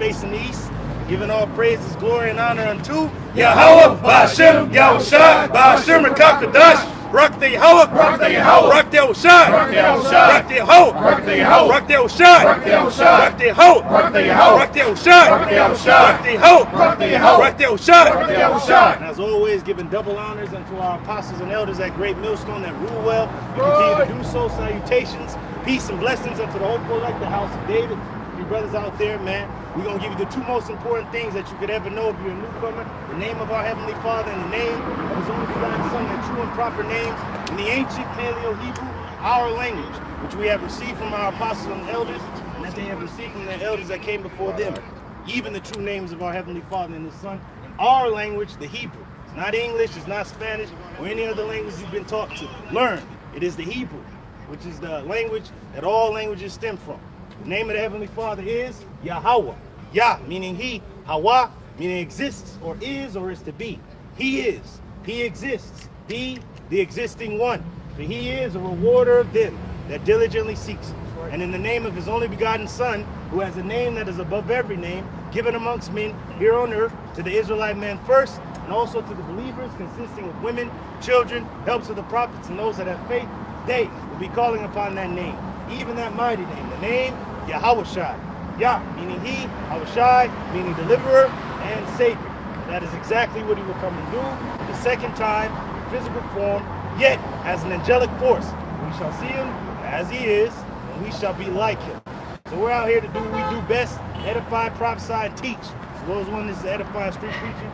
facing the east, giving all praises, glory, and honor unto Yahweh, Ba'ashem, Yahushai, Ba'ashem, Rakakadash, Rock the Yahweh, Rock the Yahweh, Rock the Yahushai, Rock the Yahushai, Rock the Yahweh, Rock the Yahweh, Rock the Yahushai, Rock the Yahushai, Rock the Yahweh, Rock the Yahweh, Rock the Yahushai, Rock the Yahushai, Rock the Yahweh, Rock the Yahweh, Rock the Yahushai, Rock the Yahushai. And as always, giving double honors unto our apostles and elders at Great Millstone that rule well. We continue to do so. Salutations, peace, and blessings unto the hopeful elect, the house of David. You brothers out there, man, we're going to give you the two most important things that you could ever know if you're a newcomer: the name of our Heavenly Father and the name of His only begotten Son, the true and proper names in the ancient Paleo-Hebrew, our language, which we have received from our apostles and elders, and that they have received from the elders that came before them. Even the true names of our Heavenly Father and His Son, our language, the Hebrew. It's not English, it's not Spanish, or any other language you've been taught to learn. It is the Hebrew, which is the language that all languages stem from. The name of the Heavenly Father is Yahweh. Yah, meaning He. Hawa, meaning exists, or is to be. He is. He exists. He, the existing one. For He is a rewarder of them that diligently seeks Him. And in the name of His only begotten Son, who has a name that is above every name, given amongst men here on earth, to the Israelite man first, and also to the believers, consisting of women, children, helps of the prophets, and those that have faith, they will be calling upon that name, even that mighty name, the name Yahushai. Yah, meaning He, Yahushai, meaning deliverer and savior. That is exactly what He will come and do the second time, in physical form, yet as an angelic force. We shall see Him as He is, and we shall be like Him. So we're out here to do what we do best: edify, prophesy, and teach. As well as one, this is edifying street preaching.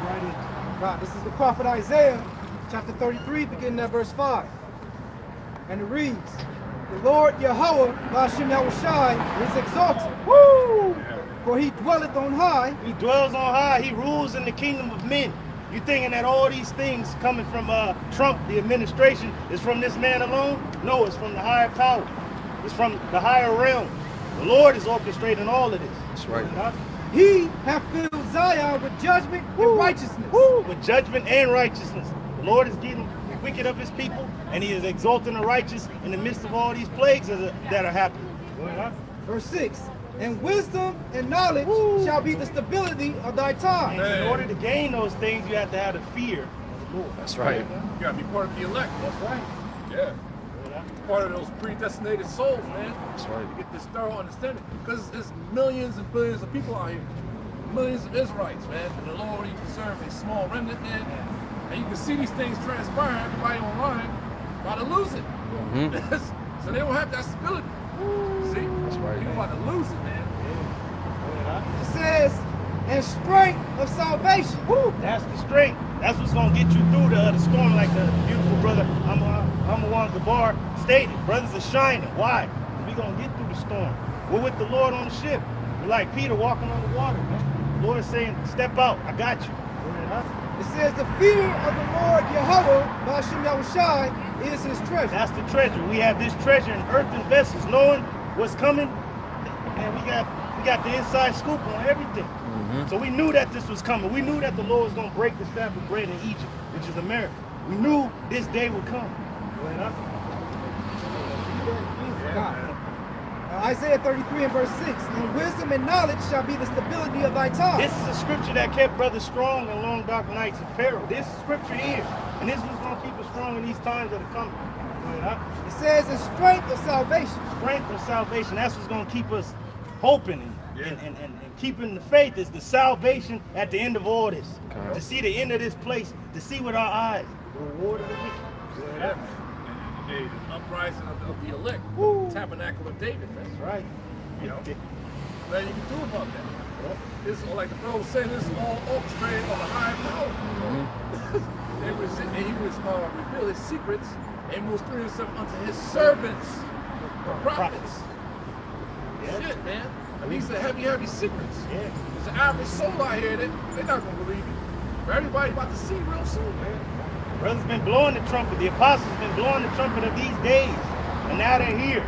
Right in. God, this is the prophet Isaiah, chapter 33, beginning at verse 5. And it reads, "The Lord Yahweh, Ba'ashem Yahushai, is exalted. Woo! For He dwelleth on high." He dwells on high. He rules in the kingdom of men. You thinking that all these things coming from Trump, the administration, is from this man alone? No, it's from the higher power. It's from the higher realm. The Lord is orchestrating all of this. That's right. He hath filled Zion with judgment and righteousness. With judgment and righteousness. The Lord is getting the wicked of His people, and He is exalting the righteous in the midst of all these plagues that are happening. Verse 6. "And wisdom and knowledge shall be the stability of thy time." And in order to gain those things, you have to have the fear of the Lord. That's right. You gotta be part of the elect. That's right. Yeah. Part of those predestinated souls, man. That's right. To get this thorough understanding. Because there's millions and billions of people out here. Millions of Israelites, man. And the Lord only preserved a small remnant, man. And you can see these things transpire. Everybody online about to lose it. So they don't have that stability. See? That's right. People about to lose it, man. It says, "And strength of salvation." That's the strength. That's what's gonna get you through the storm, like the beautiful brother Amawang Gabar stated. Brothers are shining. Why? We're gonna get through the storm. We're with the Lord on the ship. We're like Peter walking on the water, man. The Lord is saying, "Step out. I got you." It says, "The fear of the Lord Yahweh, Ba'ashem Yahushai, is His treasure." That's the treasure. We have this treasure in earthen vessels, knowing what's coming, and we got the inside scoop on everything. So we knew that this was coming. We knew that the Lord was going to break the staff of bread in Egypt, which is America. We knew this day would come. Isaiah 33 and verse 6. "And wisdom and knowledge shall be the stability of thy time." This is a scripture that kept brothers strong in long dark nights of peril. This scripture here. And this is what's going to keep us strong in these times that are coming. It says, "In strength of salvation." Strength of salvation. That's what's going to keep us hoping and keeping the faith, is the salvation at the end of all this. To see the end of this place, to see with our eyes the reward of the wicked. Yeah. The uprising of the elect, tabernacle of David. That's right. You know, nothing you can do about that. This is all, like the brother was saying, this is all orchestrated on the higher power. He was reveal His secrets and will through Himself unto His servants, the prophets. Shit, man. I mean, these are heavy secrets. There's an average soul out here that they're not gonna believe it. But everybody's about to see real soon, man. Brothers been blowing the trumpet. The apostles been blowing the trumpet of these days, and now they're here.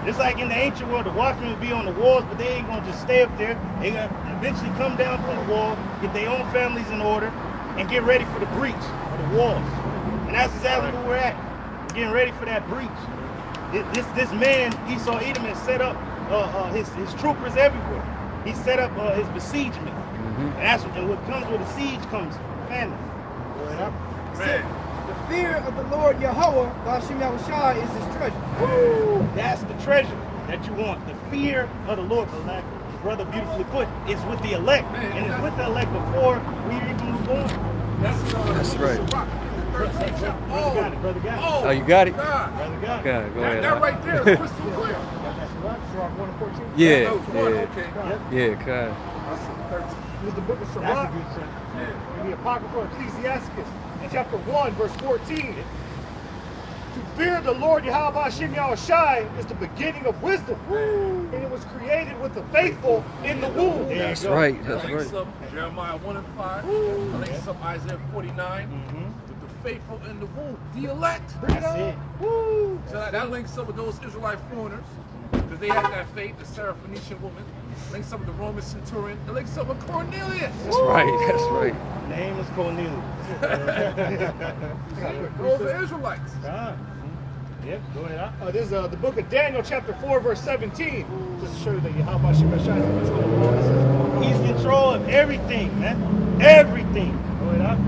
Just like in the ancient world, the watchmen would be on the walls, but they ain't gonna just stay up there. They gonna eventually come down from the wall, get their own families in order, and get ready for the breach of the walls. And that's exactly where we're at. We're getting ready for that breach. This man, Esau Edom, has set up his troopers everywhere. he set up his besiegement. And what comes with a siege comes famine. The fear of the Lord Yahweh, Bashim Yahushai, is his treasure. Woo! That's the treasure that you want. The fear of the Lord, like brother beautifully put, is with the elect. And it's with the elect before we even was born. That's right. Brother got it. Oh, you got it? God. Brother got it. Go ahead. That right there is crystal clear. Yeah, Okay. yeah, God. It was the book of That's a Sherman, good son. in the Apocrypha of Ecclesiasticus, in chapter 1, verse 14. To fear the Lord Yahweh Hashem Yahushai is the beginning of wisdom. And it was created with the faithful in the womb. That's right. That's I think right. some Jeremiah 1 and 5. I think some Isaiah 49. With the faithful in the womb, the elect. That's it. Woo! So that links up with those Israelite foreigners, because they had that faith, the Syrophoenician woman. Links up with the Roman centurion. It links up with Cornelius. That's right. That's right. Name is Cornelius. Those are Israelites. Yep, go ahead. This is the book of Daniel, chapter 4, verse 17. Just to show you that Yahweh Hashem Yahushai is in control of all this. He's in control of everything, man. Everything. Go ahead.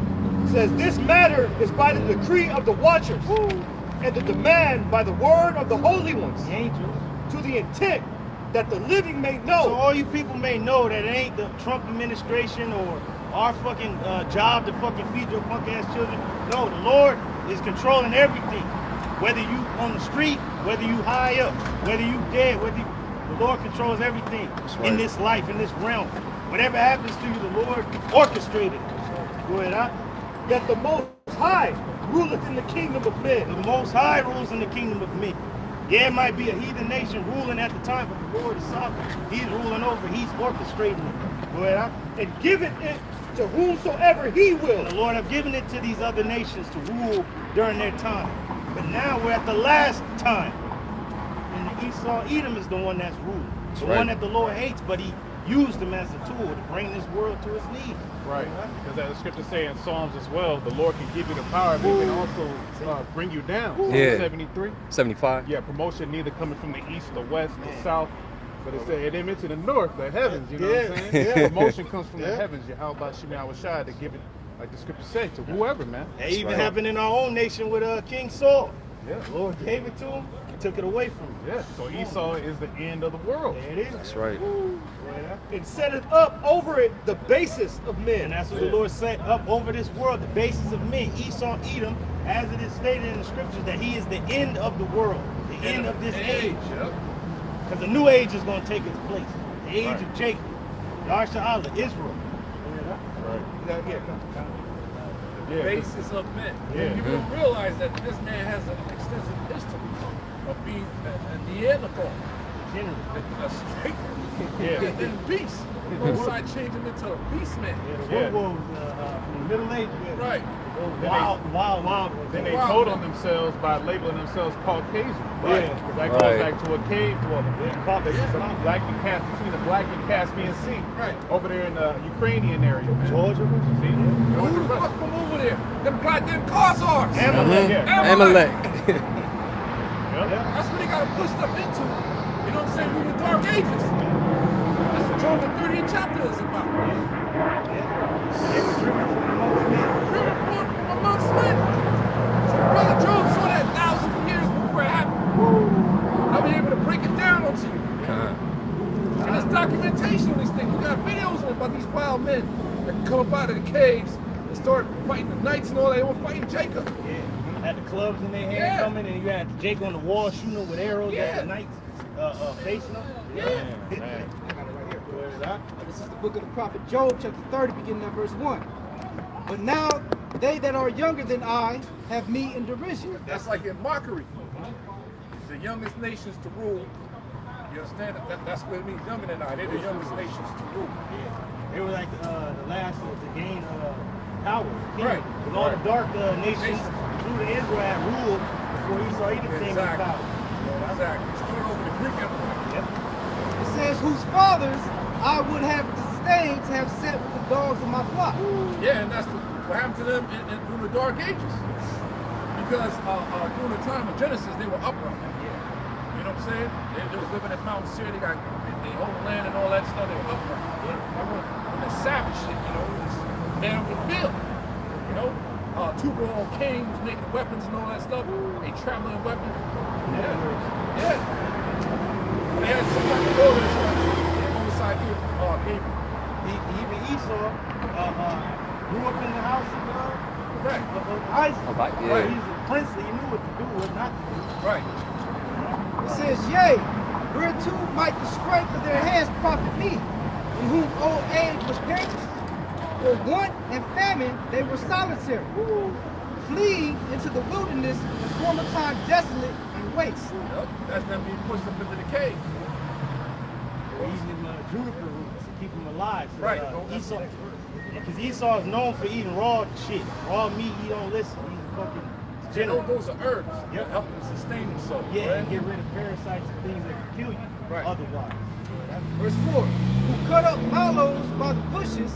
It says, this matter is by the decree of the watchers, and the demand by the word of the holy ones, The angels. to the intent that the living may know. So all you people may know that it ain't the Trump administration or our fucking job to fucking feed your punk ass children. No, the Lord is controlling everything. Whether you on the street, whether you high up, whether you dead, the Lord controls everything in this life, in this realm. Whatever happens to you, the Lord orchestrated it. Go ahead, That the Most High ruleth in the kingdom of men. The Most High rules in the kingdom of men. Yeah, it might be a heathen nation ruling at the time, but the Lord is sovereign. He's ruling over. He's orchestrating it. Go ahead, And giveth it to whomsoever he will. And the Lord have given it to these other nations to rule during their time. But now we're at the last time. And the Esau, Edom is the one that's ruling. The one that the Lord hates, but he used them as a tool to bring this world to its knees. Right, because as the scriptures say in Psalms as well, the Lord can give you the power, but he can also bring you down. Yeah. 73. 75. Yeah, promotion neither coming from the east, the west, the south, but it said it didn't mention the north, the heavens. You know what I'm saying? Promotion comes from the heavens. How about Shemai Shai to give it, like the scripture said, to whoever, man. It even happened in our own nation with King Saul. Yeah. The Lord gave it to him, he took it away from him. Yeah. So Esau is the end of the world. There it is. That's right. And set it up over it the basis of men. And that's what the Lord set up over this world, the basis of men. Esau, Edom, as it is stated in the scriptures, that he is the end of the world, the end of this age. Because a new age is going to take its place. The age of Jacob, Yahshua Allah, Israel. The basis of men. Yeah. People don't realize that this man has an extensive history of being a Neanderthal, a straight and beast. Both sides changed him into a beast man. The wolves in the Middle Ages. Right. Wild. Then they told on themselves by labeling themselves Caucasian. Right. Because that goes back to a cave dweller. Caucasus. Black and between the Black and Caspian Sea. Right. Over there in the Ukrainian area, man. Georgia. See? Who the fuck from over there? Them goddamn Khazars. Amalek. Amalek. That's what they got pushed up into. You know what I'm saying? Through the Dark Ages. That's what Job the 30th chapter is about. They were driven from amongst men. Driven from amongst men. So Brother Job saw that thousands of years before it happened. I'll be able to break it down onto you. And there's documentation on these things. We got videos about these wild men that come up out of the caves and start fighting the knights and all that. They were fighting Jacob. Had the clubs in their hand coming, and you had Jake on the wall shooting them with arrows at the knights facing them. This is the book of the prophet Job, chapter 30, beginning at verse 1. But now they that are younger than I have me in derision. That's like in mockery. The youngest nations to rule. You understand? That's what it means, younger than I. They're the youngest nations to rule. They were like the last to gain power. Right. With all the dark nations, Judah and Israel had ruled before Esau Edom came in power. Exactly. Screwed over the Greek Empire. It says, whose fathers I would have disdained to have set with the dogs of my flock. Yeah, and that's what happened to them in the Dark Ages. Because during the time of Genesis, they were upright. You know what I'm saying? They was living in Mountain Seir. They got their own land and all that stuff. They were upright. When the savage shit, you know, was down the field. You know, Tubal Cain was making weapons and all that stuff. A traveling weapon. Yeah. They had some kind of order on the side here. Gabriel. Even Esau grew up in the house of Right. Isaac. Yeah. He's a princely. He knew what to do, what not to do. Right. It says, yea, whereto might the strength of their hands profit me, in whom old age was perished. For want and famine they were solitary, fleeing into the wilderness in former time desolate and waste. Yep. That's them being pushed up into the cave. Eating juniper roots to keep them alive. So, Right. Esau, because Esau is known for eating raw shit. Raw meat, he don't listen. He's a fucking general. Those are herbs. Yep. Help them sustain themselves. Yeah, right? and get rid of parasites and things that can kill you. Right. Otherwise. Verse 4. Who cut up mallows by the bushes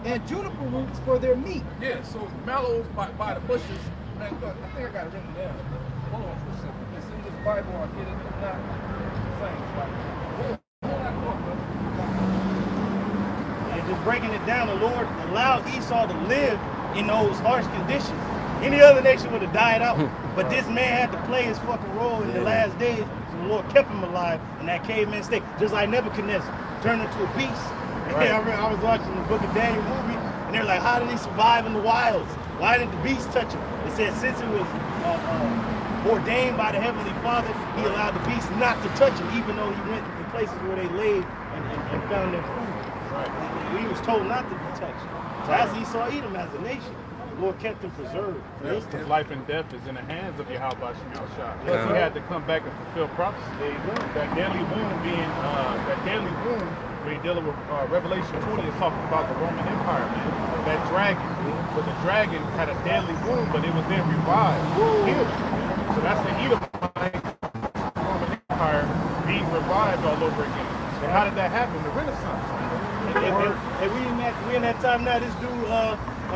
and juniper roots for their meat. Yeah, so mallows by the bushes. Man, I think I got it written down. Hold on for a second. It's in this Bible. I'll get it. If not, hold that thought, brother. And just breaking it down, the Lord allowed Esau to live in those harsh conditions. Any other nation would have died out. But this man had to play his fucking role in the last days. So the Lord kept him alive in that caveman state. Just like Nebuchadnezzar turned into a beast. Right. I was watching the Book of Daniel movie, and they're like, how did he survive in the wilds? Why didn't the beast touch him? It said since it was ordained by the Heavenly Father, he allowed the beast not to touch him, even though he went to places where they laid and found their food. Right. He was told not to be touched. So as Esau Edom as a nation, the Lord kept him preserved. Yes, because life and death is in the hands of Yahweh Shemel Shah. Plus, he had to come back and fulfill prophecy. That deadly wound when you're dealing with Revelation 20 is talking about the Roman Empire, man. That dragon. But the dragon had a deadly wound, but it was then revived. Healed. So that's the Edomite Roman Empire being revived all over again. So how did that happen? The Renaissance. And we in that time now. This dude,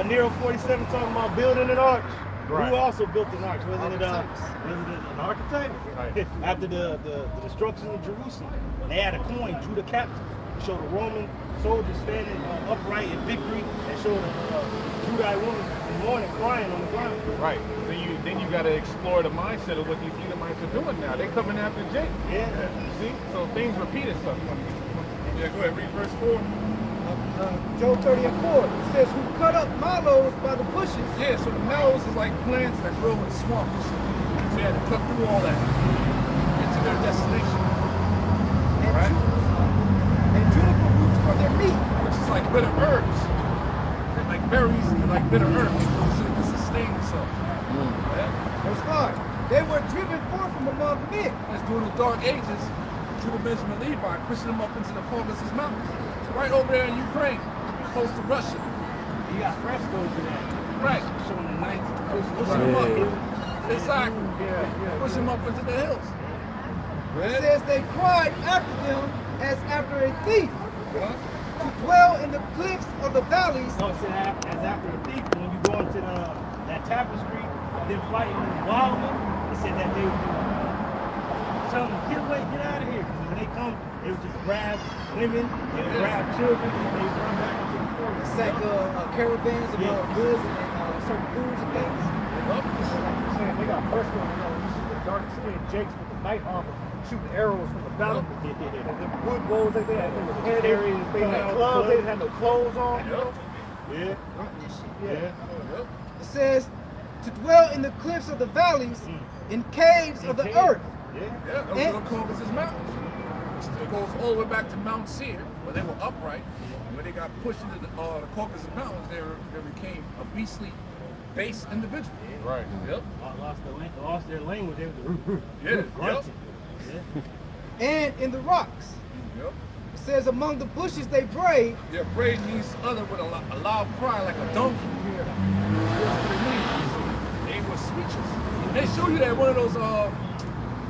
Nero 47, talking about building an arch. Right. Who also built an arch? Wasn't it an archetype? Right. After the destruction of Jerusalem, they had a coin, Judah captive, showed a Roman soldier standing upright in victory, and showed a Judite woman in mourning, crying on the ground. Right. Then you got to explore the mindset of what these Edomites are doing now. They're coming after Jacob. Yeah. You see? So things repeat itself. Yeah, go ahead, read verse 4. Job 30 and 4. It says, who cut up mallows by the bushes. Yeah, so the mallows is like plants that grow in swamps. So you had to cut through all that into their destination. And, Right. and juniper roots for their meat. Which is like bitter herbs. They're like berries and like bitter herbs. So they can sustain themselves. Yeah. Verse 5. They were driven forth from among men. That's during the dark ages, Judah, Benjamin, Levi, pushing them up into the Caucasus Mountains. Right over there in Ukraine, close to Russia. You got frescoes in that. Right. Showing the nights. Pushing them up. Exactly. Push them up into the hills. It says they cried after them as after a thief. Huh? To dwell in the cliffs of the valleys. No, it said as after a thief. When you go into that tapestry, them fighting wildly, it said that they would tell them, get away, get out of here. Because when they come, they would just grab women, they would grab children, and they would run back into the forest. It's like caravans of goods and certain foods and things. Like you're saying, they got frescoes, you see the dark skinned Jakes with the night armor shooting arrows from the battle. And the wood bowls they had, they was heavy, they had clubs, they didn't have no clothes on. Yeah. It says to dwell in the cliffs of the valleys, in caves of the earth. Yeah, those are the Caucasus Mountains. It goes all the way back to Mount Seir, where they were upright. When they got pushed into the Caucasus Mountains, they became a beastly, base individual. Right. Yep. Lost their language. They were Yeah. grunting. And in the rocks. Yep. It says among the bushes they brayed. Yeah, brayed means other with a loud cry like a donkey. Yeah. That's what it means. They were speechless. They show you that one of those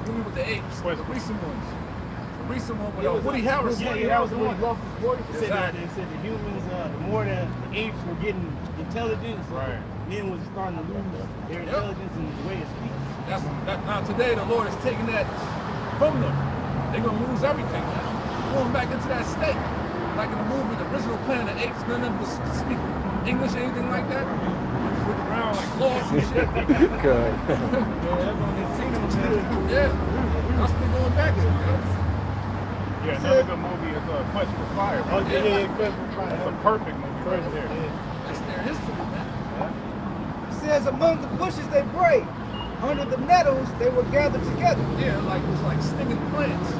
movie with the apes, the recent ones. The recent one with Woody Harrelson. Yeah, that was the one. He lost his voice. They Exactly. said the humans, the more the apes were getting intelligence, Right. men was starting to lose their intelligence and the way to speak. Now today the Lord is taking that from them. They're going to lose everything, man. Going back into that state. Like in the movie, the original Planet of the Apes, none of them was speak English or anything like that. They just look around like lost and shit. Good. Yeah, that's what they're going back to, you know? Yeah, another good movie is Quest for Fire. Oh, yeah, Quest for Fire. That's a perfect movie right there. That's their history, man. It says, among the bushes they brayed, under the nettles they were gathered together. Yeah, like it was like stinging plants.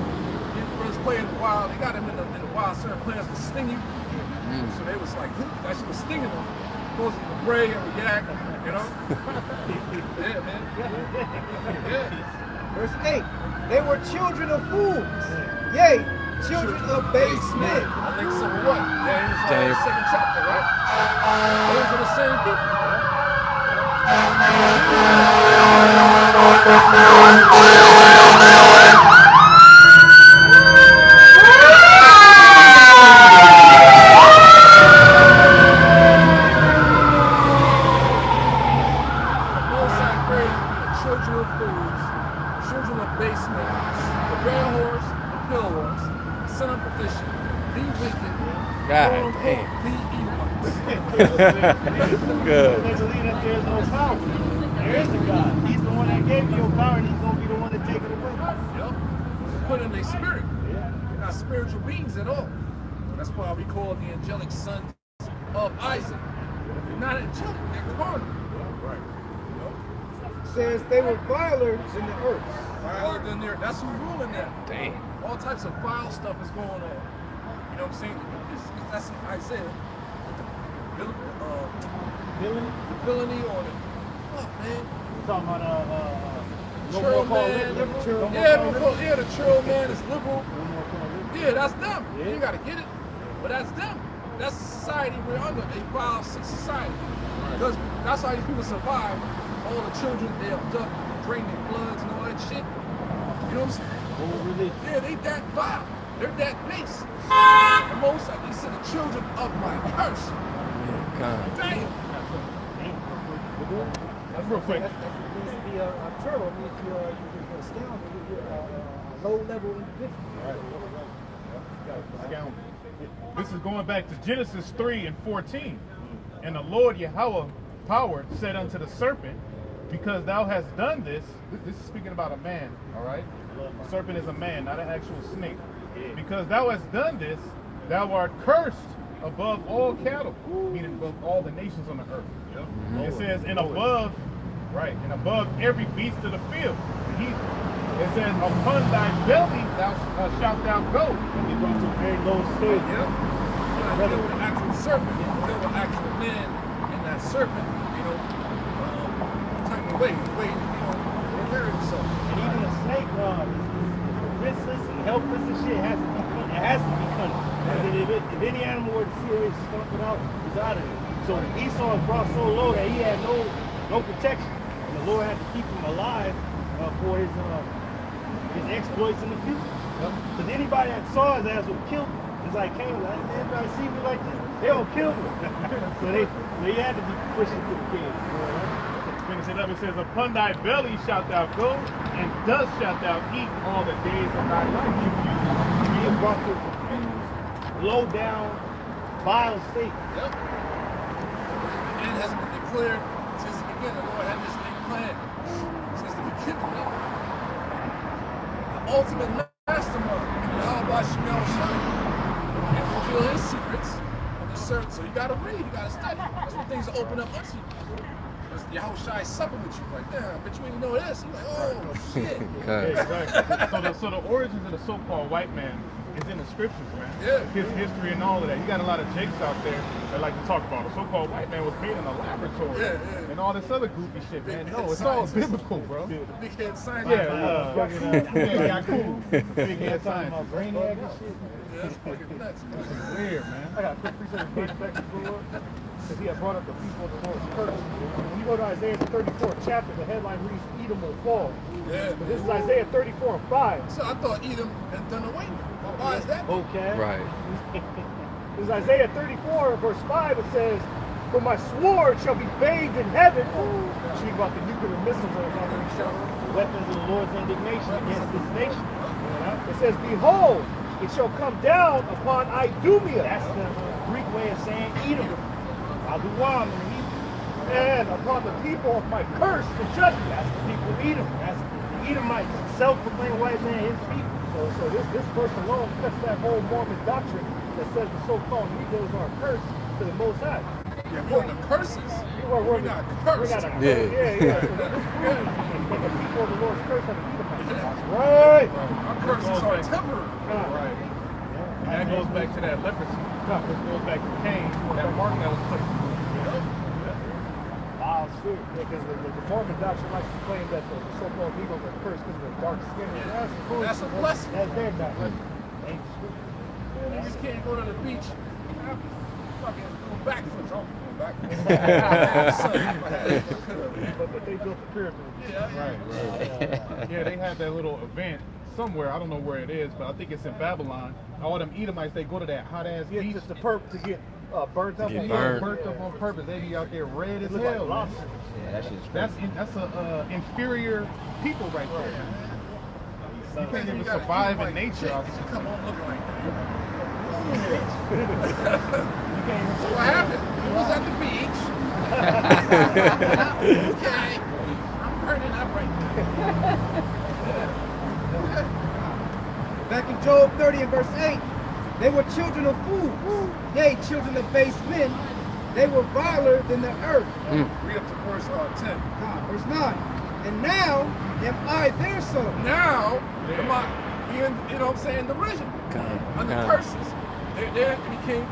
You first play in the wild, they got them in the wild, certain plants that sting you. So they was like, that shit was stinging them. Supposed to bray and react, you know? Yeah, man. Yeah. Verse 8, they were children of fools, yea, children of base men. I think so. What? James James. 2nd chapter, right? Those are the same people. Children of fools, children of basements, the bear horse, the pill horse, son of perdition, the wicked, God quote unquote, damn. the Edomites. Good. They believe that there's no power. There is a God. He's the one that gave you your power, and he's going to be the one to take it away. Yep. Put in their spirit. They're not spiritual beings at all. That's why we call the angelic sons of Isaac. They're not angelic, they're carnal. Right. Says they were viler than the earth. Viler than there. That's who's ruling that. Damn. All types of vile stuff is going on. You know what I'm saying? That's Isaiah. The villainy or the fuck, man. We're talking about no Churl more called man. liberal. Yeah, the churl man is liberal. Yeah, that's them. You gotta get it. But that's them. That's the society we're under, a vile society. Because that's how these people survive. All the children they abduct, drain their bloods and all that shit. You know what I'm saying? Yeah, they that vile. They're that base. The most, like you said, the children of my curse. God. Damn. That's real quick. That means to be a turtle. It means to be a scoundrel. You're a low-level individual. Scoundrel. This is going back to Genesis 3 and 14. And the Lord Yahweh power said unto the serpent, because thou hast done this, this is speaking about a man, all right? A serpent is a man, not an actual snake. Because thou hast done this, thou art cursed above all cattle, meaning above all the nations on the earth. It says, and above, right, and above every beast of the field. It says, upon thy belly thou shalt thou go. And he goes to a very low state. Yep. When I deal with an actual serpent, deal with actual men and that serpent, you know, type of way, carry himself. And even a snake, defenseless and helpless and shit, has to be cunning. It has to be cunning. If any animal were to see it, it's stomp it out, it's out of there. So Esau was brought so low that he had no protection. And the Lord had to keep him alive for his exploits in the future. Because anybody that saw his ass would kill him. It's like Cain, like, anybody see me like this, they'll kill me. So they had to be pushing to the king. Finish it up, it says, upon thy belly shalt thou go, and thus shalt thou eat all the days of thy life. He was brought to a confused, low down, vile state. Yep. And it hasn't been declared since the beginning. The Lord had this thing planned since the beginning. The ultimate mastermind, Yahweh Shemel Sherman, and reveal his secrets on the search. So you gotta read, you gotta study. That's when things open up unto you. Because Yahushua is supping with you, like, damn, I bet you ain't know this. You're like, oh shit. Okay. So the origins of the so-called white man is in the scriptures, man. Yeah. His history and all of that. You got a lot of jakes out there that like to talk about the so-called white man was made in a laboratory and all this other goofy shit, man. No, it's all biblical, bro. Big head science. Yeah, cool. Big head science. About brainiac and shit. Yeah, that's fucking nuts, man. It's weird, man. I got a quick precept perspective for because he had brought up the people of the Lord's curse. When you go to Isaiah the 34th chapter, the headline reads, Edom will fall. Yeah. But this is Isaiah 34 and 5. So I thought Edom had done away with it. Why is that? Okay. Right. This is Isaiah 34 verse 5. It says, for my sword shall be bathed in heaven. Speaking about the nuclear missiles that was already shot, weapons of the Lord's indignation against this nation. It says, behold, it shall come down upon Idumea. That's the Greek way of saying Edom. Aduam in Hebrew. And upon the people of my curse to judgment. That's the people of Edom. That's the Edomites, self-proclaimed white man, his people. So this verse alone cuts that whole Mormon doctrine that says the so-called Negroes are cursed to the Most High. Yeah, we're the curses. We're not We're cursed. not a Yeah. yeah. So this proves that the people of the Lord's curse are the Edomites. That's right. Our curses are temporary. Right. And that goes back to that leprosy. This goes back to Cain, that mark that was placed. Wow, spirit. Because the Mormon doctrine likes to claim that the so-called Negroes are cursed because of their dark skin. Yeah. That's a blessing. That's their doctrine. Niggas can't go to the beach. Fucking doing backflips. Oh, doing backflips. But they built the pyramid. Yeah. Right. Yeah, they had that little event somewhere. I don't know where it is, but I think it's in Babylon. All them Edomites, they go to that hot ass Yeah, beach. just to get burnt up. Get Yeah, burnt. burnt up on purpose. They be out there red as Look like hell. man. lobsters. Yeah, that shit's That's crazy. that's a inferior people right there. You can't even gotta survive eat in like nature. chicks. out there. Come on, look like So what happened? We was at the beach. Okay. I'm burning up right now. Back in Job 30 and verse 8, they were children of fools, yea, children of base men. They were viler than the earth. Read up to verse 10. Verse 9, and now am I their son. Now, come on, you know what I'm saying, derision. Under curses. They became,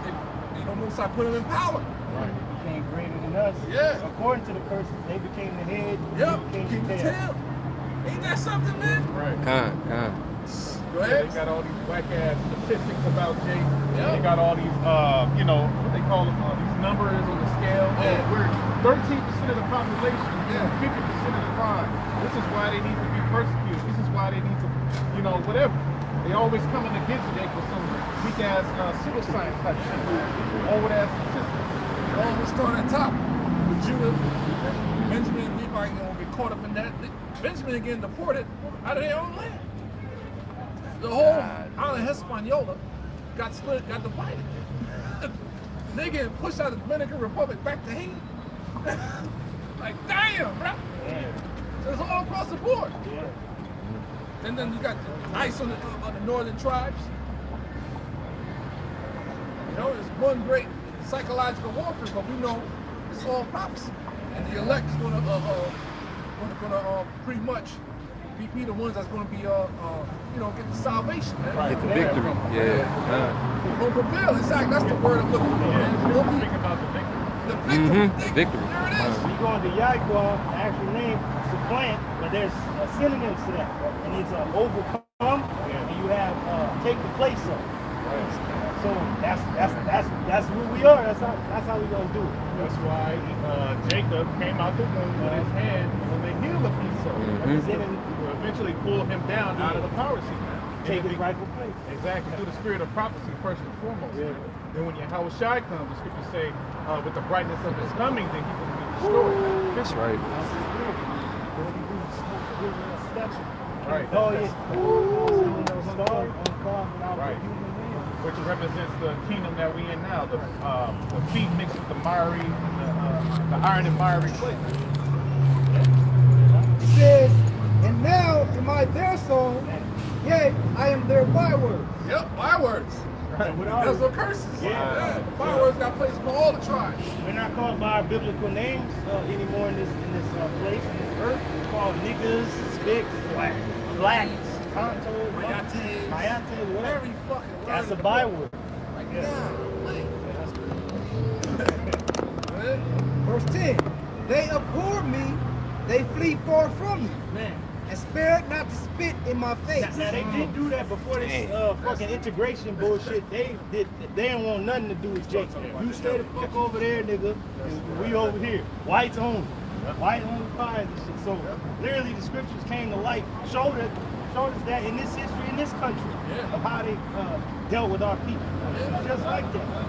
Most I put them in power. Right. They became greater than us. Yeah. According to the curses, they became the head. Yep, we keep became the the tail. tail. Ain't that something, man? Right. Go They ahead. got all these whack ass statistics about Jake. Yeah. They got all these, what they call them, these numbers on the scale. Yeah. We're 13% of the population, Yeah. 50% of the crime. This is why they need to be persecuted. This is why they need to, whatever. They always coming against Jake with some weak ass pseudoscience type shit. Old ass statistics. Let's start at the top. With Judah, Benjamin, and Levi gonna get caught up in that. Benjamin getting deported out of their own land. The whole island Hispaniola got split, got divided. They getting pushed out of the Dominican Republic back to Haiti. Like, damn, bro. So it's all across the board. And then you got the ice on the northern tribes. It's one great psychological warfare, but we know it's all prophecy. And the elect is gonna pretty much be the ones that's gonna be get the salvation, man. Get the victory. Yeah. Gonna prevail, exactly. That's the word I'm looking for, man. We'll be Think about the victory. the victory. Victory. There it is. You go into Yahweh, the actual name, supplant, but there's synonyms to that. And it's overcome, and you have take the place of. So that's who we are. That's how we gonna do it. That's why Jacob came out the womb with his hand on the heel of Esau. To eventually pull him down out of the power seat. Take his rightful place. Exactly, through the spirit of prophecy first and foremost. Then when Yahweh Shai comes, the scriptures say, with the brightness of his coming, then he's going to be destroyed. That's right. Right. Oh yeah. Right. Which represents the kingdom that we in now, the feet mixed with the miry, the iron and miry clay. It says, and now am I their son, yea, I am their byword. Yep, bywords. There's no curses. Yeah. Bywords got places for all the tribes. We're not called by our biblical names anymore in this place, in this earth. We're called niggas, spicks, blacks, tonto, Mayates, mayate, whatever whatever. you fucking That's a learn. byword. Like, golly. Verse 10, they abhor me, they flee far from me, Man. and spared not to spit in my face. Now they did do that before this fucking integration bullshit. They didn't want nothing to do with Jake. You stay the fuck over there, nigga. And we over here. Whites only. White only pies and shit. So literally the scriptures came to light, showed us that in this history, in this country, of how they dealt with our people. Just like that.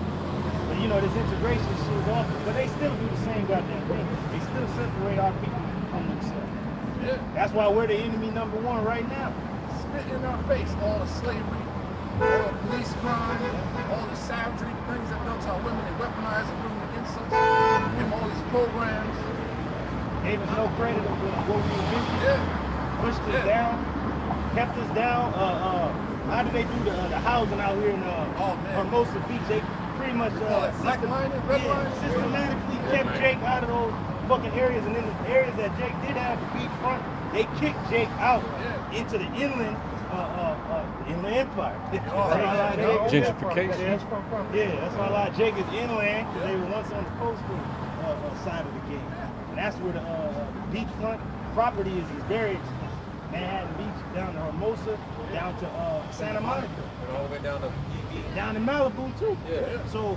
But this integration shit is awful. But they still do the same goddamn thing. They still separate our people from themselves. Yeah. That's why we're the enemy number one right now. spit in our face all the slavery, all the police crime, all the savagery, things that done to our women. They weaponize and bring the insults. Give all these programs. Gave us no credit of what we were doing. Yeah. Pushed us down, kept us down. How did they do the housing out here in Hermosa Beach? They pretty much systematically kept Jake out of those fucking areas, and in the areas that Jake did have the beachfront, they kicked Jake out into the inland empire. Gentrification. Yeah, that's why a lot of Jake is inland, because they were once on the coastal side of the game. And that's where the beachfront property is very expensive. Manhattan Beach, down to Hermosa, down to Santa Monica. And all the way down to Down in Malibu too. Yeah. So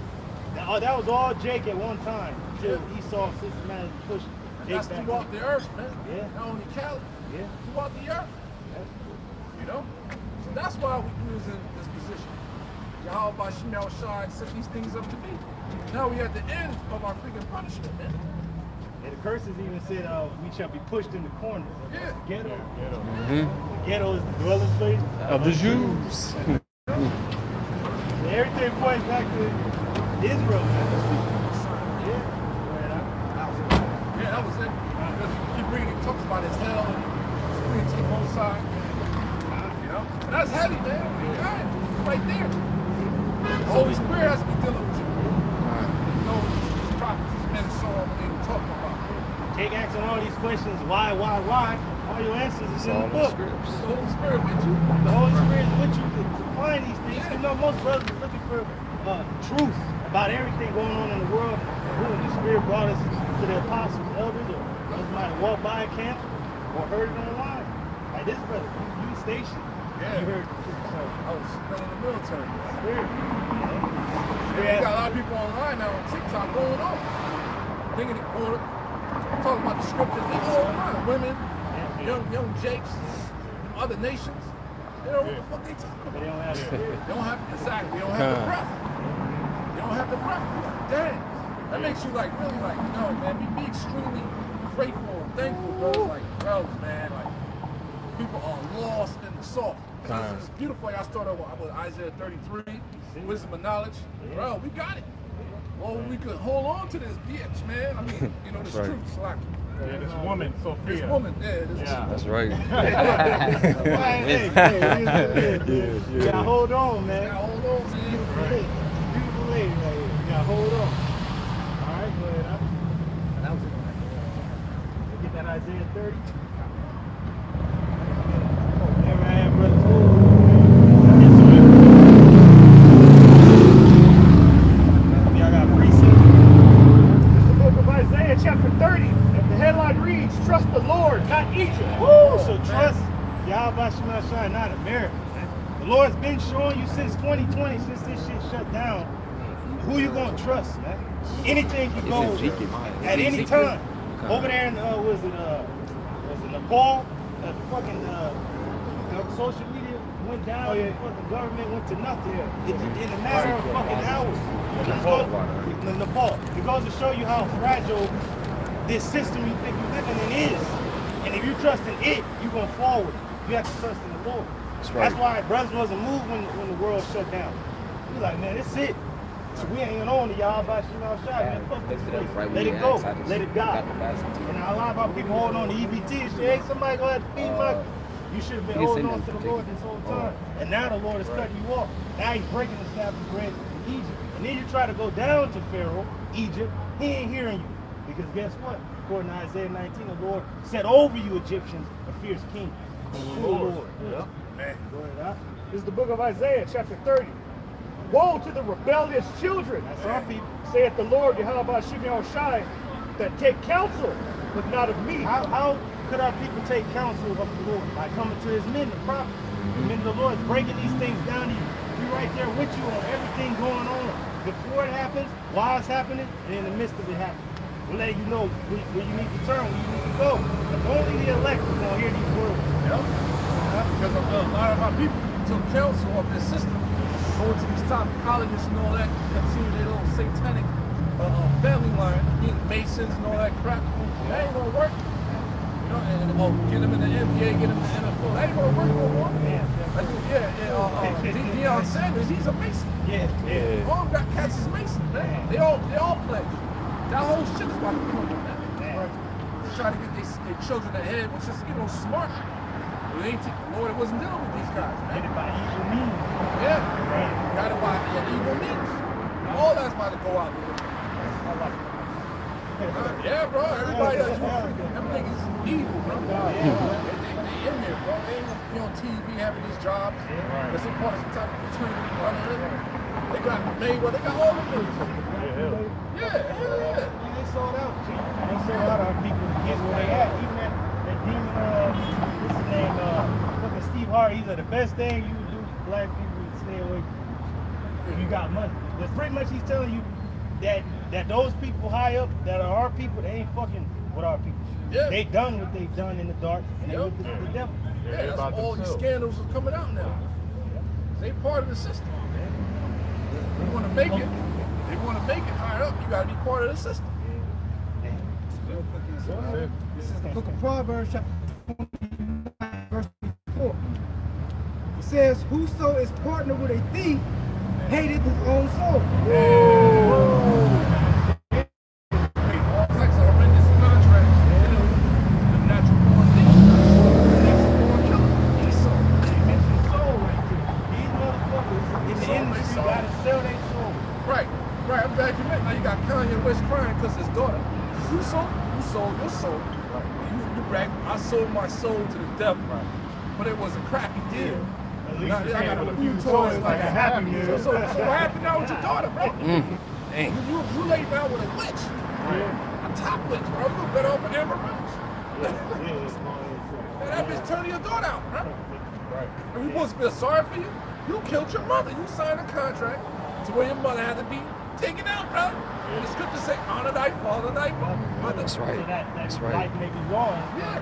that was all Jake at one time until Esau systematically pushed Jake That's back. throughout the earth, man. Yeah. Not only Cali. Yeah. Throughout the earth. You know? So that's why we was in this position. Yahweh Bashim Yahushai set these things up to be. Now we at the end of our freaking punishment, man. And the curses even said we shall be pushed in the corners. Yeah. The ghetto. The ghetto is the dwelling place of the Jews. Everything points back to Israel. Yeah, that was it. He talks about his hell and he's bringing to the most side. You know? And that's heavy, man. Right there. The Holy Spirit has to be dealing with you. You know, these prophets, these men and so on, what they were talking about. Jake asking all these questions, why? All your answers is in the book. The Holy Spirit with you. The Holy Spirit is with you to find these things. You know, most brothers are looking for truth about everything going on in the world. Who the Spirit brought us to the apostles, elders, or somebody walked by a camp or heard it online. Like this brother, you stationed. Yeah. You heard the truth. So, I was still in the military. Spirit. You got a lot of people online now on TikTok going on. Thinking it going talking about the scriptures. They go online. Women, young Jakes, from other nations. They don't know what the fuck they talking about. They don't have the Spirit. They don't have exactly. They don't have the breath. They don't have the breath. Dang. That makes you like really like, you know, man, be extremely grateful and thankful, brothers. Like, brothers, man, like people are lost in the soft. It's beautiful. Like I started with Isaiah 33, wisdom and knowledge. Bro, we got it. Well, we could hold on to this bitch, man. I mean, you know, this truth. It's like, this woman, Sophia. this woman, That's right. You gotta hold on, man. Yeah, hold on, man. Beautiful lady right here. You gotta hold on. All right, go ahead. Get that Isaiah 30. There I am, brother. Y'all got precepts. The book of Isaiah, chapter 30. The headline reads, "Trust the Lord, not Egypt." Woo! So trust Yahweh Shemashai, not America. The Lord's been showing you since 2020, since this shit shut down, who you gonna trust, man. Anything can go at any time. Over there in was it Nepal? The fucking social media went down. The fucking government went to nothing. In a matter of fucking hours. Nepal. It goes to show you how fragile this system you think you're living in is. And if you trust in it, you're gonna fall with it. You have to trust in the Lord. That's why brothers wasn't moved when the world shut down. He's like, man, it's it. So we ain't gonna own the y'all by Shemel Shai, man. Fuck this place. Let it go. Let it die. And a lot of our people hold on to EBT and shit. Hey, somebody gonna have to feed my. You should have been holding on to the Lord this whole time. And now the Lord is cutting you off. Now he's breaking the staff of bread in Egypt. And then you try to go down to Pharaoh, Egypt, he ain't hearing you. Because guess what? According to Isaiah 19, the Lord set over you Egyptians a fierce king. The Lord. Yeah. Man. Go ahead, huh? This is the book of Isaiah, chapter 30. Woe to the rebellious children, That's our people. saith the Lord, Yahweh Shimei Shai, that take counsel, but not of me. How could our people take counsel of the Lord? By coming to his men, the prophets. The men of the Lord is breaking these things down to you. We're right there with you on everything going on. Before it happens, while it's happening, and in the midst of it happening. We're letting you know where you need to turn, where you need to go. But only the elect are going to hear these words. Because a lot of our people took counsel of this system, going to these top colleges and all that, continue their little satanic family line, being Masons and all that crap. That ain't gonna work. You know, and get him in the NBA, get him in the NFL. That ain't gonna work no more. Deion Sanders, he's a Mason. Yeah. All got cats is Mason, man. They all pledge. That whole shit is about to come up, man. They're trying to get their children ahead, which is, smart. But it ain't the Lord wasn't dealing with these guys, man. Get it by evil means. Yeah. Got it by evil means. All that's about to go out the window. Yeah, bro. Everybody that you freaking, everything is evil, bro. They in there, bro. They ain't gonna be on TV having these jobs. That's a part of some type of fraternity, brotherhood. They got Mayweather, they got all the military. Yeah. They sold out. They sold out on people to get where they at. Even that demon, what's his name? Fucking Steve Harvey. He's like, the best thing you would do for black people is stay away from you got money. That's pretty much he's telling you that those people high up that are our people, they ain't fucking with our people. Yeah. They done what they've done in the dark, and they with the devil. Yeah, that's why all these scandals are coming out now. They part of the system. They want to make it. They want to make it higher up. You got to be part of the system. This is the book of Proverbs, chapter 29, verse 4. It says, whoso is partnered with a thief hated his own soul. All types of horrendous contracts. The natural born thief. The natural born killer. Esau. They mentioned soul right there. These motherfuckers in the industry gotta sell their soul. Right. I'm glad you met. Now you got Kanye West crying because his daughter. You sold your soul. You bragged, I sold my soul to the devil. But it was a crappy deal. At least Now, you I got with a a few few toys toys like like a happy meal. So what happened now with your daughter, bro? You laid down with a witch. A top witch, bro. You better off with Amber Rose. Man, that bitch turned your daughter out, bro. And we supposed to feel sorry for you? You killed your mother. You signed a contract to where your mother had to be taken out, bro. And the scriptures say, honor thy father, thy mother. That's right. So That's that right. life may be wrong. Yeah.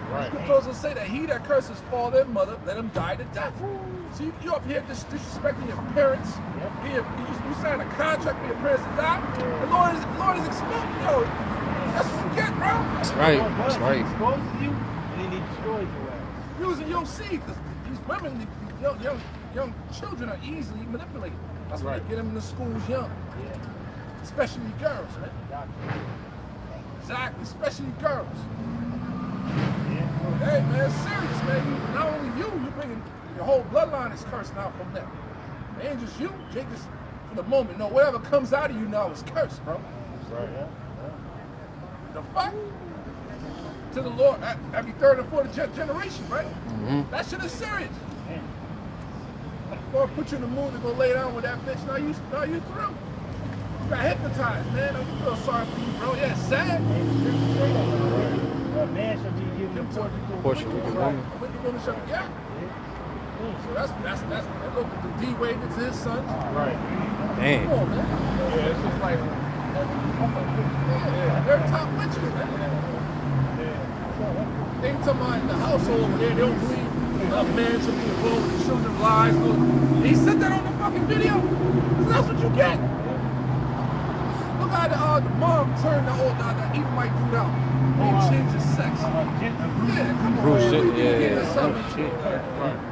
The scriptures will say that he that curses father and mother, let him die to death. So you up here disrespecting your parents. You signed a contract for your parents to die. The Lord is expecting, that's what you get, bro. That's right. That's right. He exposes you, and then he destroys your ass. Using your seed, because these women, these young children are easily manipulated. That's why they get them in the schools young. Especially girls, man. Exactly, especially girls. Hey, man, it's serious, man. Not only you bringing your whole bloodline is cursed now from them. It ain't just you, Jake, just for the moment. No, whatever comes out of you now is cursed, bro. The fuck? To the Lord, every third and fourth generation, right? That shit is serious. Lord put you in the mood to go lay down with that bitch. Now you through. You got hypnotized, man. I feel sorry for you, bro. Yeah, it's sad. A man should be given a Portion of the woman. When you gonna shut yeah. So that's look at the D Wade to his sons. Damn. Come on, man. Yeah, it's just like, They're top witches, man. They talking about in the household over there, they don't believe a man should be involved with children's lives. He said that on the fucking video. That's what you get. Look how the mom turned the Edomite dude out. He changed his sex. Yeah, come on. Bruce shit, man. yeah.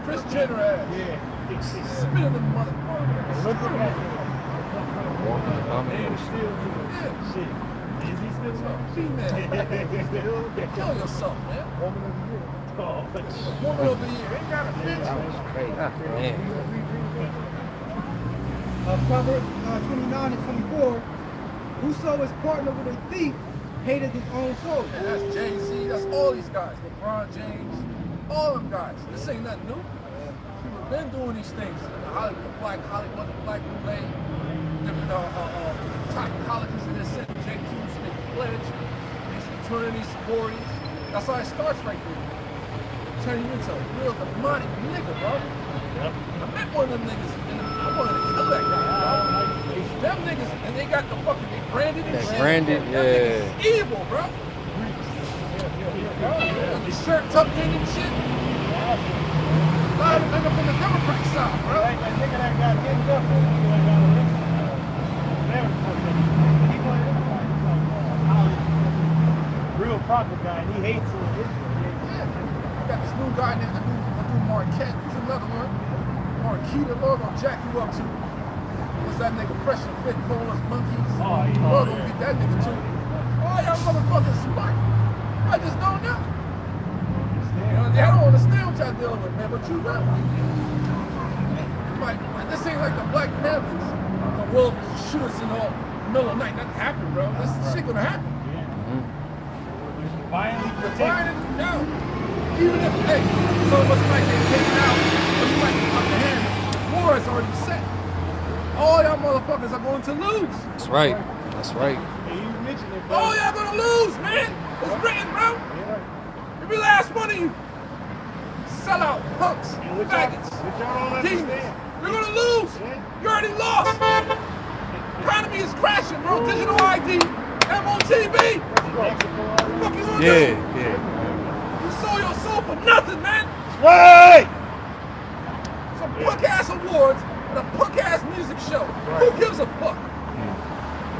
Chris Jenner ass. Spit in the motherfucker. Look at that. Is he still female? Kill yourself, man. Woman of the year. Ain't got a bitch. Proverbs 29 and 24. Whoso is partnered with a thief hated his own soul. Yeah, that's Jay-Z, that's all these guys. LeBron James, all them guys. This ain't nothing new. People have been doing these things. The Hollywood, the black bootleg, different top colleges in this city, J2s, make a pledge, these fraternities, sororities. That's how it starts right there. Turn you into a real demonic nigga, bro. I met one of them niggas and I wanted to kill that guy, bro. Them niggas, and they got the fucking, they branded and shit. Branded, That nigga's evil, bro. The shirt tucked in and shit. A lot of them end up on the Democrat side, bro. That nigga that got hit up, he was a real proper guy, and he hates it. guy named Marquette. He's another one. Marquette, the Lord gonna jack you up too. What's that nigga? Fresh and Fit, Colas, Monkeys. Lord gonna get that nigga too. All y'all motherfuckers smart. I just don't know. You know, I don't understand what y'all dealing with, man, but you will. Like, this ain't like the Black Panthers. The wolves shoot us in the middle of the night. Nothing happened, bro. This shit gonna happen. Violently protect. Violently down. Even if, hey, some of us might get taken out, or you might get out the hand. War is already set. All y'all motherfuckers are going to lose. That's right. That's right. And you mentioned it, bro. All y'all gonna lose, man. It's written, bro. Every last one of you. Sell out, punks, faggots, demons. You're gonna lose. You already lost. Economy is crashing, bro. Digital ID, MOTV. What the fuck you gonna do? Yeah. You sold your soul for nothing, man. Right! Some punk ass awards and a punk ass music show. Who gives a fuck?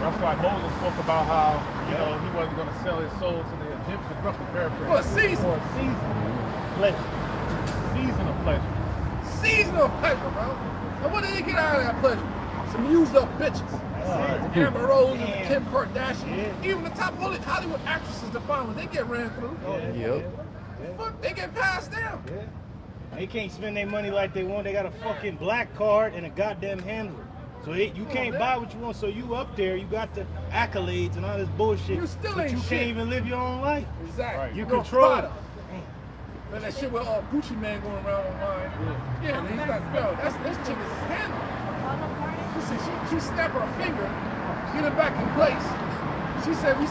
That's why Moses spoke about how, you know, he wasn't going to sell his soul to the Egyptians. That's the paraphrase. For a season. For a season. Pleasure. Season of pleasure. Season of pleasure, bro. And what did he get out of that pleasure? Some used up bitches. The Amber Rose and the Kim Kardashian. Even the top Hollywood actresses, the followers, they get ran through. Yep. Fuck, they get passed down. They can't spend their money like they want. They got a fucking black card and a goddamn handler. So you can't buy what you want. So you up there, you got the accolades and all this bullshit. You still but ain't you shit. can't even live your own life. Exactly. Right. You You're control a it. Man, that shit with Gucci Man going around online. Yeah, man, he's like, yo, this chick is handled. She snapped her finger, get it back in place. She said we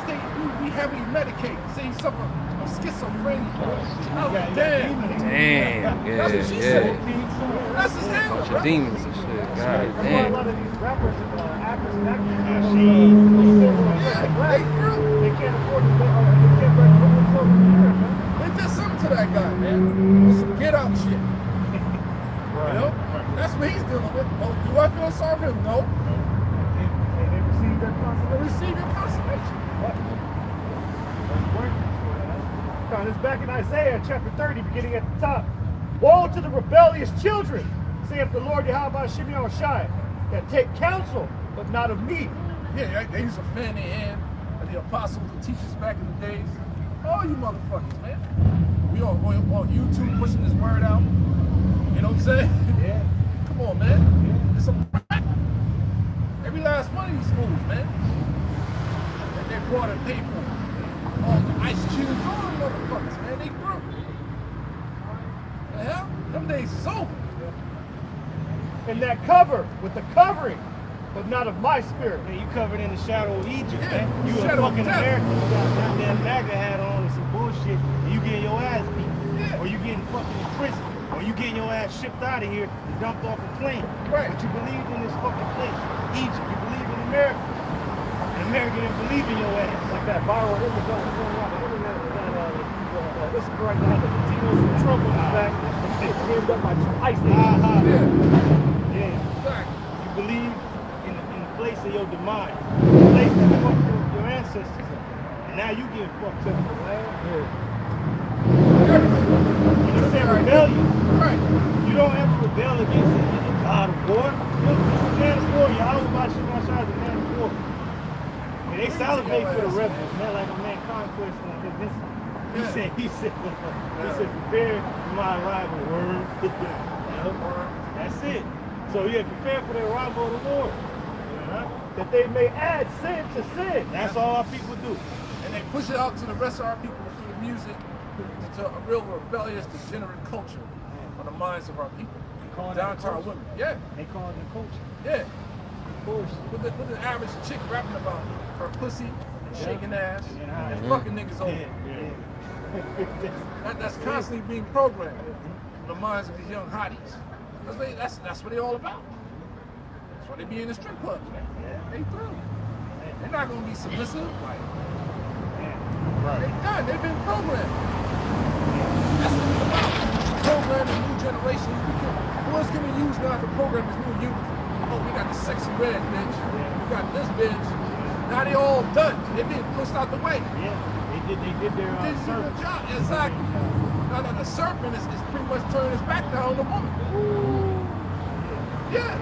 heavily medicate. Say you suffer of schizophrenia. I was like, damn. Damn. Yeah. That's what she said. That's his handle, Bunch bro. of demons and shit. God That's why a damn. lot of these rappers and actors and actors, Yeah, they through. they can't afford to they can't break themselves in the air, man. They did something to that guy, man. With some get out shit. You know? That's what he's dealing with. Oh, do I feel sorry for him? No. They receive their They consolation. receive your consolation. It's back in Isaiah chapter 30, beginning at the top. Woe to the rebellious children, saith the Lord Yahweh Shimei Shai, that take counsel, but not of me. Yeah, they used to fan their hand of the apostles and teachers back in the days. All you motherfuckers, man. We on YouTube pushing this word out. You know what I'm saying? Yeah. Come on, man. It's a fact. Every last one of these fools, man. And they brought in people. All the ice cubes, all the motherfuckers, man. They through. The hell? Them days is over. And that cover with the covering, but not of my spirit. Man, you covered in the shadow of Egypt, Yeah, man. You a shadow of fucking death. American. You got a goddamn MAGA hat on and some bullshit, and you getting your ass beat. Yeah. Or you getting fucking in prison. Or you getting your ass shipped out of here and dumped off a plane. Right. But you believed in this fucking place, Egypt. You believe in America. And America didn't believe in your ass. Like that viral image on the internet that this is right now, the Latinos from Trump on his back. They hemmed up by two ICE agents. Yeah. Yeah. Exactly. You believe in the place of your demise, the place that fucked your ancestors up. And now you getting fucked up. When you say rebellion, Right. you don't ever rebel against the God of war. You know, the man of war, Yahweh Bashim Ashai is a man of war. And they salivate for the rebels, man, like a man conquest and this. He said, prepare for my arrival, word. You know? That's it. So yeah, prepare for the arrival of the Lord. That they may add sin to sin. That's all our people do. And they push it out to the rest of our people through the music, to a real rebellious, degenerate culture on the minds of our people. Down to our women. Yeah. They call it the culture. Yeah. Bullshit. With the average chick rapping about her pussy and shaking ass and fucking niggas over. That's constantly being programmed in the minds of these young hotties. That's what they all about. That's why they be in the strip clubs, man. They through. They're not gonna be submissive. Like, they done. They've been programmed. That's what it's about. Programming new generations. Who else can we use now to program this new youth? Oh, we got the sexy red bitch. We got this bitch. Now they all done. They being pushed out the way. Yeah, they did their Did a service. job, exactly. Now the serpent is pretty much turning his back now on the woman. Yeah.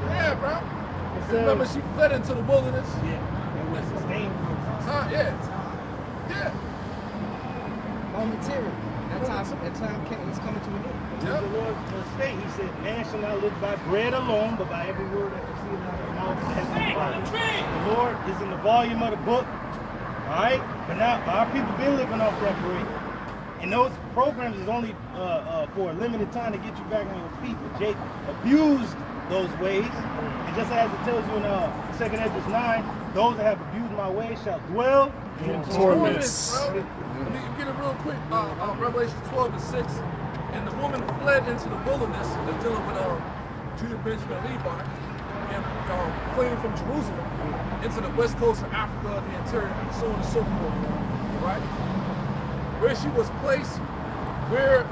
Yeah, bro. Remember, she fled into the wilderness. Yeah, it was sustained. Yeah. Momentary. That time is coming to an end. Yep. The Lord state, he said, man shall not live by bread alone, but by every word that proceeds out of the mouth of the Heavenly Father. The Lord is in the volume of the book. All right? But now, our people been living off that bread. And those programs is only for a limited time to get you back on your feet. But Jake abused those ways. And just as it tells you in 2 Ezra 9, those that have abused my ways shall dwell in torments. Let me get it real quick. Revelation 12:6. And the woman fled into the wilderness, they're dealing with Judah, Benjamin, and Levi, and fleeing from Jerusalem into the west coast of Africa, the interior, and so on and so forth. Right? Where she was placed, where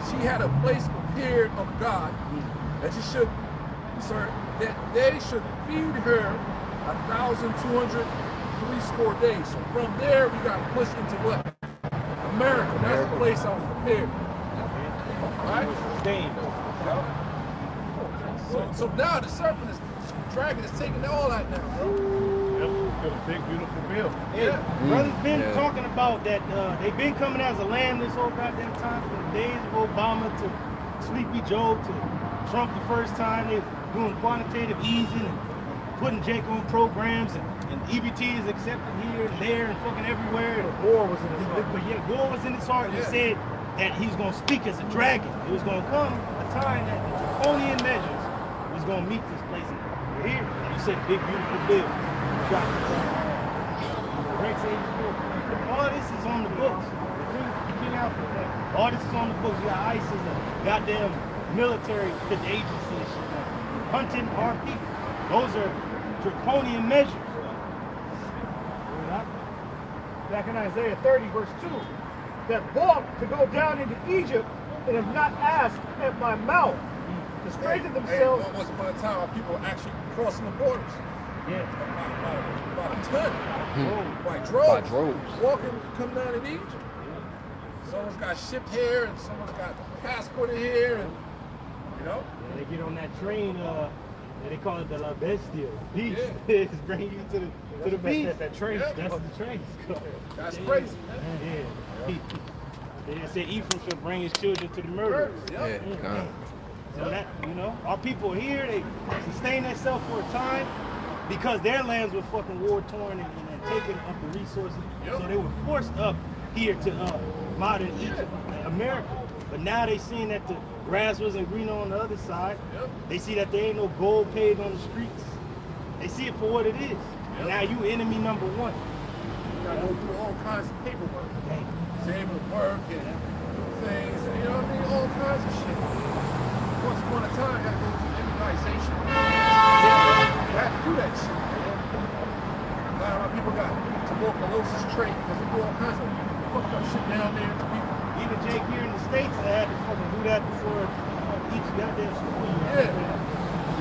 she had a place prepared of God, that she should, that they should feed her 1,203 days. So from there, we got pushed into what? America. That's the place I was prepared. Right? So now the serpent is dragon is taking all that now, bro. Yep, got a big, beautiful bill. Yeah, brothers been talking about that. They've been coming as a lamb this whole goddamn time, from the days of Obama to Sleepy Joe to Trump the first time. They doing quantitative easing and putting Jake on programs, and EBT is accepted here and there and fucking everywhere. War was in his heart. But yeah, war was in his heart. He said that he's going to speak as a dragon. It was going to come a time that the draconian measures was going to meet this place. And we're here. And you said big, beautiful bill. All this is on the books. All this is on the books. You got ICE as a goddamn military agency and shit. Hunting our people. Those are draconian measures. Back in Isaiah 30, verse 2, that walked to go down into Egypt and have not asked at my mouth to strengthen themselves. Once upon a time, our people were actually crossing the borders. Yeah. About a ton. By droves. Walking, come down in Egypt. Someone's got ship here, and someone's got passport here, and you know. Yeah, they get on that train. They call it the La Bestia. Beach. It's bringing you to the beach. That train. That's the train. That's crazy, man. Yeah. They said Ephraim should bring his children to the murder. So that, you know, our people here, they sustain themselves for a time because their lands were fucking war torn and taking up the resources. So they were forced up here to modern Egypt, America. But now they seeing that the grass wasn't greener on the other side. They see that there ain't no gold paved on the streets. They see it for what it is. And now you enemy number one. You gotta go through all kinds of paperwork. Same with work and things, and you know what I mean? All kinds of shit. Once upon a time, you had to go through immunization. You had to do that shit. Now my people got tuberculosis trait because they do all kinds of fucked up shit down there to people. Even Jake here in the States, they had to fucking do that before each goddamn school year.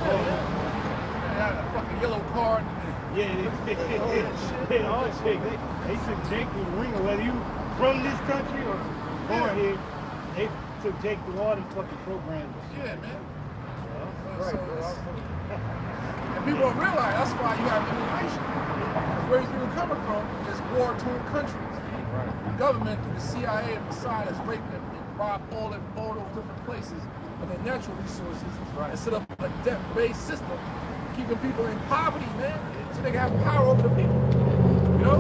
They had a fucking yellow card. All Jake, they took Jake through the ringer, whether you from this country or born here, they took Jake through all them fucking programs. Yeah, man. And people don't realize that's why you have immigration. Because where he's even coming from is war-torn countries. The government through the CIA and Mossad has raped them and robbed all those different places of their natural resources and set up a debt-based system, keeping people in poverty, man, so they can have power over the people. You know?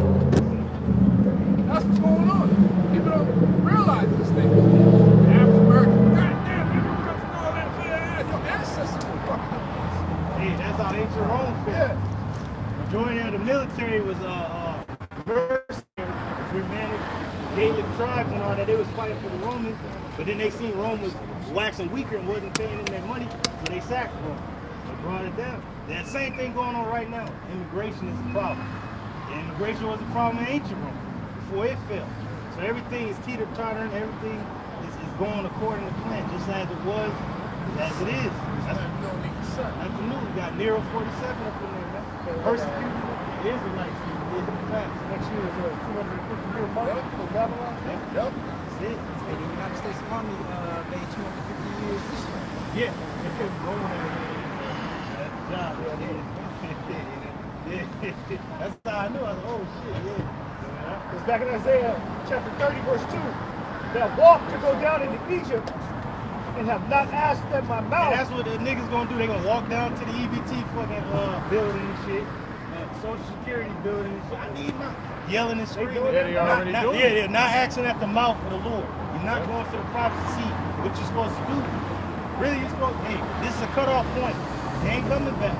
That's what's going on. People don't realize this thing. The average American, goddamn, people come from all that shit. Your ancestors were fucking up. Hey, that's how ancient Rome felt. Majority of the military was mercenaries. We managed Gaelic tribes and all that. They was fighting for the Romans, but then they seen Rome was waxing weaker and wasn't paying them their money, so they sacked Rome. They brought it down. That same thing going on right now. Immigration is a problem. And immigration was a problem in ancient Rome before it fell. So everything is teeter-tottering, everything is going according to plan, just as it was, as it is. That's the new. We got Nero 47 up in there, man. Persecuted the Israelites. Next year is a 250-year mark for Babylon. Yep. That's it. And the United States Army made 250 years this year. Yeah, they kept going at it. That's the job. That's how I knew. I was like, oh shit, yeah. It's back in Isaiah chapter 30, verse 2. That walk to go down into Egypt and have not asked at my mouth. And that's what the niggas gonna do. They gonna walk down to the EBT fucking building and shit. Social Security building and shit. I need my yelling and screaming. Yeah, they already doing yeah, they're not asking at the mouth of the Lord. You're not going to the prophet to see what you're supposed to do. Really, you're supposed to, hey, this is a cutoff point. They ain't coming back.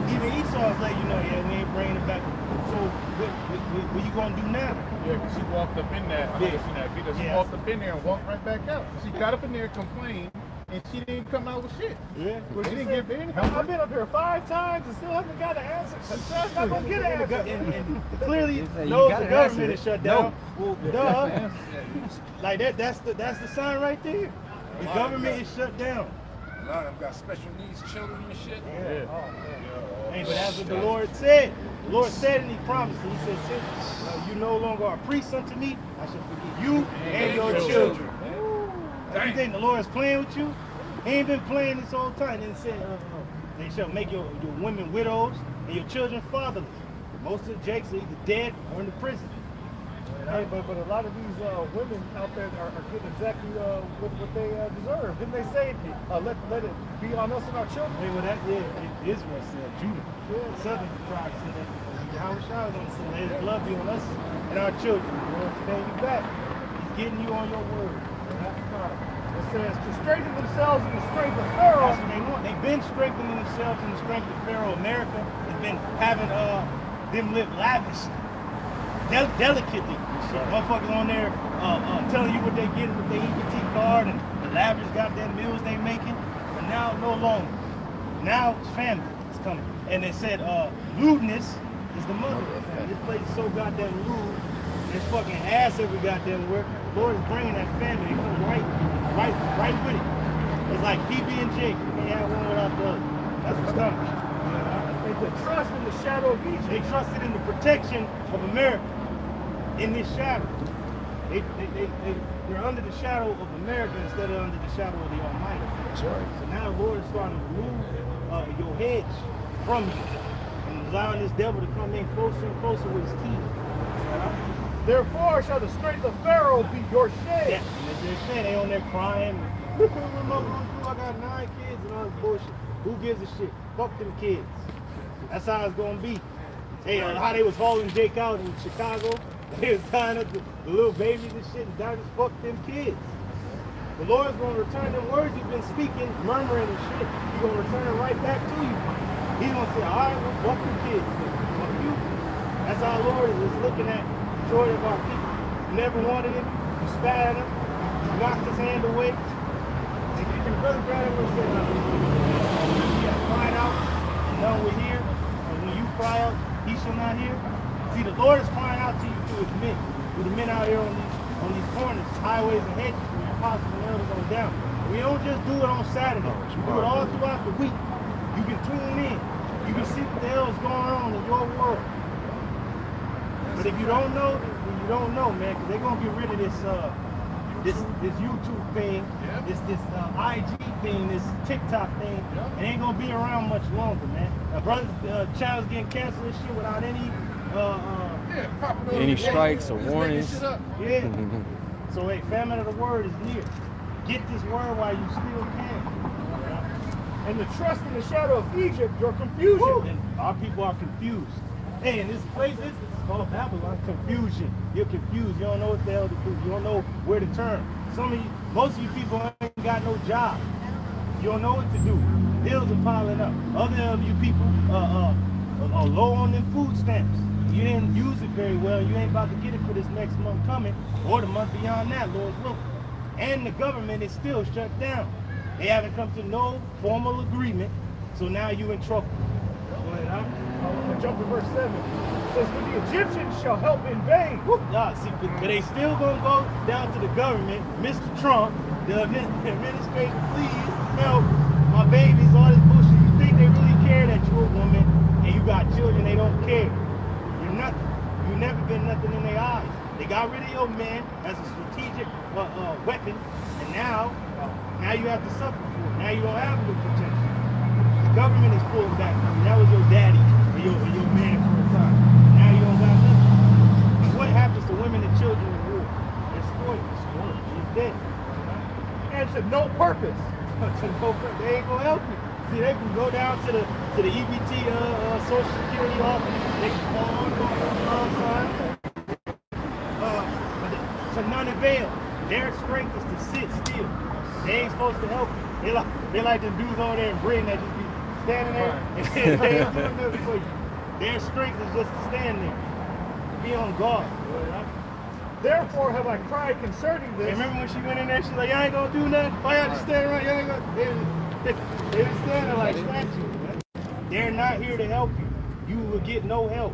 Even Esau's letting you know, yeah, we ain't bringing it back. So what you gonna do now? Yeah, because she walked up in there. I never seen that video. She walked up in there and walked right back out. She got up in there, complained, and she didn't come out with shit. Yeah. Well, she didn't give any help. I've been up here 5 times and still haven't got an answer. I'm not gonna get an answer. And clearly knows the government is shut down. Well, duh. Like that's the sign right there. The government is shut down. A lot of them got special needs children and shit. Yeah. Hey, but that's what the Lord said. The Lord said and He promised. He said, since you no longer are priests unto me, I shall forgive you and your children. You think the Lord is playing with you? He ain't been playing this whole time. And He said, they shall make your women widows and your children fatherless. Most of the Jakes are either dead or in the prison. Hey, but a lot of these women out there are getting exactly what they deserve. Didn't they say, let it be on us and our children? Hey, well, Israel said, Judah, the southern tribes said that. Yahweh Shai was going to say, let His blood be on us and our children. The Lord's paying you back. He's getting you on your word. It says to strengthen themselves in the strength of Pharaoh. That's what they want. They've been strengthening themselves in the strength of Pharaoh. America has been having them live lavish, delicately. Motherfuckers on there telling you what they getting with their EBT card and the lavish goddamn meals they making. But now, no longer. Now, it's family is coming. And they said lewdness is the mother of family. This place is so goddamn lewd. There's fucking ass every goddamn word. The Lord is bringing that family. They come right with it. It's like PB and J. You can't have one without the other. That's what's coming. They put trust in the shadow of Egypt. They trusted in the protection of America. In this shadow. They're under the shadow of America instead of under the shadow of the Almighty. That's right. So now the Lord is starting to remove your hedge from you and allowing this devil to come in closer and closer with his teeth. Therefore shall the strength of Pharaoh be your shade. Yeah, and they're saying they on there crying. Look what my mom do. I got 9 kids and all this bullshit. Who gives a shit? Fuck them kids. That's how it's gonna be. Hey, how they was hauling Jake out in Chicago. They was tying up the little babies and shit and dying. Just fuck them kids. The Lord's gonna return them words you've been speaking, murmuring and shit. He's gonna return it right back to you. He's gonna say, all right, well, fuck them kids. Fuck you. That's how the Lord is looking at the majority of our people. You never wanted him. You spat at him. You knocked his hand away. And your brother Brad was saying, you got cried out, and none will hear. And when you cry out, he shall not hear. See, the Lord is crying out to you through his men. Through the men out here on these corners, highways and hedges, where your apostles and elders on down. We don't just do it on Saturday. We do it all throughout the week. You can tune in. You can see what the hell is going on in your world. But if you don't know, then you don't know, man, because they're gonna get rid of this YouTube thing, this IG thing, this TikTok thing. It ain't gonna be around much longer, man. Brothers' channels getting canceled and shit without any strikes or warnings. Yeah. So hey, famine of the word is near. Get this word while you still can. And the trust in the shadow of Egypt, your confusion. And our people are confused. Hey, in this place, this is called Babylon. Confusion. You're confused. You don't know what the hell to do. You don't know where to turn. Most of you people ain't got no job. You don't know what to do. Bills are piling up. Other of you people are low on them food stamps. You didn't use it very well. You ain't about to get it for this next month coming or the month beyond that, Lord's will. And the government is still shut down. They haven't come to no formal agreement, so now you in trouble. Go ahead, I'm going to jump to verse 7. It says, but the Egyptians shall help in vain. See, but they still going to go down to the government, Mr. Trump, the administration, please help my babies, all this bullshit. You think they really care that you're a woman and you got children, they don't care. You're nothing. You've never been nothing in their eyes. They got rid of your man as a strategic weapon, and now you have to suffer for it. Now you don't have no protection. The government is pulling back. That was your daddy or your man for a time. Now you don't got nothing. And what happens to women and children in war? They're spoiled. They're dead. And to no purpose. They ain't gonna help you. See, they can go down to the EBT Social Security office. They can call on to none avail. Their strength is to sit still. They ain't supposed to help you. They like the dudes over there in Britain that just be standing there and they ain't doing nothing for you. Their strength is just to stand there. Be on guard. Therefore have I cried concerning this. And remember when she went in there, she's like, y'all ain't gonna do nothing? Why y'all just stand around? Y'all ain't gonna... They was standing like statues. They're not here to help you. You will get no help.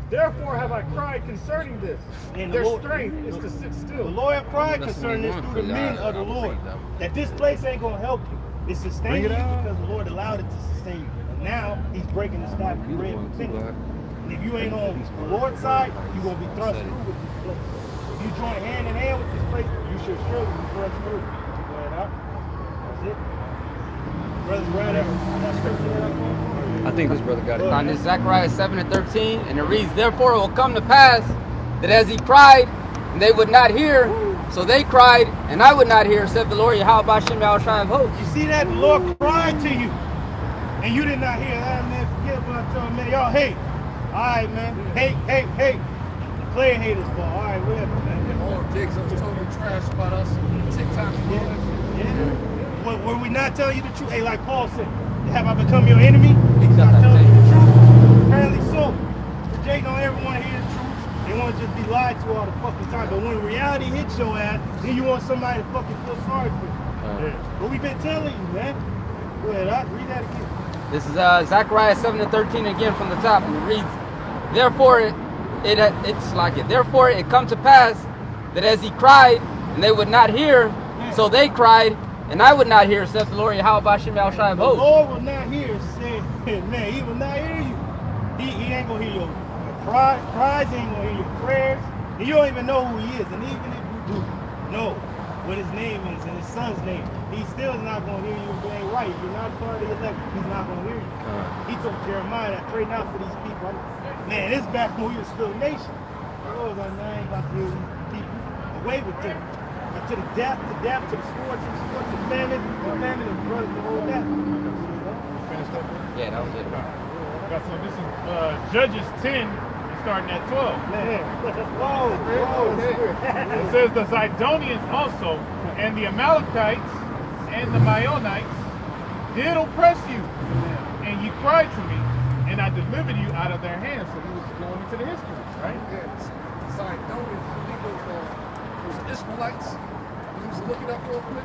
Therefore have I cried concerning this. And their strength is to sit still. The Lord cried concerning this through the men of the Lord. That this place ain't gonna help you. It sustained you because the Lord allowed it to sustain you. And now he's breaking the staff of bread with fingers. And if you ain't on the Lord's side, you're going to be thrust through with this place. If you join hand in hand with this place, you should surely be thrust through. Go ahead, up. That's it. Brothers, right there. That scripture there. I think this brother got it. On this Zechariah 7:13, and it reads, "Therefore it will come to pass that as he cried, and they would not hear, so they cried, and I would not hear, said the Lord Yahweh Ba'ashem Yahushua of hosts." You see that? The Lord cried to you, and you did not hear that, man. Forget about y'all, man. Y'all hate. All right, man. Hate. Player haters, ball. All right, whatever, man. All digs up totally trash about us. TikTok. Yeah. Were we not telling you the truth? Hey, like Paul said, have I become your enemy? Exactly. I'm telling you the truth. Apparently so. But Jay don't ever want to hear the truth. They want to just be lied to all the fucking time. But when reality hits your ass, then you want somebody to fucking feel sorry for you. But we've been telling you, man. Go ahead, read that again. This is Zechariah 7:13 again from the top, and it reads, "Therefore it's like it. Therefore it come to pass that as he cried, and they would not hear, so they cried, and I would not hear, saith the Lord Yahweh Ba'ashem Yahushua of The hosts." Lord will not hear, say, man, he will not hear you. He ain't gonna hear your cries, he ain't gonna hear your prayers, and you don't even know who he is. And even if you do know what his name is and his son's name, he still is not gonna hear you if you ain't right. If you're not part of the elect, he's not gonna hear you. He told Jeremiah that pray not for these people. Man, this back when we was still a nation. The Lord was like, man, I ain't about to hear these people. Away with them. But to the death, to the sword, to the famine, and brothers, the whole death. Yeah, that was it. So this is Judges 10, starting at 12. Whoa. It says the Zidonians also, and the Amalekites, and the Maonites did oppress you, and you cried to me, and I delivered you out of their hands. So he was going into the history, right? Yeah, Zidonians, I think those Ishmaelites. You just look it up real quick.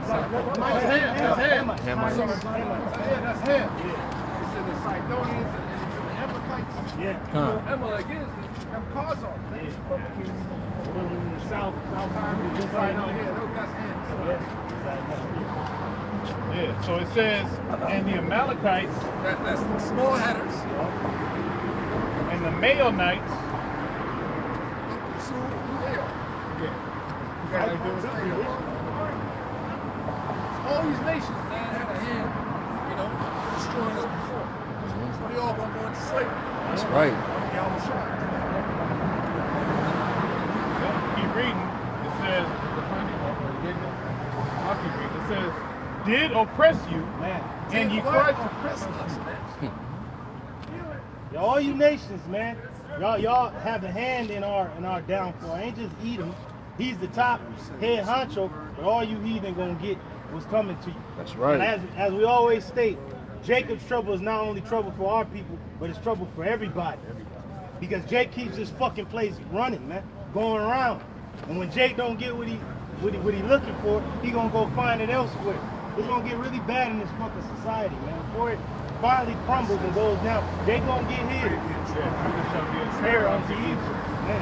That's him. That's him. It's in the Sidonians and the Amalekites. Yeah. Amalek is them cars on. In the south side, Just right on here. That's him. Yeah, so it says, and the Amalekites, That's the small headers. and the Maonites, So who they are? All these nations, man, had a hand, destroying us before. So they all gonna go into slavery. That's right. keep reading, it says, I'll keep reading, it says, did oppress you, and you cried to oppress us, man. All you nations, man, y'all have a hand in our downfall. Ain't just Edom. He's the top head honcho, but all you heathen gonna get what's coming to you. That's right. And as we always state, Jacob's trouble is not only trouble for our people, but it's trouble for everybody. Because Jake keeps this fucking place running, man, going around. And when Jake don't get what he looking for, he gonna go find it elsewhere. It's gonna get really bad in this fucking society, man. Before it finally crumbles and goes down, Jake gonna get hit. Fair unto you, man.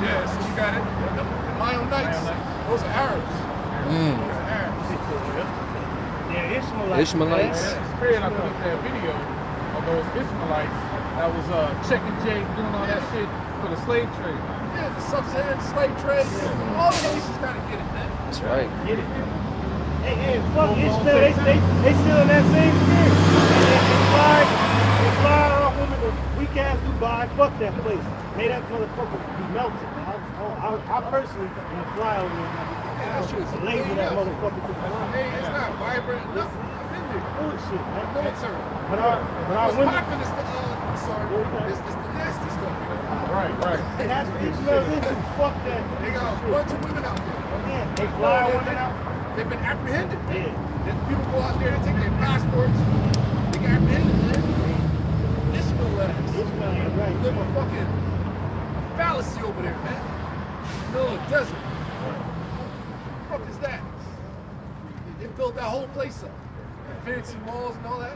Yeah, so you got it. The Maonites, those are Arabs. Those are Arabs. They're Ishmaelites. Ishmaelites. man. It's crazy. I put up that video of those Ishmaelites that was checking Jay, doing all that shit for the slave trade. Yeah, the sub-Saharan slave trade. All the nations gotta get it, man. That's right. Get it. Hey, fuck Ishmael. They still in that same spirit. They fly off women to weak ass Dubai. Fuck that place. May that motherfucker be melted. I personally am a fly over there. Yeah, that shit is Lazy that motherfucker to fly. Hey, it's not vibrant enough. I've been there. Bullshit, man. Military. But I What's went. popping is the, it's the nasty stuff, you know? Right. And that's what Ishmael's into. Fuck that. They got a bunch of women out there. Yeah, they fly women out. They've been apprehended. Yeah. Then people go out there, they take their passports, they get apprehended, man. Ishmael ass. Ishmael, you're right. Live a fucking fallacy over there, man. Middle of the desert. What the fuck is that? They built that whole place up. Fancy malls and all that.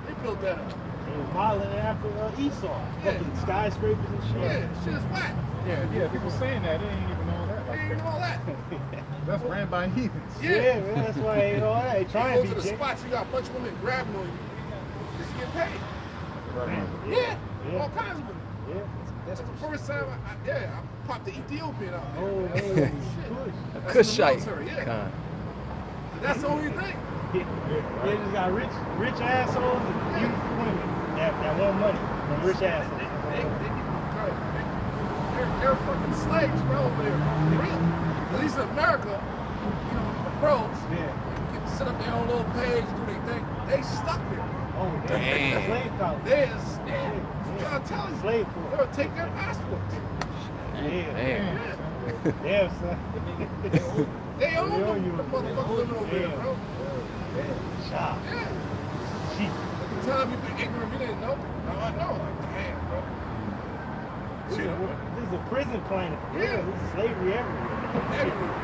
They built that up. They was modeling after Esau. Yeah. Fucking skyscrapers and shit. Yeah, shit is whack. Yeah, people saying that. They ain't even know that. They ain't even all that. That's ran by heathens. Yeah, man, that's why they ain't all that. They You trying go to to be the Jay. spots, you got a bunch of women grabbing on you. Just to get paid. Right. Yeah, all kinds of women. Yeah. That's the first time I popped the Ethiopian out there. Oh, Shit. hey, That's Kushite. the military, yeah. Con. That's the only thing. They just got rich assholes and beautiful women that want money from rich assholes. They're fucking slaves, bro, over there. For real. At least in America, you know, the pros, Yeah. they get to set up their own little page, do their thing. They stuck there. Oh, damn. Slave college. I'm trying to tell you. Slave force. They'll take their passports. Yeah. Damn. Damn, son. They own They own them, you. the motherfuckers living over there, bro. Shop. Yeah. Cheap. At the time you been ignorant, you didn't know. Now I know. Like, damn, bro. This is a prison planet. Yeah. This is slavery everywhere. Everywhere.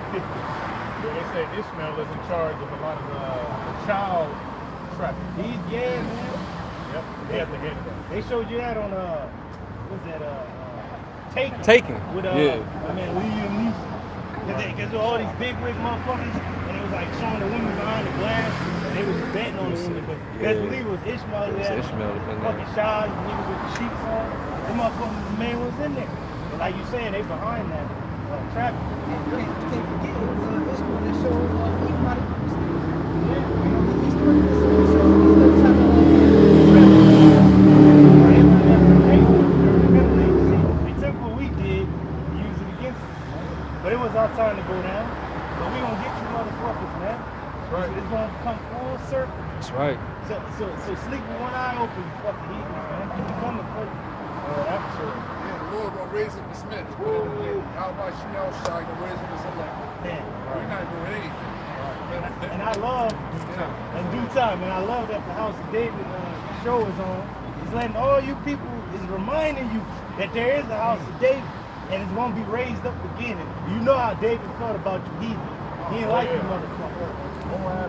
They say Ishmael is in charge of a lot of the child trafficking. Yeah, man. Yep, they have to get that. They showed you that on what's that Taken. Taken. With Yeah. I mean Liam Neeson. Because all these big wig motherfuckers, and it was like showing the women behind the glass, and they was betting on the women. But you guys believe it was Ishmael It's there? Ishmael up in there. Fucking shy, niggas with the sheets on. The motherfuckers, the man was in there. But like you saying, they behind that traffic. You can't forget this one that shows everybody. These stories that show these type They took what we did and used it against us. But it was our time to go down. But we gonna get you motherfuckers, man. Right. It's gonna come full circle. That's right. So sleep with one eye open, you fucking heathens, man. You coming for you. That's true. Yeah, the Lord gonna raise up the Smiths. How about Chanel Shah gonna raise up his elect? Man. We're not doing anything. And I love, in due time, and I love that the House of David show is on. He's letting all you people, is reminding you that there is a House of David, and it's going to be raised up again. And you know how David felt about you heathen. He didn't like you motherfucker.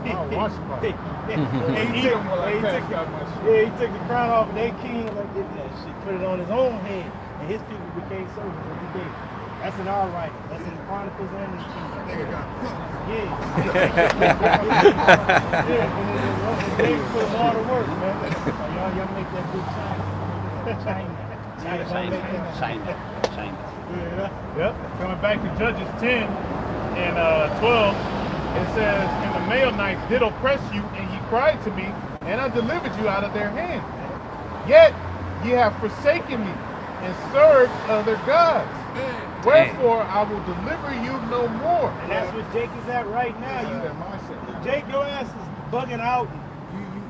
He took the crown off of their king, like did that shit, put it on his own head, and his people became servants every day. That's in our writing. That's in the Chronicles and in the Kings. Nigga got hooked. And they put them all to work, man. Y'all make that good China. Yep. Coming back to Judges 10 and 12, it says, "And the Maonites did oppress you, and ye cried to me, and I delivered you out of their hand. Yet ye have forsaken me, and served other gods. Wherefore I will deliver you no more." And that's what Jake is at right now. Jake, your ass is bugging out.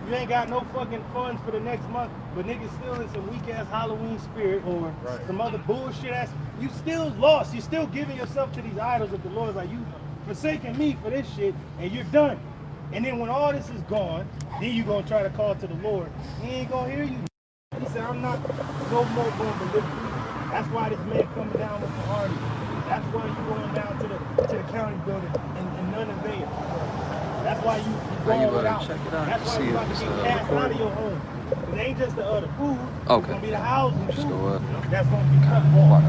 You ain't got no fucking funds for the next month, but niggas still in some weak ass Halloween spirit or some other bullshit ass. You still lost. You still giving yourself to these idols of the Lord. Like, you forsaking me for this shit, and you're done. And then when all this is gone, then you gonna try to call to the Lord. He ain't gonna hear you. He said, I'm not no more gonna deliver you. That's why this man coming down with the army. That's why you going down to the county building and none avail. That's why you going without. Check it out. That's why See you if about to it's get cast out of recording. your home. It ain't just the other food. It's Okay. gonna be the housing Just too. go up. That's gonna be cut off.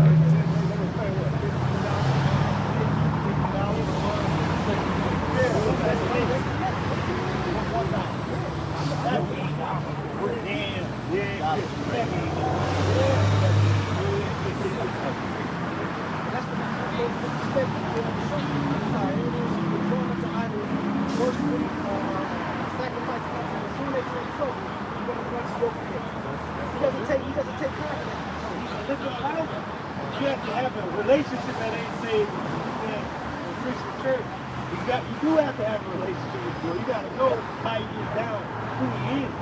you have to have a relationship that ain't saved in a Christian church. You do have to have a relationship with God. You got to know how he gets down, who he is,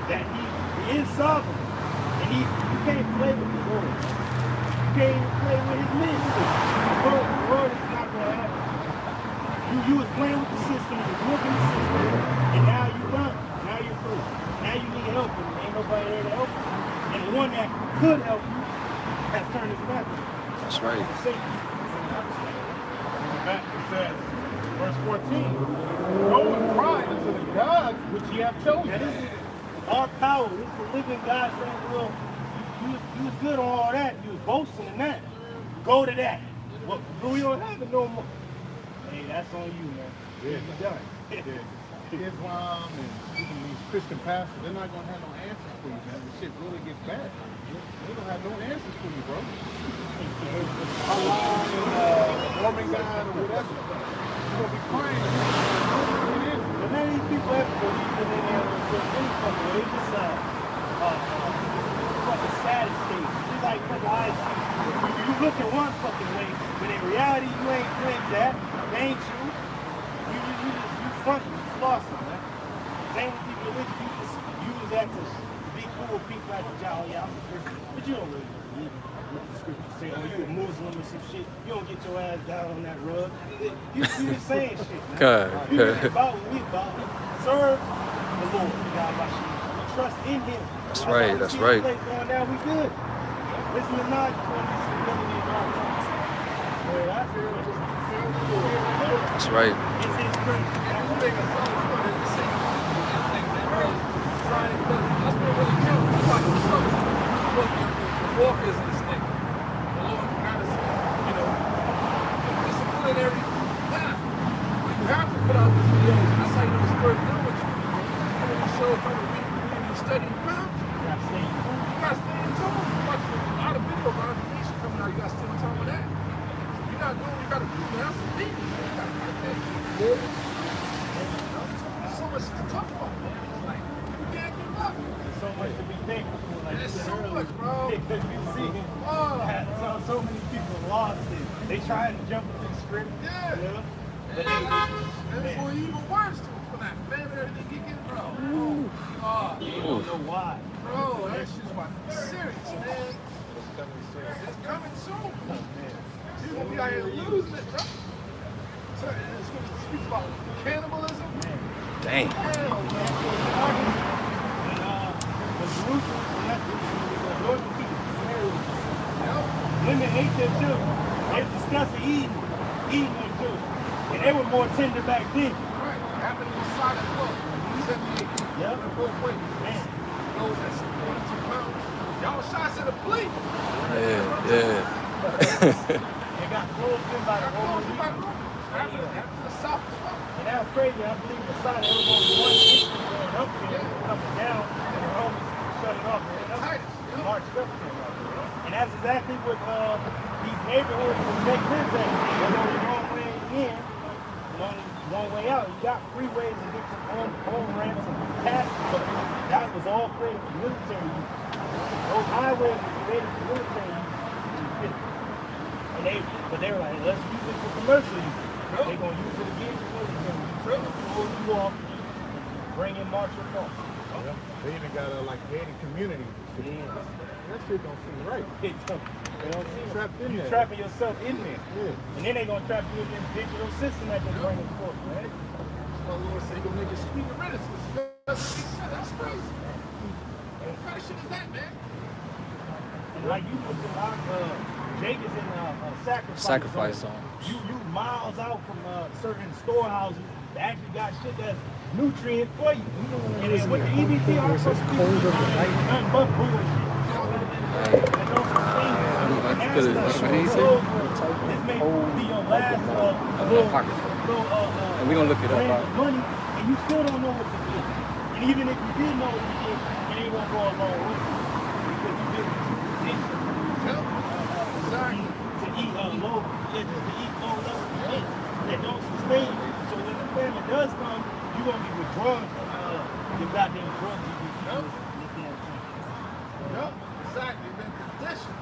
that he is sovereign, and you can't play with the Lord. You can't even play with his men. The Lord is not going to happen. You was playing with the system, you was looking the system, and now you done. Now you're free. Now you need help, and ain't nobody there to help you. And the one that could help you has turned his back. That's right. Back it says, verse 14, go and cry unto the gods which ye have chosen. Now this is our power. This is the living God saying, well, you was good on all that. You was boasting in that. Go to that. Well, we don't have it no more. Hey, that's on you, man. Yeah. You done. Islam and even these Christian pastors, they're not going to have no answers for you, man. This shit really gets bad. They don't have no answers for you, bro. Allah and Mormon God or whatever. You're going to be crying. It is. But none of these people ever believe in any other any fucking way. It's just fucking saddest state. It's like fucking eyes. You look at one fucking way, but in reality, you ain't that. They ain't you. You front, you flossing, man. Same with these religions. You just use that to be cool with people at the job. Yeah, I'm a Christian. But you don't really believe what the scriptures say. Oh, you a Muslim or some shit. You don't get your ass down on that rug. You just saying shit, man. God. We really about what we about. We serve the Lord, the God by shit. We trust in him. That's right, that's right. Going down, we good. Listen to not doing this ability in our times. Well, I feel just serve the Lord. That's right. It's his strength. And you make a song about it, the same thing, man. Trying to, that's what really counts. It's like the soul. Look, the walk is in this thing. The Lord got us, you know, disciplinary path. You have to put out these videos. That's how you know the Spirit deal with you. And when you show up on the week, when you study the Bible, you got to stay in tune. You got to stay in tune. Watch a lot of videos on information coming out. You got to stay on top of that. If you're not doing what you got to do, man, that's the thing. You got to get that shit. So much to talk about, man. It's like, you can't give up. There's so much to be thankful for. Like There's you said so earlier. much, bro. Because you see so many people lost it. They trying to jump into the script. Yeah. You know? But And it's for even worse, too, for that family, everything you get, bro. Oh, God. you don't know why. Bro, that shit's about to be serious, man. It's coming soon. People gonna be out here losing it, bro. So, and it's gonna speak about cannibalism. Dang. Hell, man. When Jerusalem, when that Jerusalem was the northern kingdom, Samaria, Yep. women ate their children. They were discussing eating their children. And they were more tender back then. Right. Happened in the side as well. 78. Yep. Both ways. Man. Those that's 42 pounds. Y'all shots at a plea. Yeah. They got closed in by the Roman legion. Happened to the south as well. And that was crazy. I believe the side there was only one inch going up there, coming down, and the Romans shut it off. And marched up there. And that's exactly what these neighborhoods where Jake lives at. There's only one way in, one way out. You got freeways and different home ramps and passes, but that was all created for military use. Those highways were created for military use. But they were like, let's use it for commercial use. They're going to use it again for military use. Hold you off, bring in martial law. They even got a gated community. Yeah. That shit don't seem right. They don't seem Trapped in You're there. trapping yourself in there. Yeah. And then they're going to trap you in this digital system that they're bringing forth, man. The Lord said, you're going to make a speed of riddance. That's crazy. What kind of shit is that, man? And like you put Jake is in a sacrifice zone. You miles out from certain storehouses that actually got shit that's nutrient for you. And then with the EBT, our first people nothing but bullshit. And those things, this may be your last And we're gonna look it up. Money, and you still don't know what to get. And even if you did know what to get, it ain't gonna go along with it. Because you did it too ridiculous. To eat low level shit that don't sustain you. So when the famine does come, you're gonna be withdrawn from your goddamn drugs you do. Yep, exactly. Been conditioned.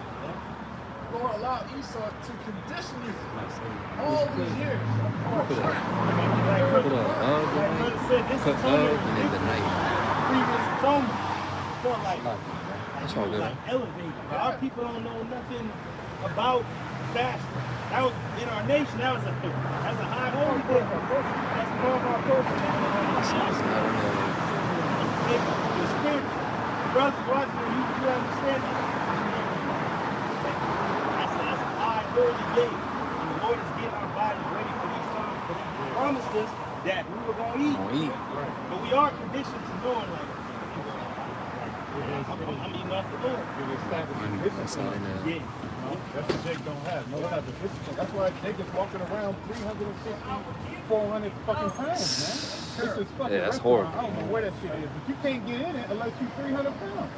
Lord allow Esau to condition you all these years. Put a hug on it. Put hug and then the night. Previous atonement. Felt like That's all good. like elevated. But our people don't know nothing about fasting. That was in our nation. That's a high holy day. That's part of our culture. The spiritual. Brothers watching, you understand that? That's a high holy day. And the Lord is getting our bodies ready for these times. But He promised us that we were going to eat. But we are conditioned to knowing like, I'm eating off the Lord. Yeah. That's what Jake don't have. No type of discipline. That's why Jake is walking around 350, 400 fucking pounds, man. This is fucking Yeah, that's restaurant. horrible. I don't know where that shit is, but you can't get in it unless you're 300 pounds.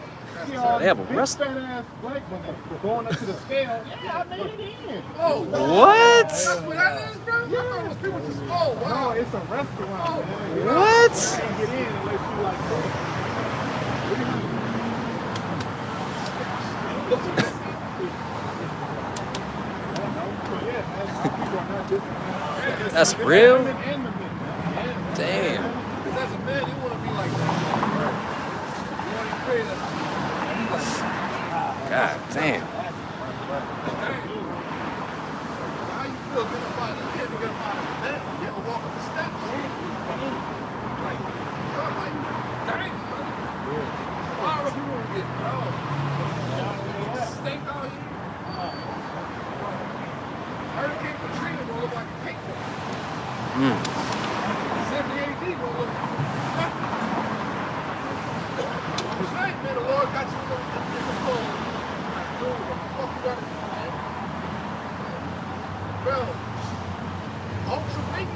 See They all have a these big restaurant? fat ass black women going up to the scale. Yeah, I made it in. Oh, What? that's what that is, bro? I thought it was people just, oh, wow. No, it's a restaurant, man. What? You can't get in unless you like That's real? women and the men. Damn. Because as a man, you want to be like that. You want to create that. God damn. How you feel good about it? You get up out of bed, you ever walk up the steps. Like, you're like, dang, brother. Why are people get, bro? Steak out here. Hurricane Katrina gonna look like a cakewalk. 70 AD gonna look like it's right, man. The Lord got you in the cold. Doing what the fuck you gotta do, man. Bro, ultra weak.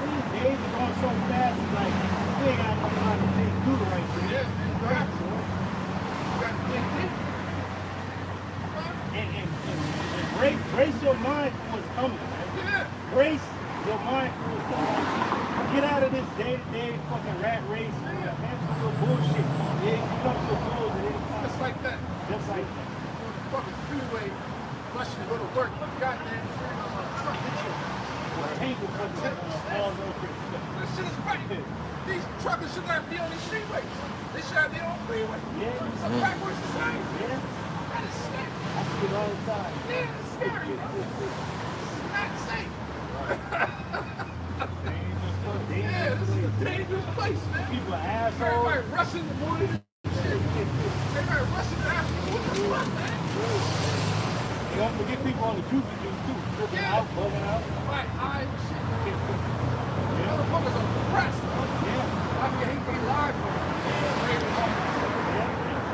These days are going so fast, it's like, we ain't got no time to do the right thing. Yeah, man, you got to. You got to think deep. And brace your mind for what's coming, man. Yeah. Brace your mind for what's coming. Get out of this day-to-day fucking rat race. Man, some real bullshit. Yeah, you come to a close at any time. Just like that. Just like that. Fucking freeway, rushing to go to work. Goddamn truck hit you. Tangle fucking falls over. This shit is right. These truckers should not be on these freeways. They should have their own freeway. Yeah. It's a backwards society. Yeah. That is scary. I see it all the time. Yeah, it's scary. This is not safe. Yeah, this is a dangerous place, man. People are assholes. Everybody rushing the morning and shit. Everybody rushing the afternoon. What the fuck, man? You don't forget people on the juicy juice too. Tripping out, bugging out. Right, high and shit. Motherfuckers are depressed. Yeah. I mean, he be live for them.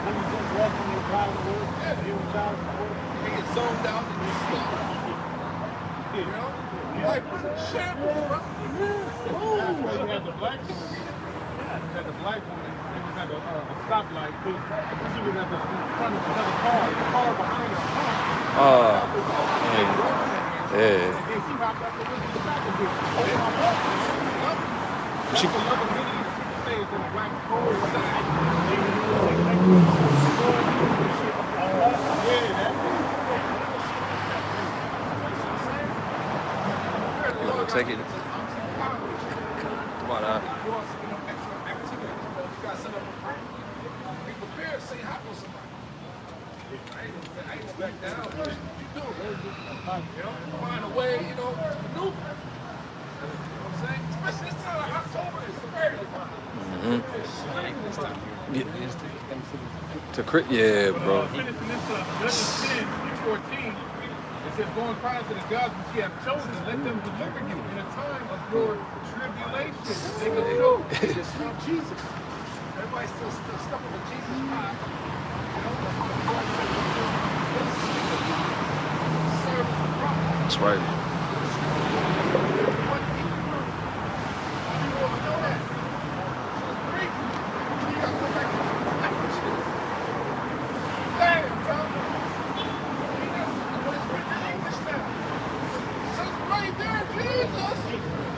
When you just left when you're driving to work, you were driving to work. They get zoned out and just sleep. You know? Like, shambles, bro. That's why you had the black woman. You had the black woman. They was at a stoplight. She was at the front of another car. The car behind her. Yeah. And then she hopped up the window in the back of it. She, Another video she stays in the black car side. you want to take it? Come on out. Be prepared to say hi to somebody. I ain't back down. What you do? You know, find a way, you know, to maneuver. You know what I'm saying? Especially this time of October, it's very It's slang this time. Yeah, bro. Finishing this up, Judges 10:14. It says, "Go and cry to the gods which ye have chosen, let them deliver you in a time of your tribulation." They can show It's from Jesus. Everybody's still stuck on the Jesus pie. You know, serve as a prophet. That's right.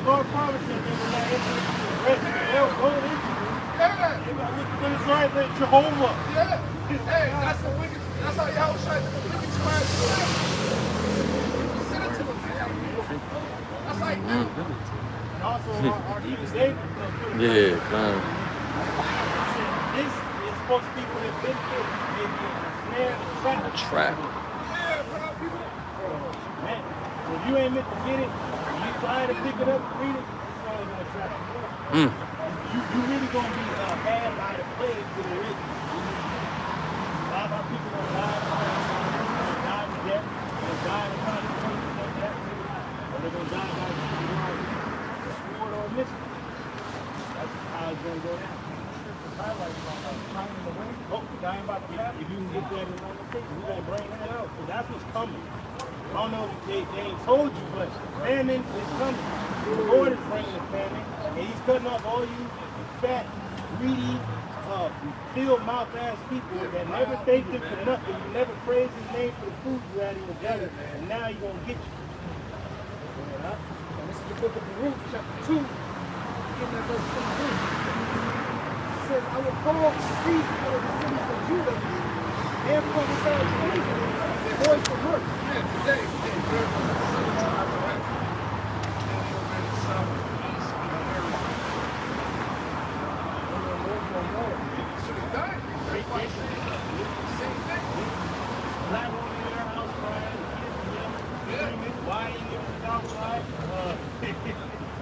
Lord promised us they will not enter into the rest. They'll go into it. They got to look for the right, but Jehovah. Yeah. Hey, that's the wicked. That's how y'all try to the wicked scribes do that. Send it to them. That's like now. And also, our King David. Yeah, come. This is supposed to be for the benefit in the snare and the trap. A trap. Yeah, bro. People. Man, if you ain't meant to get it, you try to pick it up and read it, it's only going to trap you. You really going to be bad by the plagues that are written. A lot of our people are dying of death, they're dying of consequences of that, or they're going to die by the sword or a mission. That's how it's going to go down. Oh, dying by the trap. If you can get that in on the case, we're going to bring that out. So that's what's coming. I don't know if they ain't told you, but famine is coming. The Lord is bringing the famine, and he's cutting off all you fat, greedy, filled-mouth ass people that never thanked him for nothing. You never praised his name for the food you had in your belly, and now he's going to get you. And this is the book of Baruch, chapter 2, beginning at verse 23. It says, I will call the priests of the cities of Judah and from the sons of Israel, the voice of mirth. Today, Black woman in her house crying, screaming, why ain't you getting outside?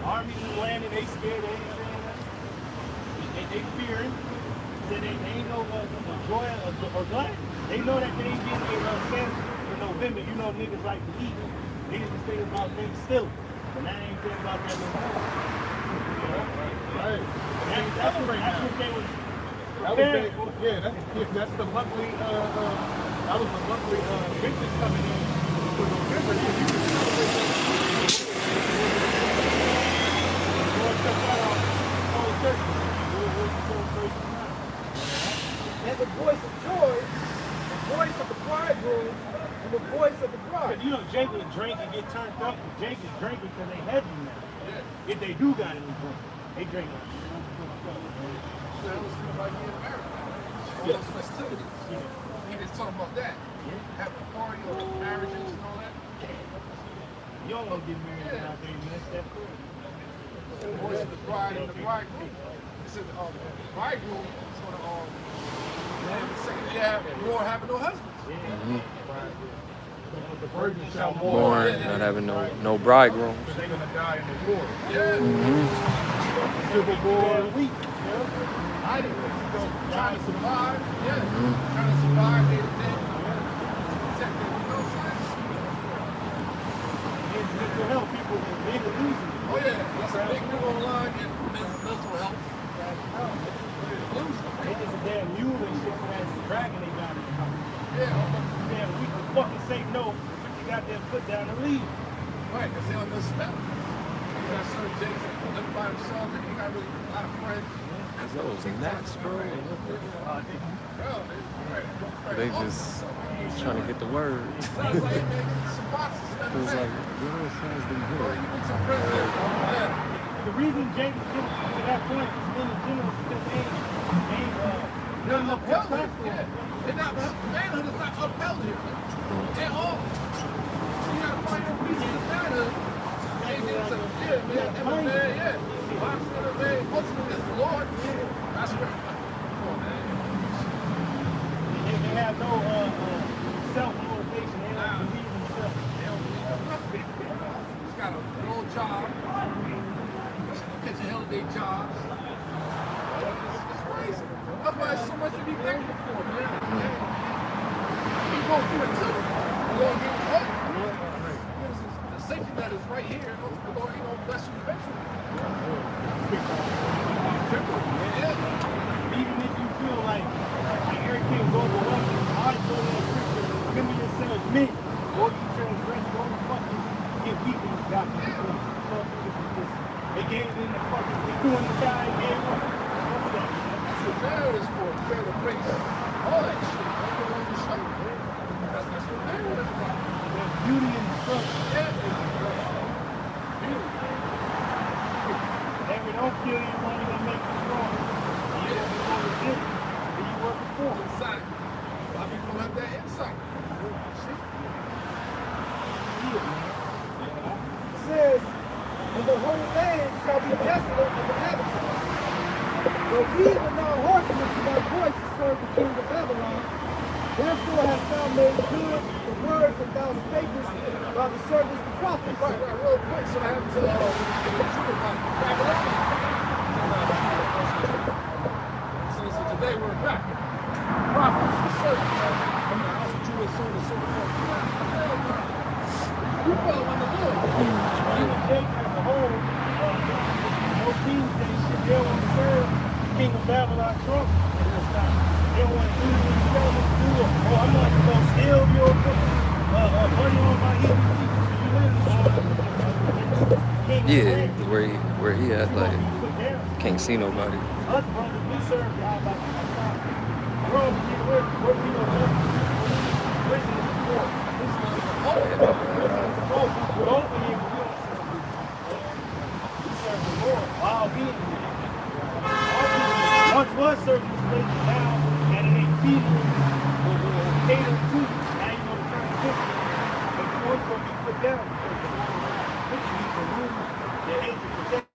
Armies is landing, they scared, they ain't saying nothing. They fearing. Said they ain't no joy or glad. They know that they ain't getting their sense for November. You know niggas like to eat. Niggas can think about things still. But now they ain't thinking about that no more. Right. That's what they was preparing for. That's the monthly, that was the monthly vintage coming in for November. You can And the voice of joy, the voice of the bridegroom, and the voice of the bride. You know, Jake would drink and get turned up. Jake is drinking because they heavy now. If they do got any drink, they drink like that was like in America. All those festivities. He's talking about that. Having a party or marriages and all that. you don't gonna get married nowadays, man. That's cool. The voice of the bride and the bridegroom. It says the bridegroom is going to have the second year more having no husbands. the virgin shall Born, not having no bridegroom. They're gonna die in the war. Yeah. Civil war. Weak. I didn't trying to survive. Yeah. Trying to survive day to day. Protect them. You know what I'm saying? It's mental health. People are big losing. Oh yeah. That's a big thing online. Mental health. They just a damn mule and shit for that dragon they got in the house. Yeah. Damn, we can fucking say no, but you got that foot down and leave. Right, because they don't know spell. You got certain Jakes that live by themselves and he got really a lot of friends. Those nuts, bro. They just trying to get the word. Sounds like, man, some boxes. It's like, what sounds been You good? put some friends there. Yeah. The reason Jake is getting to that point is in the general is because they ain't nothing up Upheld there. here. Yeah. They're not, manhood is not upheld here. At all. So you gotta find your piece of the manhood. And it's a man, yeah. Boxing of a man, ultimately is the Lord. That's where. Come on, man. They have no self-motivation. They don't believe in themselves. They don't believe in nothing. He's got a good old job. Catching holiday jobs. It's crazy. That's why there's so much to be thankful for, man. You go through it too. The Lord gives you hope. The safety net is right here. The Lord, bless you eventually. But ye will not hearken unto my voice to serve the king of Babylon. Therefore hast thou made good the words that thou spakest by the servants the prophets. Right, real quick, so I have to so today we're back. Prophets, the servants, from the house of Judah, so the servant of you following the Lord. Even Jacob as a whole, no kings, they don't want to serve King of Babylon Trump at this time. They don't want to do what he's telling them to do. Oh, I'm not going to steal your money on my enemies. Yeah, where he at, like, can't see nobody. Us brothers, we serve God by God. Bro, we're people of prison before. This is but openly, we serve the Lord while being here. Once was serving this place now, and it ain't feeding or catering to you. Now you know the kind of picture. But the one's going to be put down because the picture needs to move the age of protection.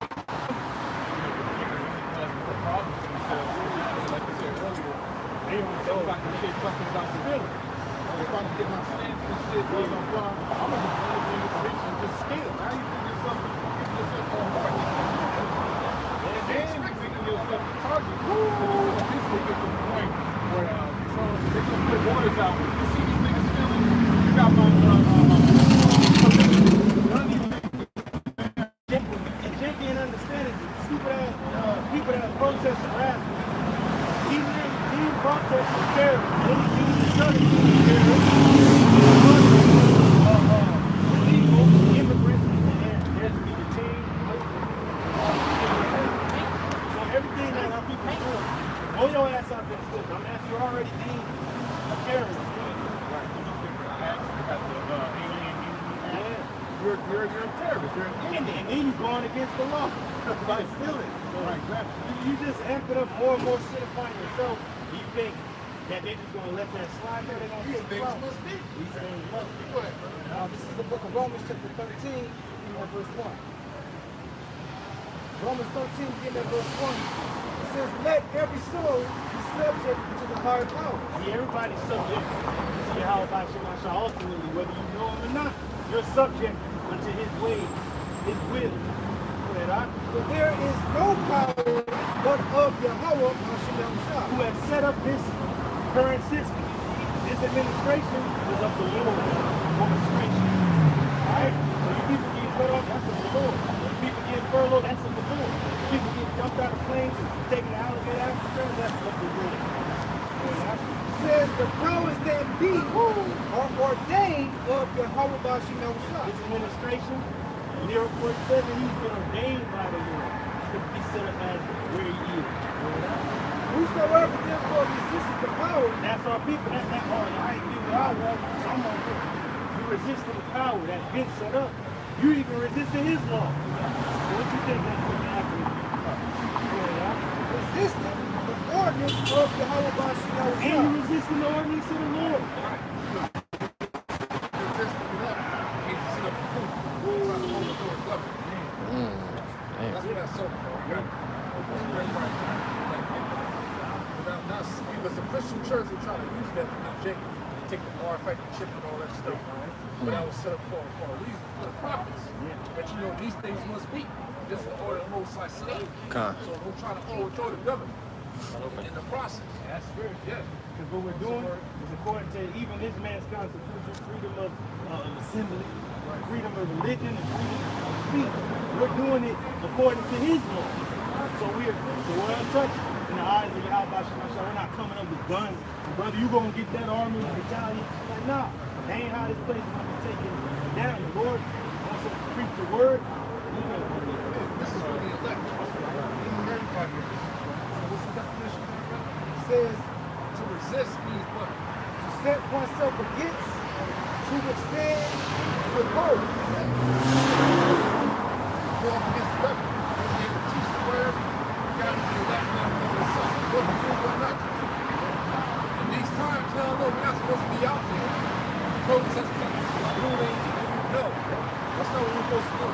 Like I said earlier, they don't know like the shit talking about civility. If I get my stance and shit, blah, blah, blah, I'm going to just run up in this bitch and just scale. Now you think yourself on board. And then making yourself a target. Eventually get to the point where they're going to put orders out. You see these niggas stealing? You got my And Jake ain't understanding stupid ass people that protest and rap. These protesters care. They use the sun to illegal immigrants and they're to be detained. So everything that our people do, roll your ass out there still. I'm asking, you're already deemed a terrorist. You're a terrorist. You're an And then you're going against the law by stealing. Right, exactly. You just amping up more and more shit upon yourself. You think that they're just going to let that slide there? They're going to take you out. These things must be. Now this is the book of Romans chapter 13, verse 1. Romans 13, beginning at verse 1. It says, let every soul be subject to the higher power. See, everybody's subject to Yahweh Shemashah ultimately, whether you know him or not. You're subject unto his ways, his will. For there is no power but of Yahweh who has set up this current system. This administration is of the Lord orchestration. Alright? When people get cut off, that's of the Lord. When people get furloughed, that's of the Lord. When people get jumped out of planes and taken to alligator Africa, that's of the Lord. Says the powers that be are ordained of Yahweh Bashim Yahushua. This administration, Nero 47, he's been ordained by the Lord to be set up as where he is. Whosoever therefore resists the power, that's our people. That's not all. I ain't do what I want, so I'm gonna do it. You resisting the power that's been set up. You even resisting his law. So what you think that's going to happen? Resisting the ordinance of Yahweh Bashim Yahushua. And you resisting the ordinance of the Lord. That's what that's so. Because the Christian church will try to use that to Jake, take the bar, fight the chip and all that stuff. But that was set up for a reason, for the prophets. That you know these things must be. This is the order of the Most High said. So we'll try to overthrow the government in the process. That's true. Yeah. Because what we're doing is according to even this man's constitution, freedom of assembly, freedom of religion, and freedom of speech. We're doing it according to his law. So we're untouched in the eyes of Yahweh Shemashah. We're not coming up with guns. Brother, you gonna get that army battalion? Like, nah, that ain't how this place is gonna be taken down. The Lord wants us to preach the word. This is really elect. Everybody is. What's the definition? It says to resist means what? To set oneself against, to withstand, to oppose. Go up against the government. They able to teach the word. You got to be elect now for the son. What to do, what not to do. In these times, hell no, we're not supposed to be out there protesting, ruling. No, that's not what we're supposed to do.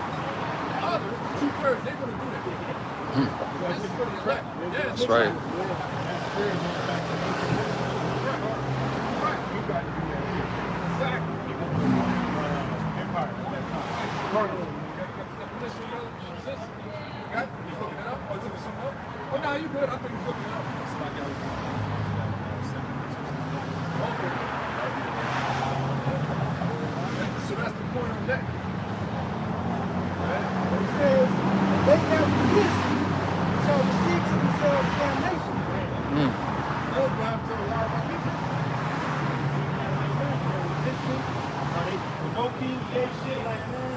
Others, 2/3, they're going to do that. This is for the elect. That's right. Oh, no, you good. I think you're looking it up. So that's the point on that. So he says, they that resist shall receive to themselves damnation. That's what I'm telling a lot of my people. No King James shit like man,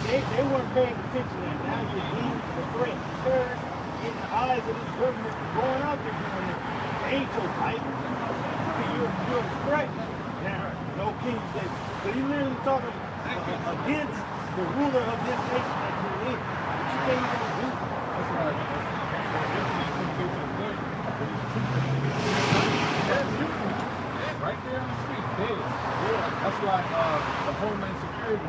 they weren't paying attention. And now you're deemed a threat, terrorist in the eyes of this government for going out there doing this. They ain't your Bible. You're a threat. Now, no King James. But he literally talking against the ruler of this nation that you're in. But you can't even do. That's right. Right there on the street, dead. That's why the Homeland Security,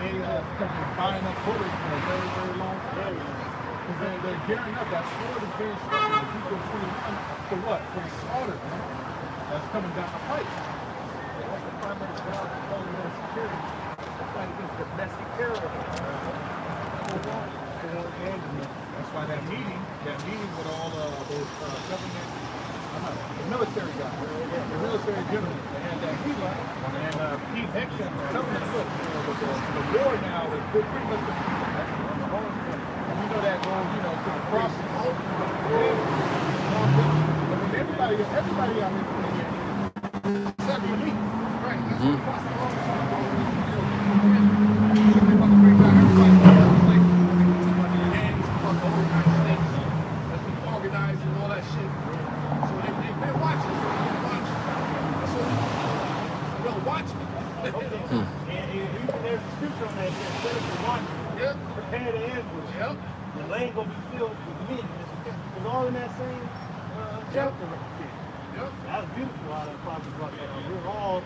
they have been buying up bullets for a very, very long time. Because they're gearing up. That sword is very strong. People are 21 for what? For the slaughter, man. That's coming down the pipe. That's the primary job of Homeland Security. Fight against domestic terrorism. That's why that meeting with all those government, the military guys, the military generals, they had that meeting, and Pete Hegseth was telling them, look, the war now is pretty much and we know that going, to the crossing. I mean, everybody out here, except for me. Right, that's what the crossing organized and all that shit. So they've been watching. So they'll watch me. And even there's a scripture on that that says to watch, prepare the ambush. The lane gonna be filled with men. It's all in that same chapter right there. That was beautiful how that prophet about that. We're all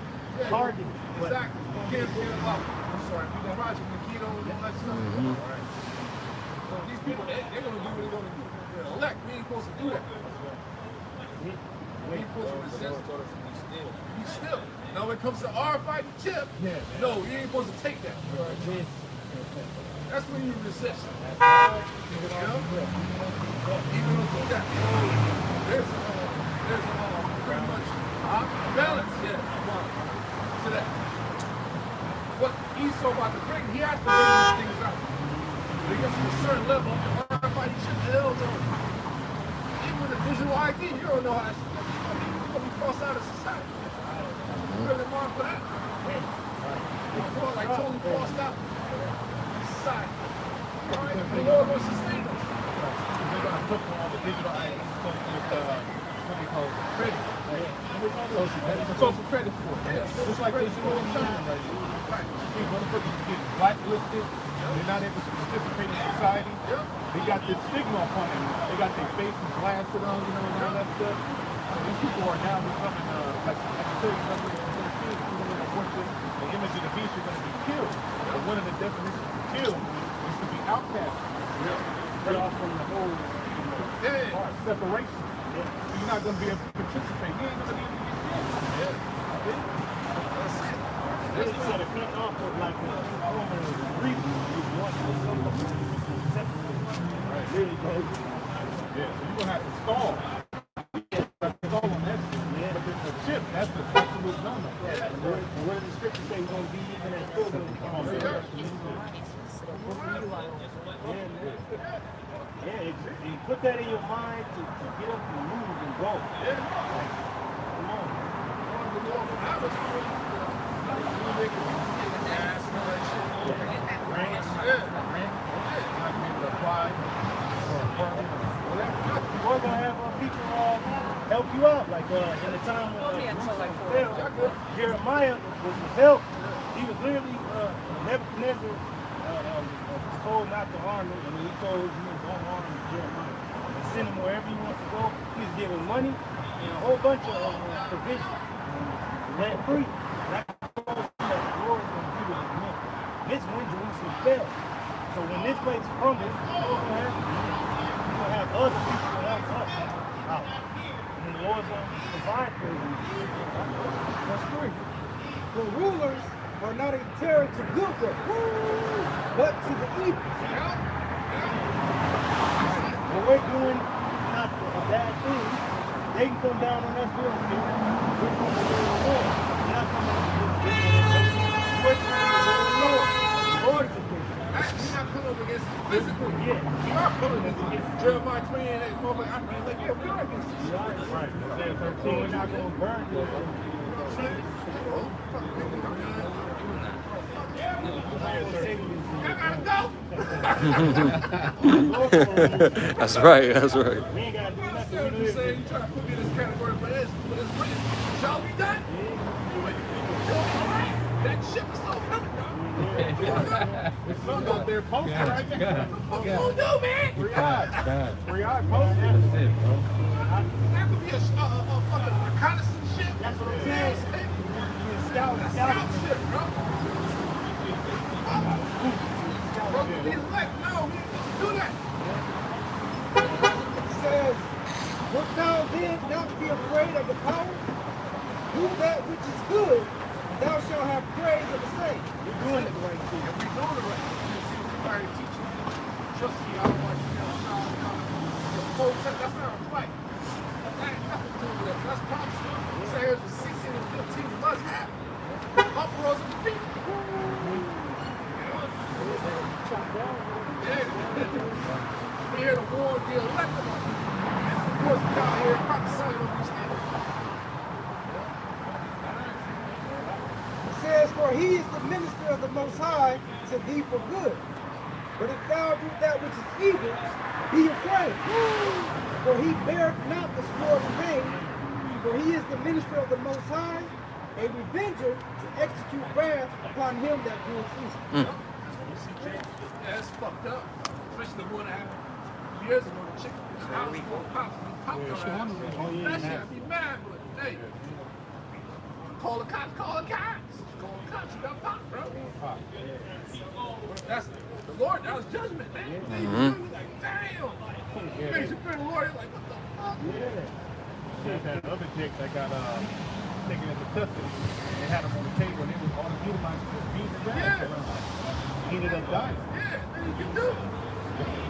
targeted. Exactly. You can't forget about, I'm sorry, we got Project Nikito and all that stuff. Right. So these people, they're gonna do what they're gonna do. They're elect. We ain't supposed to do that. We ain't supposed to resist. Be still. Now when it comes to our fighting chip, no, you ain't supposed to take that. That's when you resist. Even with that, there's pretty much balance to that. What Esau about to bring, he has to bring these things out. When it gets to a certain level, our fighting chip, hell no. Even with a visual ID, you don't know how to you're gonna be crossed out of society. You really mind for that? You're like totally crossed out of society. All right, the Lord will sustain us. They're going to put all the digital IDs with what they call credit. Social credit score. Just like they do in Sherman right here. See, when a person gets blacklisted, they're not able to participate in society. They got this stigma upon them. They got their faces blasted on, and all that stuff. These people are now becoming, like I said, the image of the beast are going to be killed. But one of the definitions of kill is to be outcast. Cut off from the whole separation. So you're not going to be able to participate. You ain't going to be able to get killed. They try to cut off with like a former Greek who wants to separate. Really goes. Yeah, so you're going to have to stall. Stall on that shit. But the chip, that's the absolute number. Where the scripture say he's going to be even as children. Yeah, you put that in your mind to get up and move and go. Come on. We're going to have people help you out. Like in the time when Jeremiah was helped, he was literally Nebuchadnezzar was told not to harm him, and he told his men don't harm Jeremiah. And send him wherever he wants to go. He was given money and a whole bunch of provisions. Let free. That's the Lord is going to give it to. This when Jerusalem fell. So when this place crumbles, what's going to happen? gonna have other people to help us out. And the Lord's gonna provide for you. Verse 3. For rulers are not a terror to good works, but to the evil. When we're doing not a bad thing, they can come down on us real quick. We're going to the Lord. We're not coming up against them. We're coming to the Lord. The Lord is against us. You're not coming up against it physically. Yeah. You are coming up against it. Jeremiah 28, moment, I mean, like, yeah, we are against this. Right. So we're not going to burn you. That's right. That's right. We ain't got to do nothing. You say you try to put me in this category, but it's written. Shall be done. Do it. All right. That ship is still coming, dog. It's something up there posted right there. What you gonna do, man? Free eye posted. That's it, bro. That could be a fucking reconnaissance ship. That's what I'm saying. Scout ship, bro. Bro, he's like, no, we ain't supposed to do that. It says, Wilt thou then not be afraid of the power? Do that which is good, and thou shalt have praise of the same. We're doing it the right thing. If we do the right thing, you see what somebody teaching you. Trust me, I don't want you to the whole time. That's not a fight. That ain't nothing to do with that. That's prophecy. It says here's the 16 and 15 must happen. Uproars of the people. We hear the war of the elected one. And of course, we out here prophesying of these things. It says, For he is the minister of the Most High to thee for good. But if thou do that which is evil, be afraid. For he beareth not the sword in vain. For he is the minister of the Most High, a revenger to execute wrath upon him that doeth evil. You see, James, that's fucked up. Especially the one that happened years ago. The chick in the house popped her ass. That shit, I'd be mad, but hey, call the cops, call the cops. Call the cops, you got popped, bro. That's the Lord, that was judgment, man. You like, damn. Makes you feel the Lord, like, what the fuck? There's that other chick that got taken into custody. They had him on the table and it was all the Edomites just beating his ass around. He ended up dying. Yeah, then you can do it.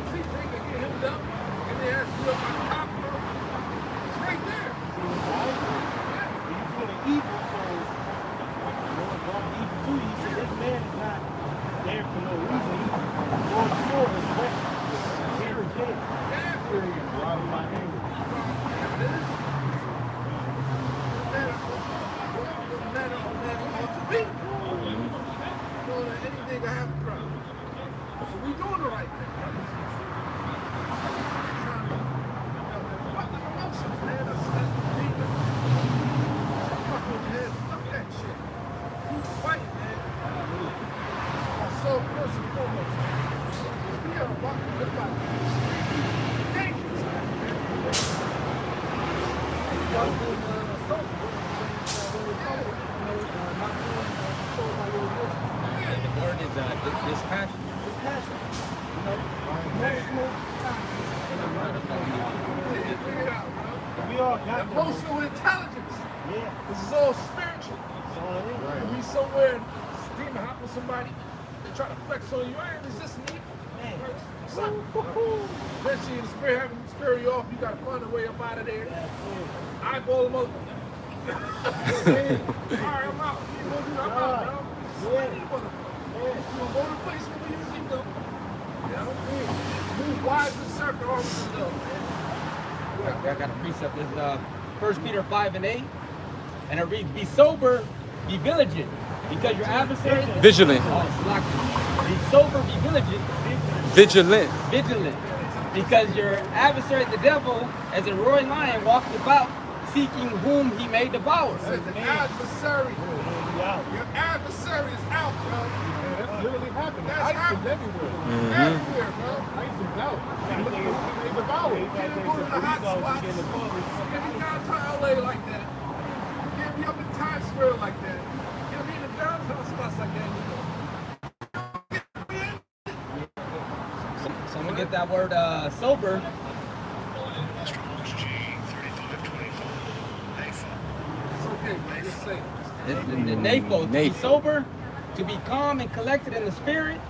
See, they can get him up, and they ask you up on the top, bro. It's right there. You put an evil, so Lord brought evil to you. He said, this man is not there for no reason. Lord sword is right here and there. Yeah, Rob my name. Anything to have a problem. So we doing the right thing. Fucking emotions, man. That's demon. Fucking head. Fuck that shit. You fight, man. So first and foremost, we are walking good life. Dangerous, The word is dispassion. We all got emotional intelligence. Yeah. This is all spiritual. That's all it is. When we somewhere demon hop with somebody, they try to flex on you. I ain't resisting you. Son, eventually the spirit having the spirit you off, you gotta find a way up out of there. Eyeball them up. Alright, I'm out. You ain't gonna do that, I'm out, bro. You gonna go to the place where we usually go. You know? Move wise and serve the arms of love, man. I got a precept. This is 1 Peter 5:8, and it reads, "Be sober, be vigilant, because your adversary." Vigilant. Oh, slack. Be sober, be vigilant. Vigilant. Vigilant, because your adversary, the devil, as a roaring lion, walks about, seeking whom he may devour. Says the adversary. Your adversary is out, bro. That's literally happening. That's ISIS happening. everywhere. Everywhere, bro. ISIS out. And look at who they devour. You can't go to the hot spots. You can't be downtown LA like that. You can't be up in Times Square like that. You can't be in the downtown spots like that. So I'm gonna get that word sober. It's the NAFO. To be sober, to be calm and collected in the spirit,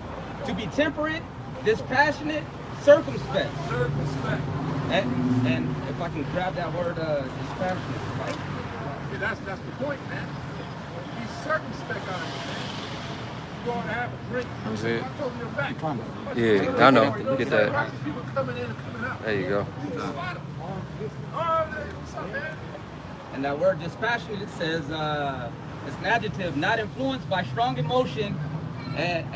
to be temperate, dispassionate, circumspect. Circumspect. And if I can grab that word, dispassionate. Right? Yeah, that's the point, man. Be circumspect out of it, man. You going to have a drink. That's it. I told you your back. Yeah, I know. Get that. People coming in and coming out. There you go. What's up, man? And that word dispassionate, it says it's an adjective not influenced by strong emotion and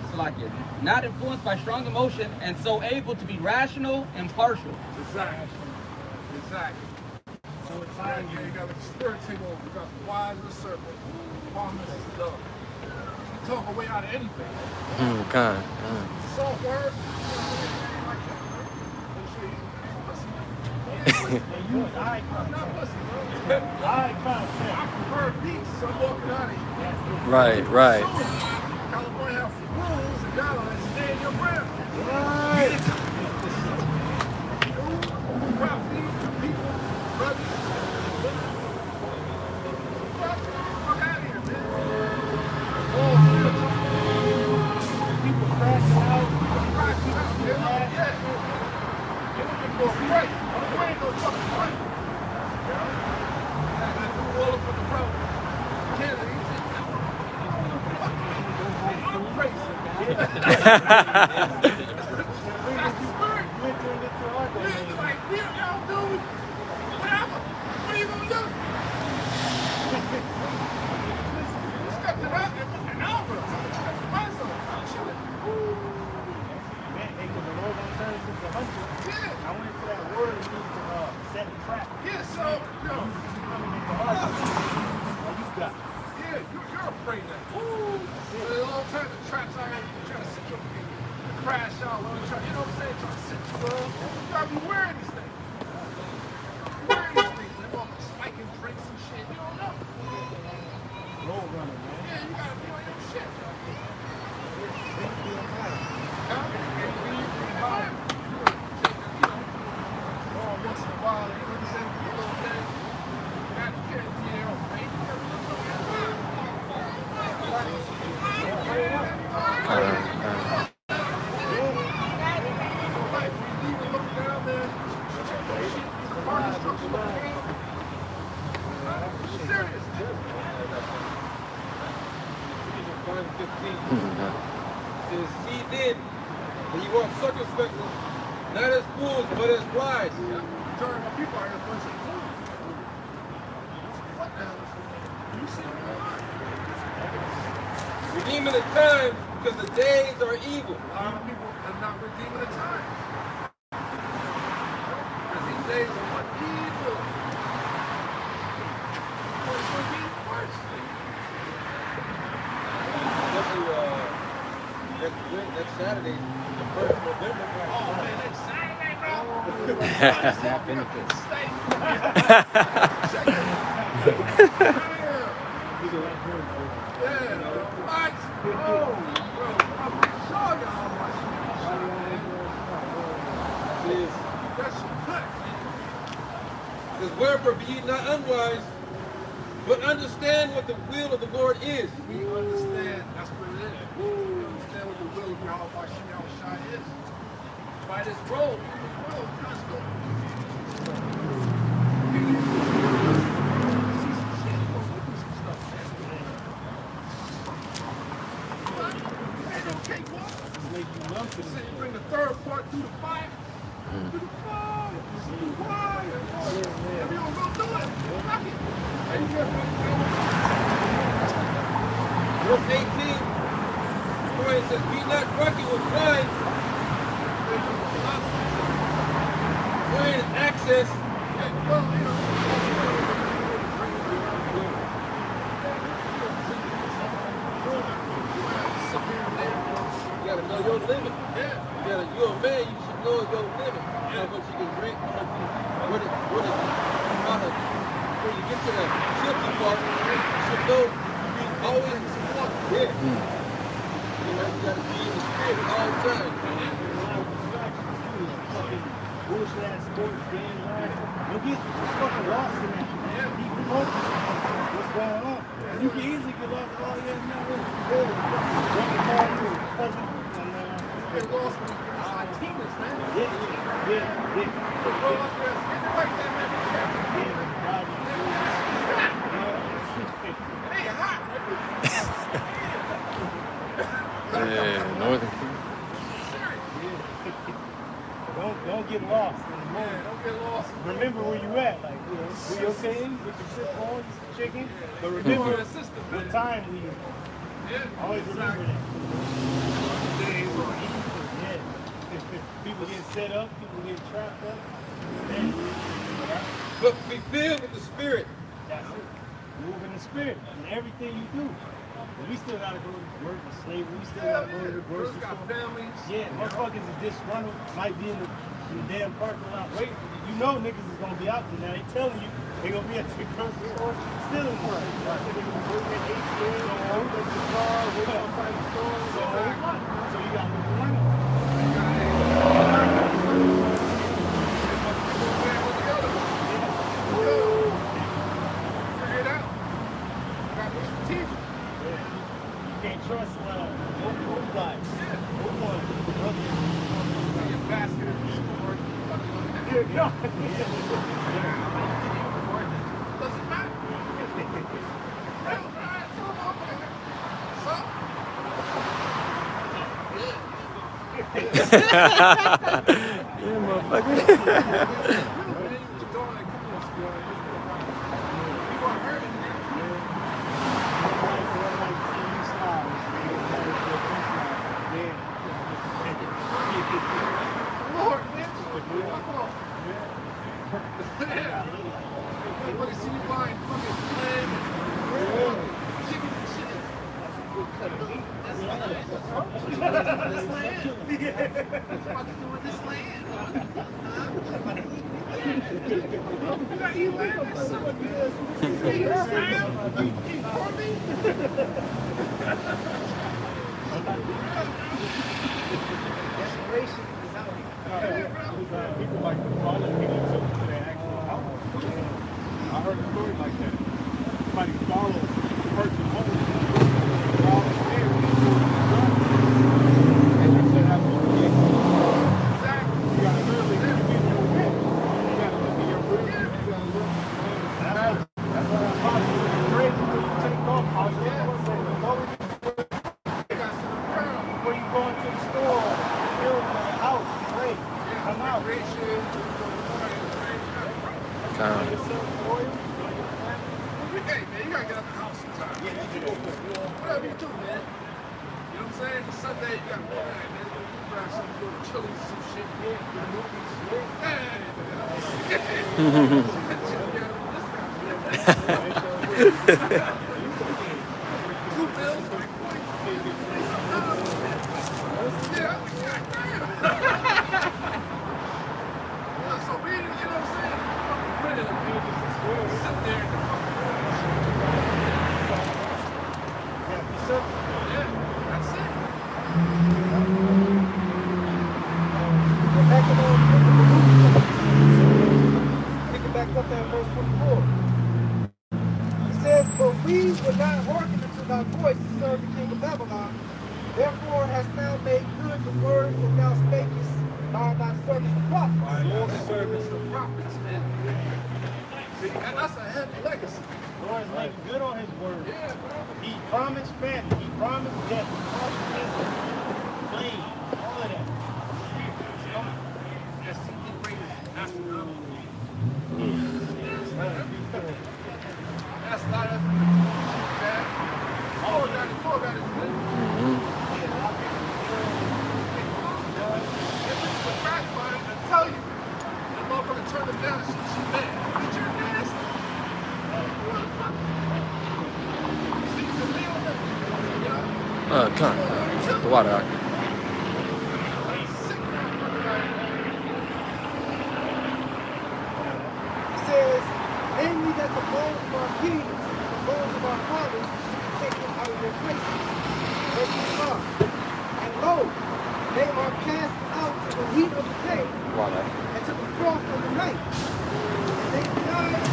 it's like it, not influenced by strong emotion and so able to be rational and partial. Exactly. So it's like you got the spirit take over. You got the wise as a serpent, calmness as a dove. You talk a way out of anything. Kind. Soft words. You was eye I'm not contact. pussy, bro. Eye contact. I prefer peace, so I'm walking out of here. Right. California has rules and guidelines. Stay in your ground. Right. Wealthy people, brothers. Fuck out of here, man. All spiritual. People crashing out. Crashing out. They're not yet. You're looking for a break. You ain't no fucking break. I do all up for the road. Canada, he's I'm crazy. That's the spirit. It's like, y'all dude, whatever. What are you gonna do? You stepped it up an hour. That's my son. I'm chilling. Man, hey, because the Lord gonna turn us into hunters. Yeah. I went to that word and used to set a trap. Yeah, so, yo. Coming into our you got. Yeah, you're afraid now. For a long time, the traps out here trying to sit you up and crash out. You know what I'm saying? Trying to sit you up. You gotta be wearing these things. Wearing these things. They're all spiking drinks and shit. You don't know. Road runner, man. Yeah, you gotta be on your shit. Once in a while, you know what I'm saying? A little thing. Got you can't be there on faith. Says, see then, and you walk circumspectly, not as fools, but as wise. Turn my people are a bunch of fools. What the hell is you see me? Redeeming the times, because the days are evil. A lot of people are not redeeming the time. Because these days are what evil. What's going to be worse? Especially next Saturday, the 1st of November. Oh man, next Saturday, bro. Snap benefits. Yeah, what? Oh, bro, I'm sure y'all watching Says, that shit good. says, wherefore be ye not unwise, but understand what the will of the Lord is. We understand that's what it is. We understand what the will of Yahweh Shai is. By this road, well, let's go. See some shit. Go look at some stuff, man. What? Ain't no cakewalk. Say you bring the third part through the fire. Through the fire. Through the fire. If you don't go do it, fuck it. And you Verse 18, it says, be not drunken with wine, wherein is access. You gotta know your limit. You're a man, you should know your limit. How much you can drink, how much when you get to the guilty part, you should know you always you gotta be in the spirit all the time. Bullshit ass sports game, man. You'll get fucking lost in that. What's going on? You can easily get lost. Oh, yeah, no, it's Get lost when it's like teamless, man. Yeah. But bro, get right there, man. It ain't hot. Yeah, Northern King. Don't get lost in the moment. Yeah, don't get lost. Remember where you at. Like, you know, do your thing, get your shit on, chicken. But remember what time we in. Always remember that. Yeah. People get set up, people get trapped up. But be filled with the Spirit. That's it. Move in the Spirit in everything you do. We still gotta go to work and slavery. We still gotta go to the grocery store. Families. Yeah, motherfuckers is disgruntled. Might be in the damn parking lot waiting. You know niggas is gonna be out there now. They telling you they gonna be at the grocery store still in work. They gonna be working at ATM, working at the car, working outside the store. So you gotta move around. Figure it out. Gotta be strategic. You can't trust no guys. No one. Be a basket of sport. Doesn't matter. Yeah, motherfucker. Lord, man. Yeah. Everybody see you buying fucking lamb and chicken and shit. That's a good cut of meat. That's land. That's land. What's about to do with this land? You gotta eat lamb or something. Eat lamb? Eat corned beef? Desperation is out here. People like to follow people to their actual house. I heard a story like that. Somebody followed the person home. And you said after you get exactly. You gotta literally get in your way. You gotta look at your room. You gotta look. That's why I'm positive. Crazy when you take off. Before you go into the store, build the house, wait, come out. Time. Hey, man, you gotta get out the house sometime. Whatever you do, man. You know what I'm saying? Sunday, you got all night, man. You grab something, go to Chili's, some shit, go to the movies. Two bills, like, yeah, goddamn. So we, you know what I'm saying? Fucking printed a page, sit there and yeah, that's it. Pick it back up there in verse 24. It says, but we would not hearken unto thy voice to serve the king of Babylon. Therefore hast thou made good the words that thou spakest by thy servants the prophets. By all the servants, the prophets, man. See, and that's a heavy legacy. Lord is making good on his word. Yeah, bro. He promised family. He promised death. He promised blame. All of that. STD rate is astronomical. That's not as bad. All that is good. If it's the fact find and tell you, the motherfucker turned him down, she mad. Bitch, you're nasty. See, the meal, you know? Come on. The water out. It says, namely that the bones of our kings and the bones of our fathers should be taken out of their places. Verse 5. And lo, they are cast out to the heat of the day Water. and to the frost of the night. And they died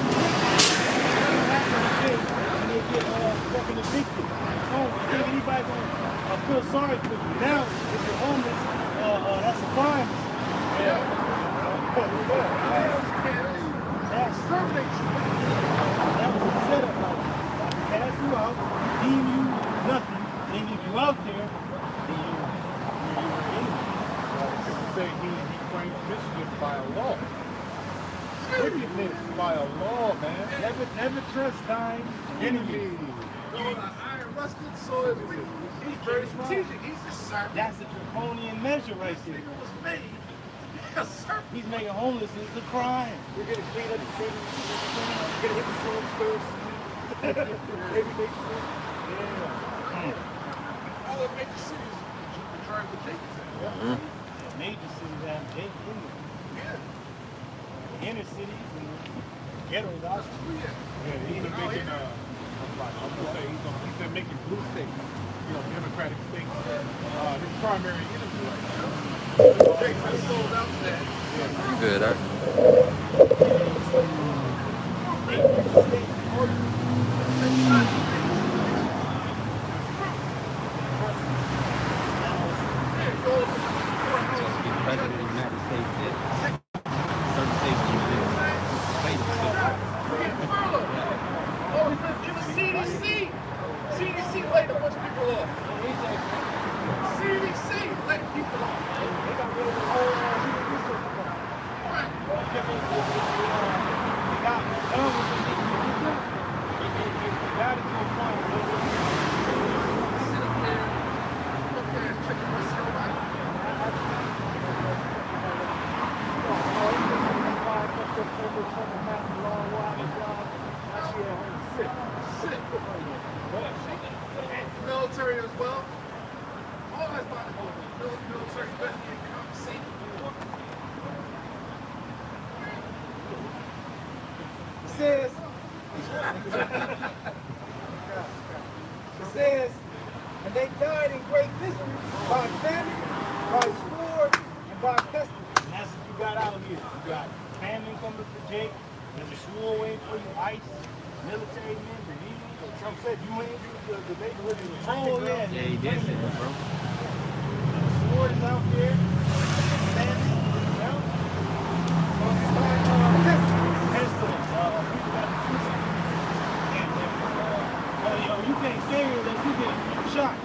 wickedness by a law, man. Never trust thine enemy. Iron rusted, so it's weak. He's very strategic. He's a serpent. That's a draconian measure right This there. nigga was made a serpent. He's making homelessness a crime. We're going to clean up the city. We're going to hit the sword first. Maybe make sense. All the major cities trying to take it. Major cities have Jacob in them. Yeah. Inner cities and ghettos out there. Yeah, he's making, I'm gonna say he's been making blue states, democratic states, his primary enemy right now. Jason sold out to that. You good, Art? President of the United States did. Certain states you did. Even CDC. CDC laid a bunch of people off. CDC let people off. They got rid of the whole human resource department. Right. They got done with the things they did. They got it to a point where Sit up there and check the rest of your life. Military as well. All that's about to go. Military better get compensated. It says, and they died in great misery by famine, by sword, and by pestilence. and that's what you got out here. You got famine coming for Jake. There's a sword waiting for you, ICE, military men, the Navy. Some said you ain't the neighborhood is a training ground. Yeah, he did say that, bro. The sword is out there. Famine, pestilence. People got the truth. And you can't stay here unless you get shot.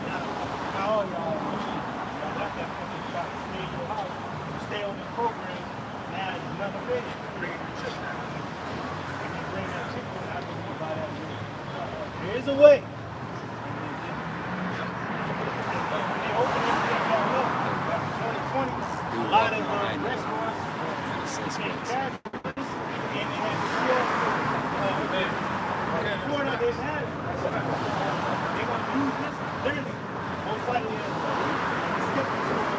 Now all y'all got that fucking shot. Stay in your house. Stay on the program. Now it's another ready. Bring the chick down. Bring that chick down. I don't know about that. There is a way. They open everything back up. 2020, a lot of restaurants became casual. And they had to seal. Before that, they've had it. They're going to use this literally. Most likely, skip this over.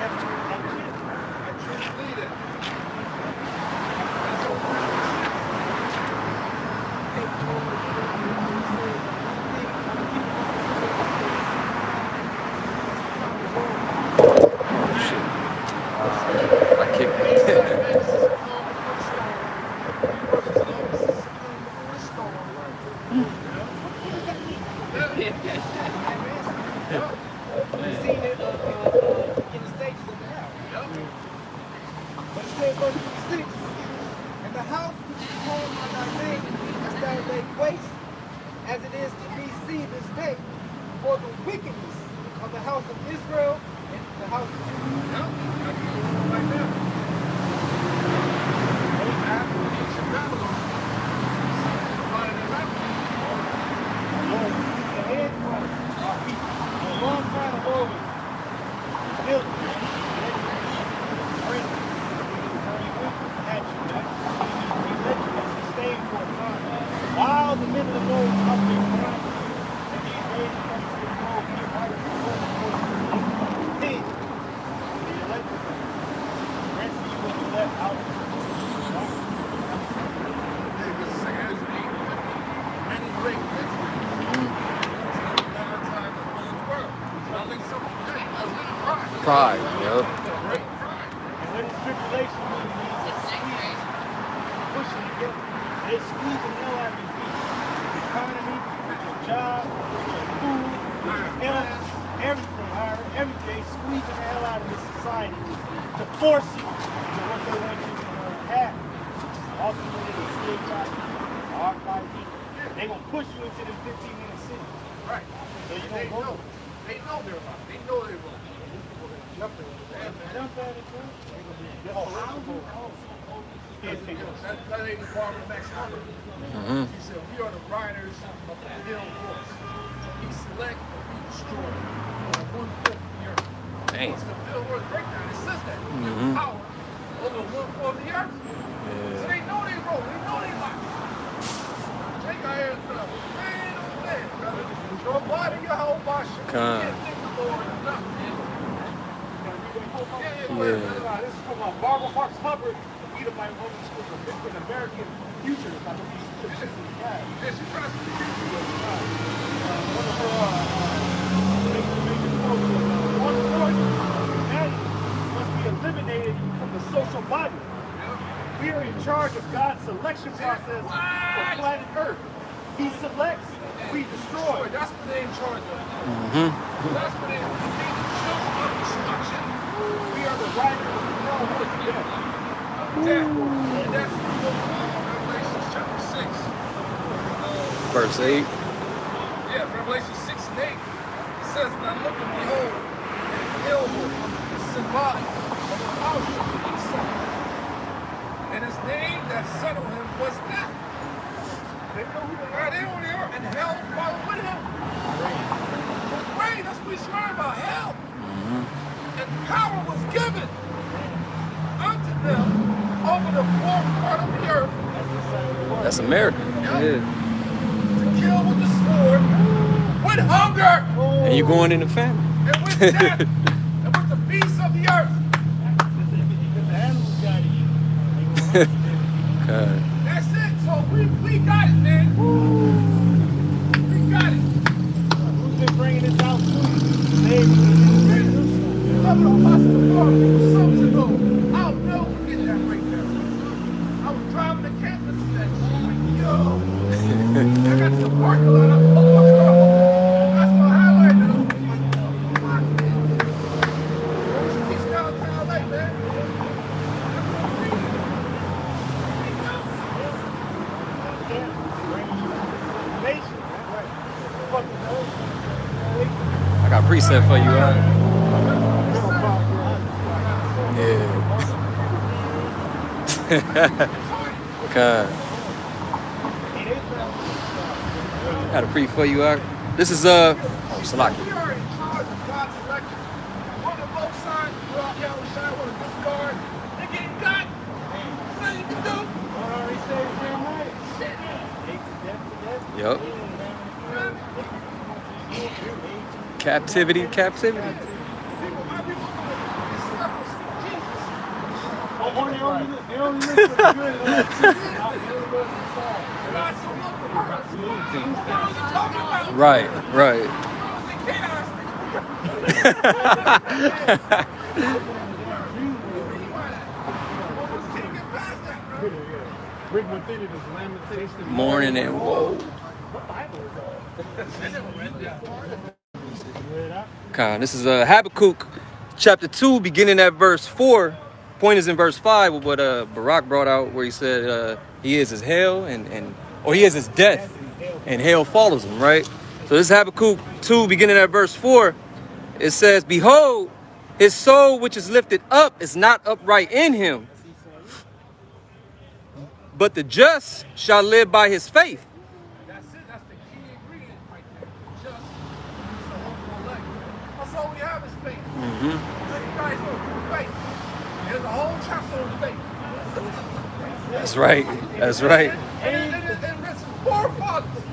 That shit. Lead it. I kicked it. We've seen it in the stages of the house. But it says, verse 6, and the house which is called by thy name hast thou laid waste, as it is to be seen this day, for the wickedness of the house of Israel and the house of Judah. While the middle of those up there crying, and these days come to the road, get right to the road, the electric, the rest of you will be left out. Many great Pride, yo. And when it's tribulation, it's pushing you get, they're squeezing the hell out of your feet. The economy, your job, your food, your health, everything, everything, squeezing the hell out of this society to force you to what they want you to have. Ultimately, the CHI, RFID, they're going to push you into the 15-minute city. Right. So you They don't go. know. They know they're wrong. They know they're wrong. Jump at it, bro. They're going to be desperation. That lady Barbara Max Hunter. She said, we are the riders of the hill horse. We select and we destroy on 1/4 of the earth. Dang. It's the hill horse breakdown. It says that. We have power over 1/4 of the earth. So they know they wrong. They know they lie. They got here and stuff. Man, oh man, brother. Nobody your whole body. You can't think the Lord enough, man. This is from Barbara Parks Hubbard, Edomite woman. She was an American futurist. I believe she's trying to speak one of her major quotes was, one point, humanity must be eliminated from the social body. We are in charge of God's selection process for planet Earth. He selects, we destroy. That's what they're in charge of. That's what they're children of destruction. We are the riders of the throne of death. And that's Revelation chapter 6. Verse 8. Yeah, Revelation 6 and 8. It says, now look and behold, and hill is symbolic of the house of the Son. And his name that settled him was death. They know who they are. And hell followed with him. Rain, that's what we swear about, hell. And power was given unto them over the fourth part of the earth. That's America. Yeah. To kill with the sword, with hunger. And you going in the family. And with death. And with the beasts of the earth. The animals got to eat. God. That's it. So we got it, man. We got it. Who's been bringing this out to you? I'll never forget that right there. I was driving the campus and that shit. Yo. I got to the parking lot. I pulled my car home. That's my highlight now. Teach downtown LA, man. I got a preset for you, right? Yeah. God. Got a pre for you, this is Salaki. We are in charge of God's election. On the both sides, we're all yelling, shine, want to discard. They're getting got. Nothing you can do. Yup. Captivity. Right. Morning and woe. This is Habakkuk chapter 2, beginning at verse 4. Point is in verse 5 with what Barak brought out, where he said he is his hell or he is his death, and hell follows him, right? So this is Habakkuk 2, beginning at verse 4. It says, behold, his soul which is lifted up is not upright in him, but the just shall live by his faith. That's it. That's the key ingredient right there. Just is the hopeful elect. That's all we have is faith. You guys know faith. There's a whole chapter on faith. That's right. And it's forefathers.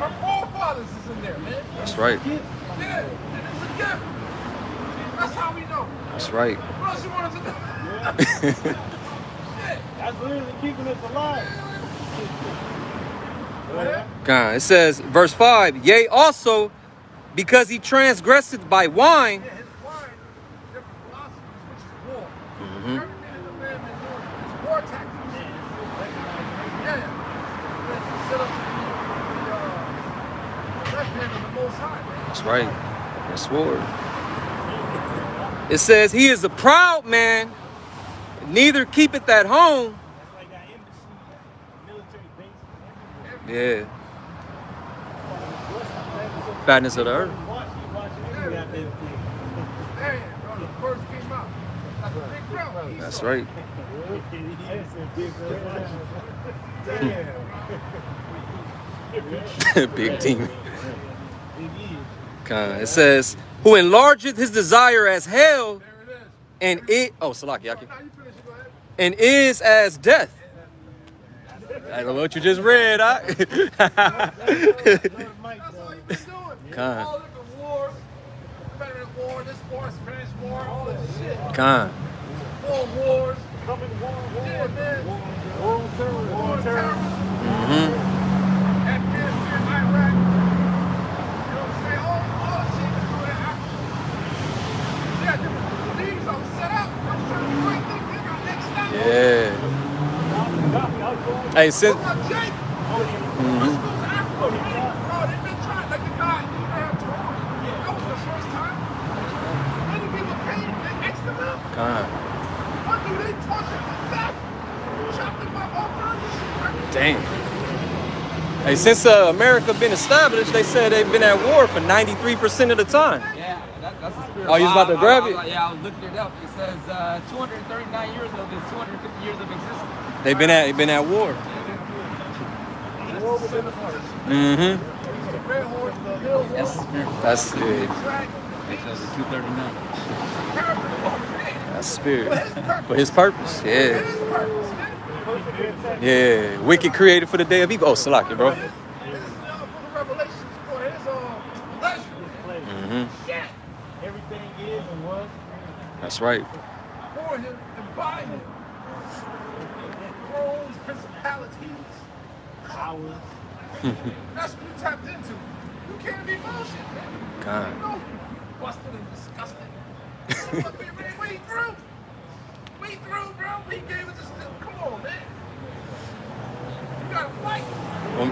Our forefathers is in there, man. That's right. Yeah, and it's a gift. That's how we know. That's right. What else you want us to know? That's literally keeping us alive. God, it says, verse 5, yea, also, because he transgresseth by wine. Yeah, his wine, different philosophies, which is war. Everything that the man been doing is war tactics. Yeah. Set up to the left hand of the Most High, man. That's right. That's sword. It says, he is a proud man, neither keepeth at home. That's like that embassy, military base. Yeah. Fatness of the earth. Watch everything. Man, bro, the first came out. That's a big bro. That's right. Big demon. It says, who enlargeth his desire as hell, and it, oh, Salaki, Yaki, and is as death. I don't know what you just read, huh? That's all you've been doing. Con. All the wars, Confederate War, this war, Spanish War, all this shit. Con. More wars. Coming war, Yeah, man. war on terrorism. War on terrorism. Mm-hmm. Afghanistan, Iraq. You know what I'm saying? All the shit you do in Africa. Yeah, different leagues are set up. I'm trying to break things. They got next step. Yeah. Hey, since. What about Jake? Let's go to Africa. Bro, they've been trying, like the guy, Abraham Torah. That was the first time. Many people came and asked him out. Con. What do they torture to death? Chopped them up all kinds of shit. Dang. Hey, since America been established, they said they've been at war for 93% of the time. Yeah, that's the spirit. Oh, you was about to grab it? Yeah, I was looking it up. It says 239 years of this 250 years of existence. They've been at war. Mm-hmm. Red horse, the hill horse, That's the spirit. That's it. It says 239. That's spirit. For his purpose. Yeah. Yeah. Wicked created for the day of evil. Oh, Salaki, bro. This is for the revelations for his pleasure. Mm-hmm. Shit. Everything is and was. That's right. For him and by him. Thrones, principalities, powers. That's what you tapped into. You can't be bullshit, man. God. You know, busted and disgusted. We through. We through, bro. We gave it to still. Come on, man. You gotta fight. You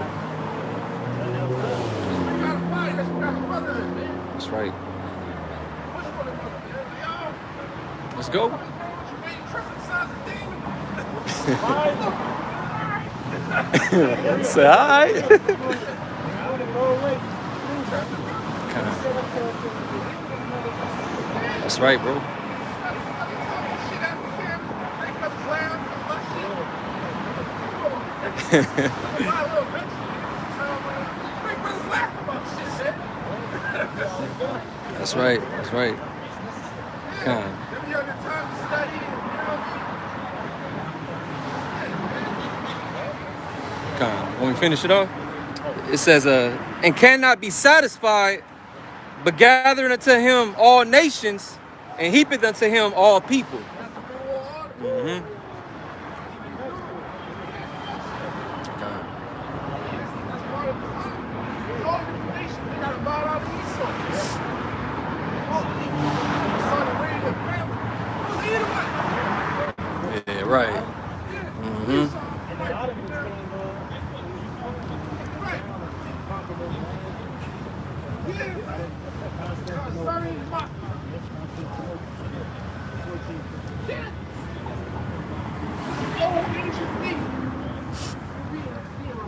gotta fight. That's what got brotherhood, man. That's right. Which one is brother, man? Yo. Let's go. You ain't tripping signs of demon. Say hi. That's right, bro. That's right. That's right. Come on. Come on. When we finish it off, it says, and cannot be satisfied, but gathering unto him all nations, and heapeth unto him all people. Mm-hmm. Yeah, right. Mm-hmm.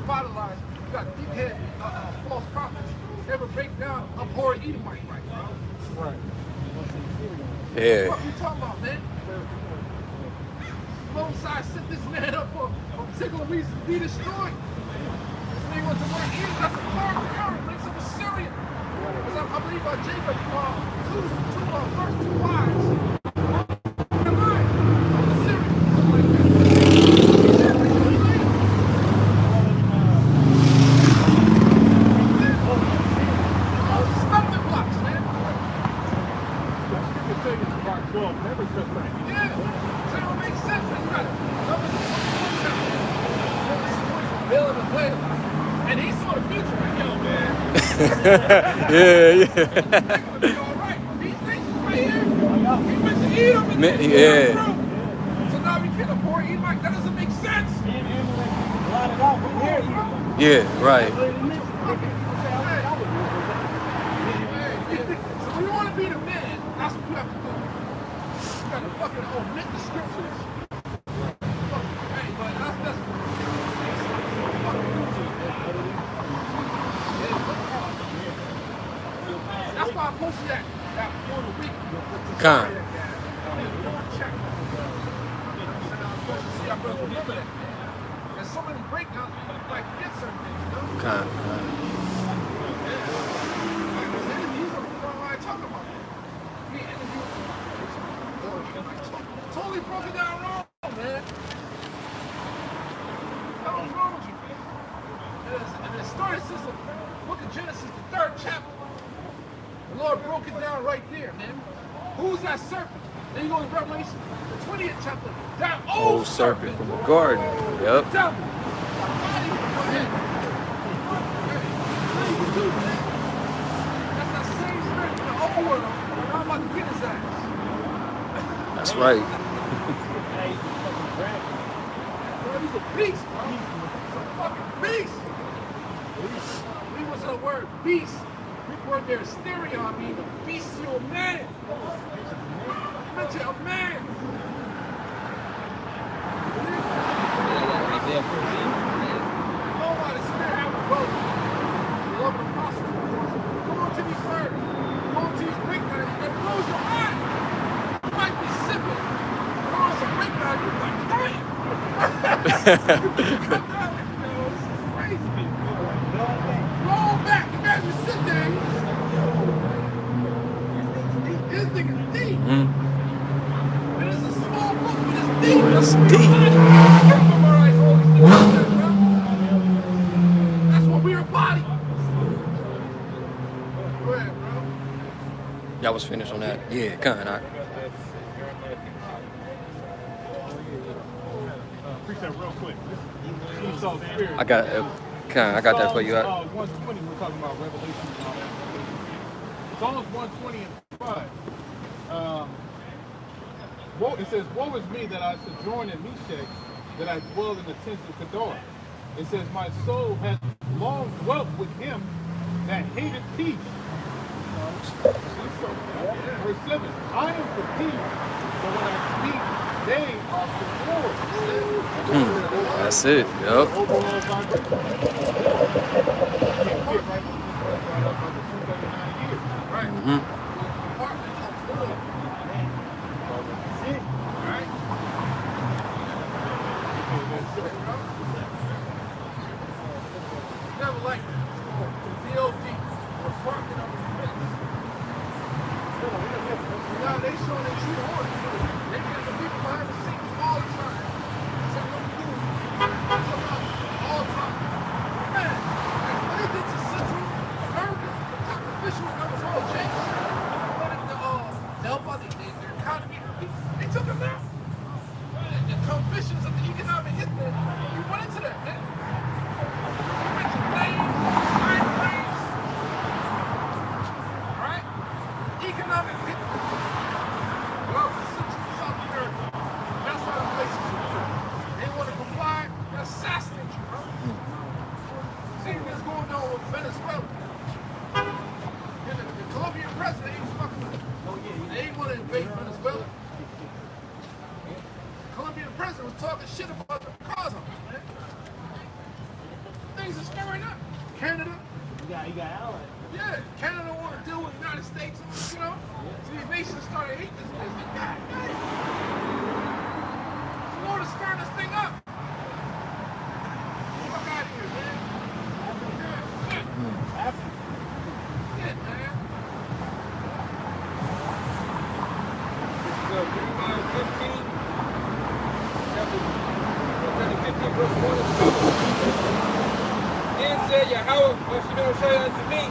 Revitalized. You got deep head false prophets. Never break down abhorrent Edomite, right, bro? Right. Yeah. What you talking about, man? Both sides set this man up for a particular reason to be destroyed. This man went to work here. That's a car error. Makes him a Syrian. Because I believe Jacob, first two wives. And he saw the future like, yo, man. Yeah. All right. These things right here, he went to Edom and Yeah. So now we can afford Edomite. That doesn't make sense. Yeah, right. So when you want to be the man, that's what you have to do. You got to fucking omit the scriptures. Hey, but that's why I posted that for the week. Con. Check. remember that, man. There's so many breakdowns, like get certain things, you know? Con. He's on the front line talking about that. He interviewed totally broke it down wrong, man. What was wrong with you, man? And it started since the book of Genesis, the 3rd chapter. The Lord broke it down right there, man. Who's that serpent? Then you go to Revelation, the 20th chapter. That old serpent from the garden. Yep. The devil. Body of the head. What do you do, man? That's that same spirit in the old world. Now I'm about to get his ass. That's right. Bro, he's a beast, bro. He's a fucking beast. We was the word beast. Greek word there is stereo, mean a bestial man. Mention a man. Know why the spirit have a boat. The love of the apostles, of course. Come on to these words. Go on to these breakdowns. It blows your mind. You might be sipping. Go on some breakdown. You're like, damn. Come down. This is crazy. Roll back. Imagine sit there. This nigga's deep. And it's a small book, but it's deep. It's deep. That's what we're a body. Go ahead, bro. Y'all was finished on that. Yeah, kind of. Appreciate real quick. Esau's spirit. I got that for you. 120, we're talking about Revelation. Psalms 120 and 5. It says, woe is me that I sojourn in Meshach, that I dwell in the tents of Kedar. It says, my soul hath long dwelt with him that hated peace. Verse 7, I am for peace, but when I speak, they are for war. That's it. Yep. Overall vibration. Right. Never like DOD or parking on the fence. Now they showing their true orders. They get the people behind the scenes all the time. Say what you do. All the time. Man, what they did to Central America, the top officials that was all changed. Wanted to help out the economy. They took them down. The coefficients of the economic hit there. We went into that, man. Alright? Economic hit. Well, Central South America. That's how the relationship is. They want to comply, they assassinate you, bro. See what's going on with Venezuela. And the Colombian president, he was fucking with it. They didn't want to invade Venezuela. The Colombian president was talking shit about the cause of it, man. Things are stirring up. Canada. You got allies. Yeah, Canada don't want to deal with the United States, you know? So these nations started hating this place. Like, God, man. The Lord is stirring this thing up. Fuck out of here, man. Shit, man. This is Deuteronomy 15, chapter 15, verse 1. Then said Yahweh, unto me,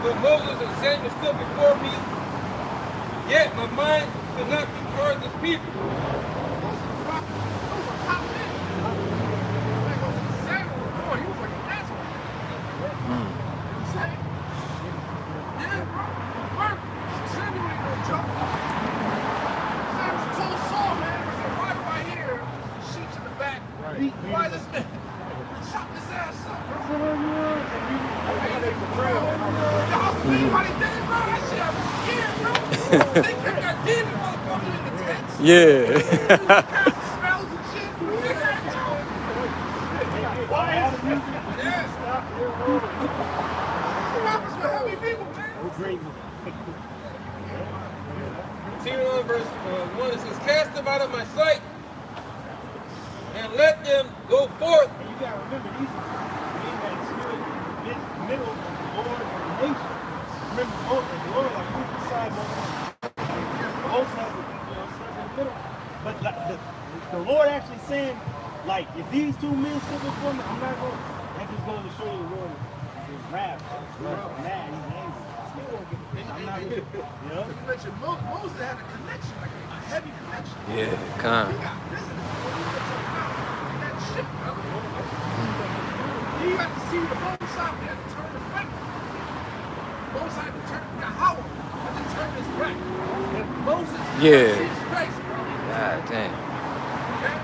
when Moses and Samuel stood before me, yet my mind could not be toward this people. Those are top men. Like when Samuel was born, he was like a asshole. You know what I'm saying? Yeah, bro. Work. Samuel ain't no joke. Samuel told Saul, man, why do I hear sheep in the back? Why this man? Chop his ass up, bro. Y'all see why they did it, bro? That shit, I was scared, bro. They kept that demon motherfucker in the tents. Yeah. Casting spells and shit. Yeah. What happens with heavy people, man? Continuing on verse 1, it says, cast them out of my sight, and and let them go forth. And you got to remember, these men that stood in the middle of the Lord and the nation. Remember, the Lord, like, who's beside Moses? Moses has the, stuff in the middle. But the Lord actually saying, like, if these two men stood before me, I'm not going to. That just goes to show you the Lord is wrath. He's mad. He's angry. I'm not going to. You know? You mentioned Moses had a connection, like a heavy connection. Yeah, come. That ship, brother. He got to see the both sides. He had to turn his back. Both sides to turn Yahweh. Had to turn his back. Moses Yeah. his face, bro. God damn. Okay?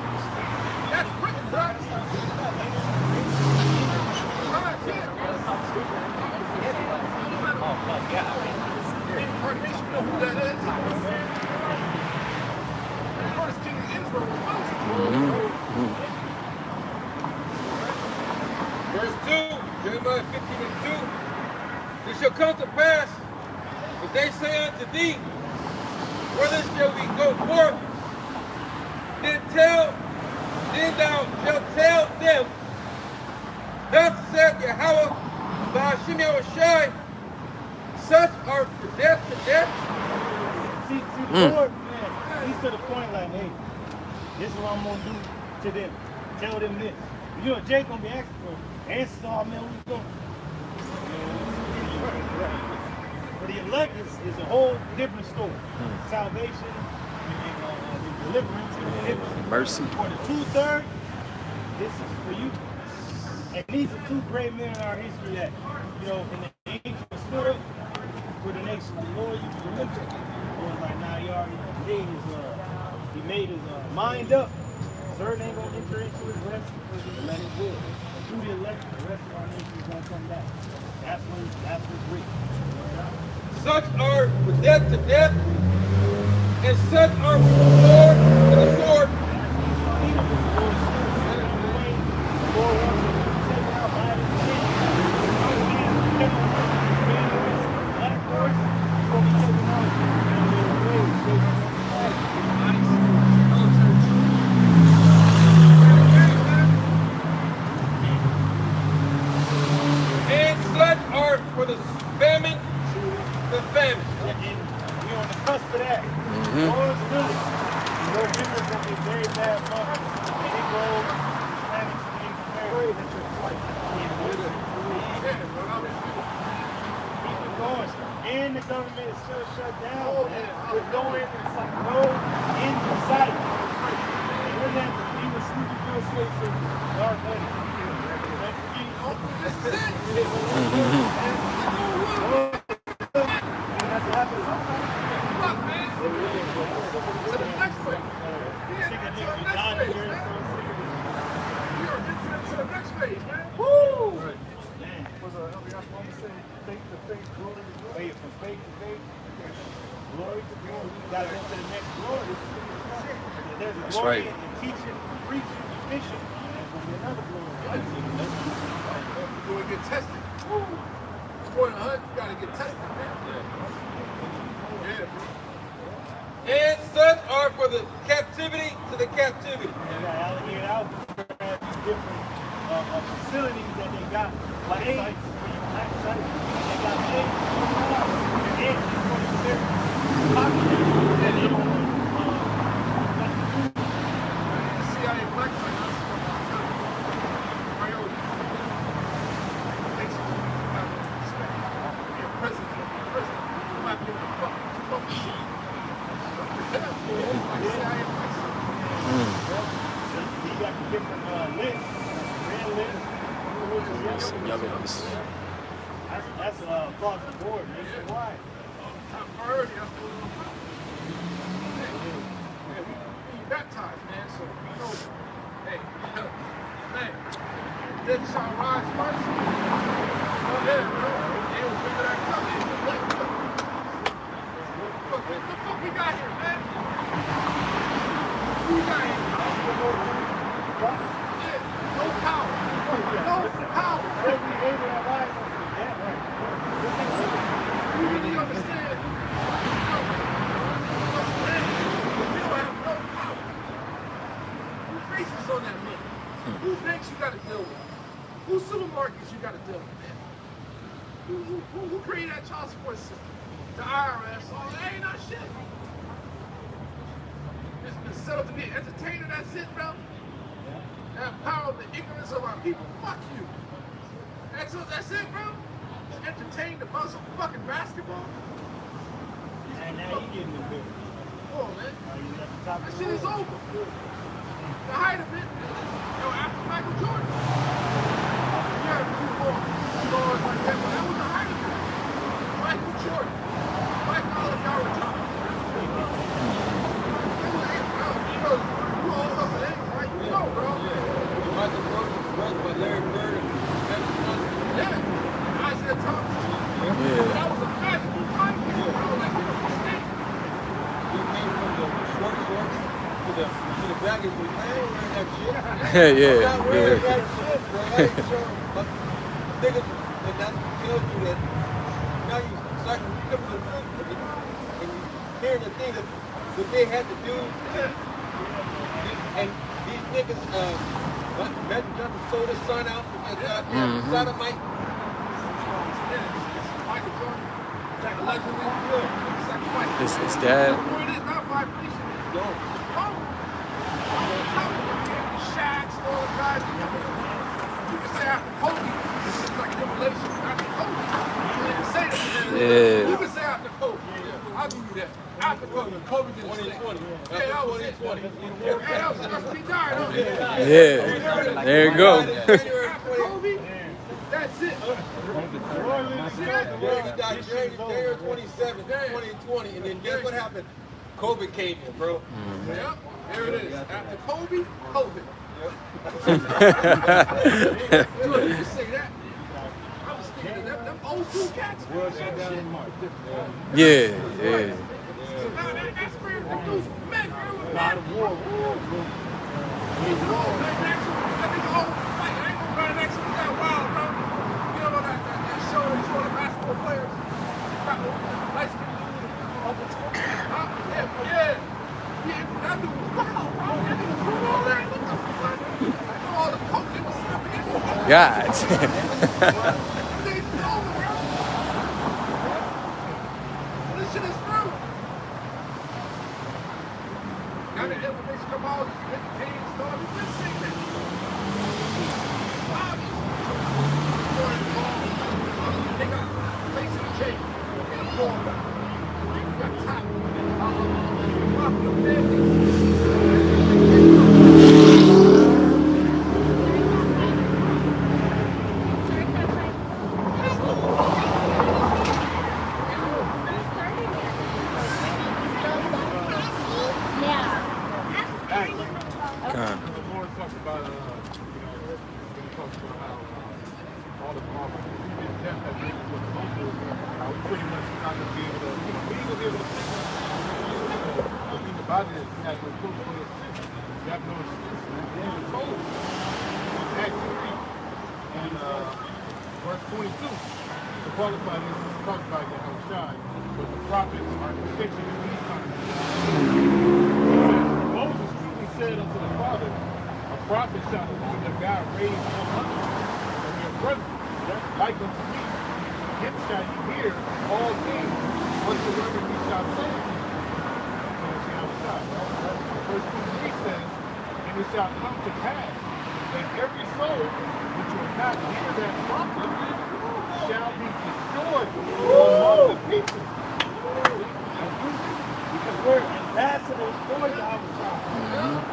That's written, bro. Incarnation, you know who that is? The first king of Israel was Moses. Verse 2, Jeremiah 15:2. It shall come to pass, if they say unto thee, whither shall we go forth? Then thou shalt tell them, thus saith Yahweh, by Hashem Yahushai, such are for death to death. See, the Lord, man, he's to the point like, hey, this is what I'm going to do to them. Tell them this. You know, Jake going to be asking for answers. Oh, man, who's going to? But the elect is a whole different story. Salvation and deliverance is different. Mercy. For the 2/3, this is for you. And these are two great men in our history that, you know, in the angel stood up for the nation. The Lord, you remember, the Lord like, nah, he already made his mind up. Certain ain't gonna enter into his rest, and let it will. Through the election, the rest of our nation is gonna come back. That's what's written. Such are for death to death, and such are for the sword to the sword. And such are for the famine, the famine. And we're on the cusp of that. Lord's willing, November is going to be a very bad month. And it grows, planning to be prepared. Keep it going. And the government is still shut down. We're going, it's like no end in sight. And we're going to be with Sleepy Bill Six and Dark Money. This is it. That's what happens. Look, man. To the next phase. We are into the next phase, man. We are into the next phase, man. Woo! Man, was a going to say faith to faith, glory to glory. From faith to faith, glory to glory. We got to go to the next glory. There's a glory in teaching, preaching, fishing. There's going to be another glory. You want to get tested. Before the hunt, you got to get tested, man. Yeah, bro. And such are for the captivity to the captivity. They got alligator out. They have these different facilities that they got. Like sites where you black sites. They got eggs. Eggs is going to be very popular. And they don't want CIA black sites. Priority. Thanks for being president. You might be able to fuck shit. CIA black sites. He got the different lists, red lists. That's across the board, nationwide. Top priority. That's what we're about. Yeah, we baptized, man. So we know. Hey, man, dead shall rise first. Yeah, bro. They will bring that cup in. Look, what the fuck we got here, man? Who we got here? Yeah, no power. No power. You really understand? We don't have no power. Who faces on that money? Whose supermarkets you got to deal with, man? Who created that child support system? The IRS. Oh, that ain't not shit. It's set up to be an entertainer, that's it, bro. That power of the ignorance of our people. Fuck you. That's it, bro. Entertain the buzz of fucking basketball. And now you getting the bill. Come on, man. That shit is over. The height of it, yo, after Michael Jordan. You had a few more stars like that, but that was the height of it. Michael Jordan. Mike, all of y'all retired. You know, you all up to that, right? You know, bro. Michael Jordan was brother by Larry Bird and Magic Johnson. Yeah. Isaiah Thomas. Yeah. That was a magical time, bro. Like, you know, He came from the short shorts to the baggage. I ain't wearing that shit. Yeah, I'm not wearing yeah. that shit, bro. I ain't sure. But niggas, and that's what tells you that now you start to pick up the truth and you hear the things that they had to do. And these niggas, Magic Johnson sold his son out as sodomite. Michael Jordan, like allegedly, sacrificed. It's dad. No, it is not vibration. Yo, Oh, the Shaqs, all the guys. You can say after Kobe, it's just like revelation. After Kobe, you didn't say that. Yeah. You can say after Kobe. I'll give you that. After Kobe, Kobe did 2020. Yeah, that was it. Yeah, that was it. That's when he died. Huh? Yeah. There you go. After Kobe, that's it. See that? he died January 27, 2020, and then guess what happened? COVID came in, bro. Yep, there it is. After Kobe, COVID. Look, you can say that. I was thinking of them old school cats. Yeah, yeah. So now that spirit produced men, bro, with God of war. He's old, man. That nigga old. Like, I ain't gonna run next to that wild, bro. You know that show they show the basketball players? Light skin dude. Yeah. That dude was wild, bro. That nigga threw all that. What the fuck? I know all the coke they was slipping in. God. They over, bro. This shit is true. Now the information come out, you get the pain stuff, you been seeing that. They got face in the chain, in the floor. You got top. Rock your family. The Lord talks about, he talks about how all the previous death has been with people, how we pretty much not going to be able to, we ain't going to be able to see the thing about it is we have no proof for your sin. You have no excuse. We were told in Acts 3 and verse 22 to qualify this, is talked about Yahushua, but the prophets are fiction in these times. Moses truly said unto the Father, a prophet shall whom the God raised up unto you from your brethren, like unto me. Him shall you hear all things whatsoever he shall say unto you. Verse 23 says, and it shall come to pass that every soul which will not hear that prophet shall be destroyed among the people. Because we're ambassadors for Yahweh.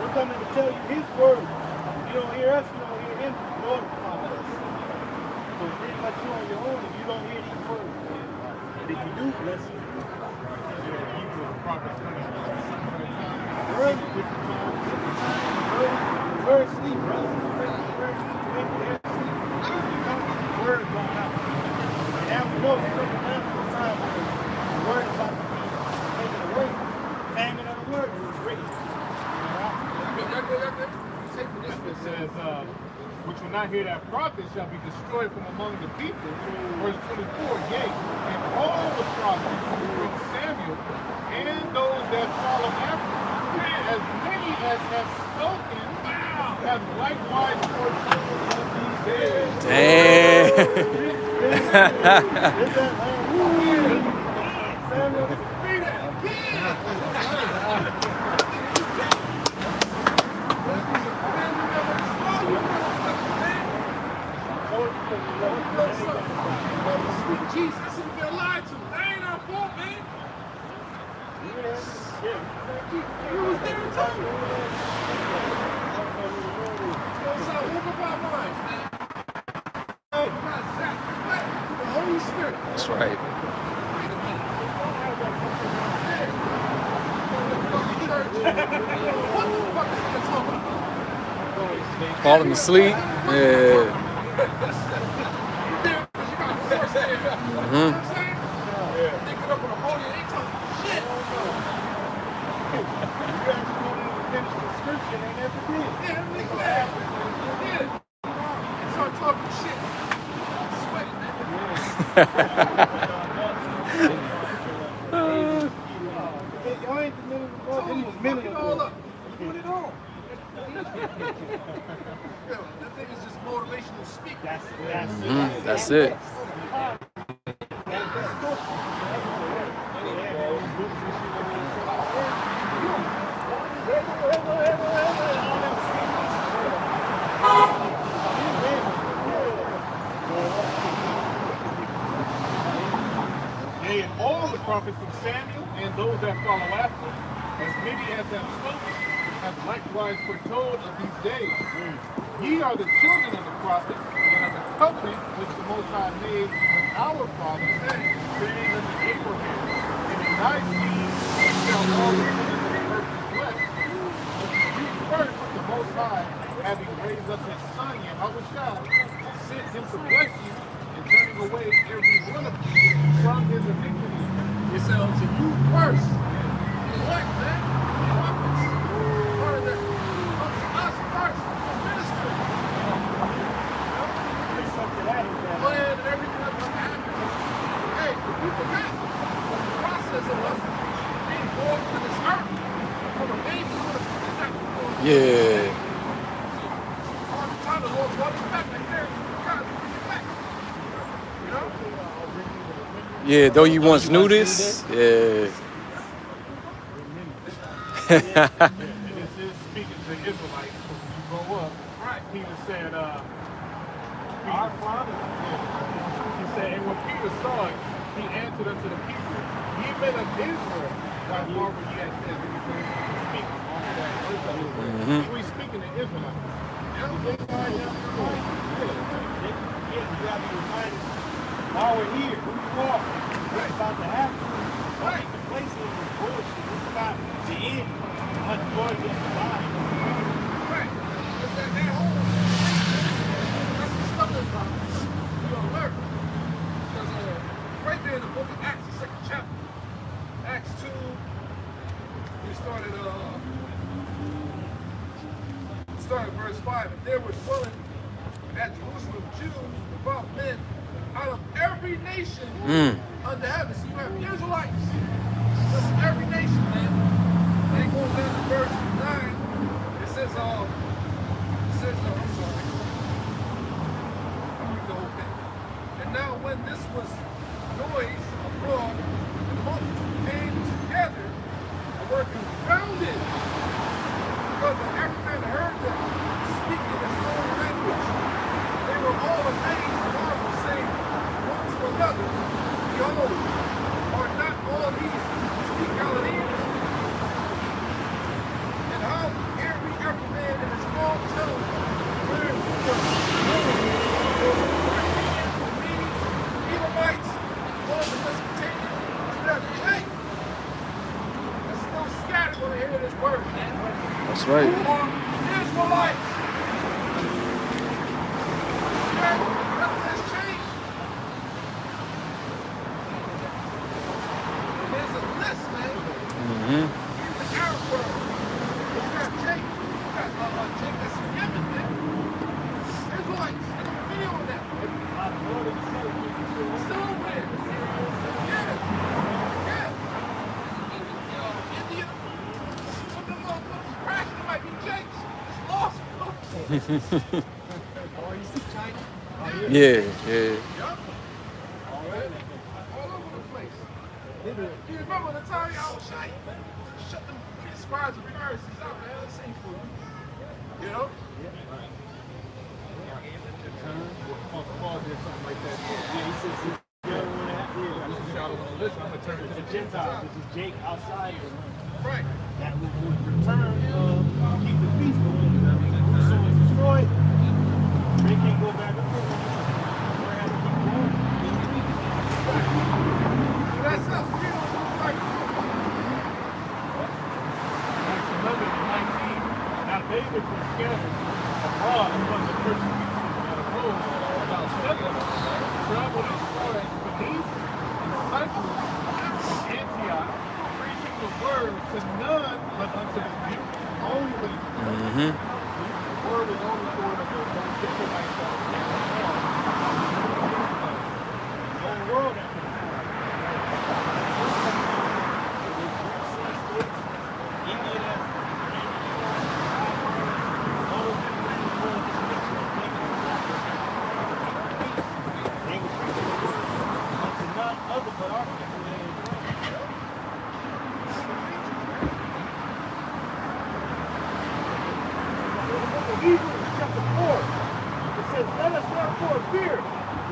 We're coming to tell you his word. You don't hear us, you don't hear him, nor the prophets. So pretty much you on your own if you don't hear these words. And if you do, bless you. Early, word sleep, brother. Word sleep. Word going out. And now we know we're looking down to the time where the word is about to be taken away. Famine of the word is written. It says, which will not hear that prophet shall be destroyed from among the people. Verse 24, yea, and all the prophets from Samuel and those that follow after, as many as have spoken have likewise foretold of these days. Sweet Jesus, we've been lied to. That ain't our fault, man. We was there too. So woke up our minds, man. The Holy Spirit. That's right. What the fuck is he talking about? Falling asleep. Yeah. Y'all ain't the middle of the ball. Them was middle of the ball. Put it on. That thing is just motivational speak. That's it. Yea, and all the prophets from Samuel and those that follow after, as many as have spoken, have likewise foretold of these days. Ye are the children of the prophets, and of the covenant which the Most High made with our fathers, saying unto Abraham, and in thy seed shall all the children of the earth be blessed. But you first, the Most High, having raised up his son, Yahushua, sent him to bless you, and turning away every one of you from his iniquity. It said unto you first. Elect, man. Prophets. Part of that. Unto us first. Ministry. Plan and everything that was happening. Hey, if you forget the process of us being born to this earth, from a baby to a Yeah. all the time the Lord brought us back like there. God, bring it back. You know? Yeah, though you once knew this. Yeah. And this is speaking to Israelites, because when you grow up, Peter said, our father, he said, and when Peter saw it, he answered unto the people, ye men of Israel, why marvel ye at this? And he said, speaking all of that. We're speaking to Israelites. While we're here, who you are, what's about to happen. Right. The place is bullshit. It's about to end. Much more than life. Right. That's that whole. That's the stuff that's you'll learn. Because right there in the book of Acts, the second chapter, Acts 2, we started verse 5. And there were dwelling at Jerusalem Jews, devout men, out of every nation under heaven. So you have Israelites from every nation, man. Then goes down to verse 9. It says, I'm sorry. I'll read the whole thing. And now when this was noise abroad, the multitude came together and were confounded, because of every man heard them speaking his own language. They were all amazed and marveled, saying one to another, behold, are not all these speak Galileans? And how hear we every man in his own tongue learn from Edomites, all the Yeah, yeah. All over the place. You remember the time y'all was shy? Shut them scribes and Pharisees out, man. Let's sing for you. You know? Paul did something like that. Yeah, he says, I'm going to turn to the Gentiles, which is Jake outside of the land. Right. That will return, keep the peace going. So it's destroyed. They can't go back up there. They have to keep going. So that's us. We don't look like Acts 11:19. Now David was scattered abroad among the persecution that arose about Stephen, traveled as far as Phoenice and Cyprus and Antioch, preaching the word to none but unto the Jews only. The word was only for the Israelites that were the whole world after the time. Hebrews chapter 4, it says, let us therefore fear,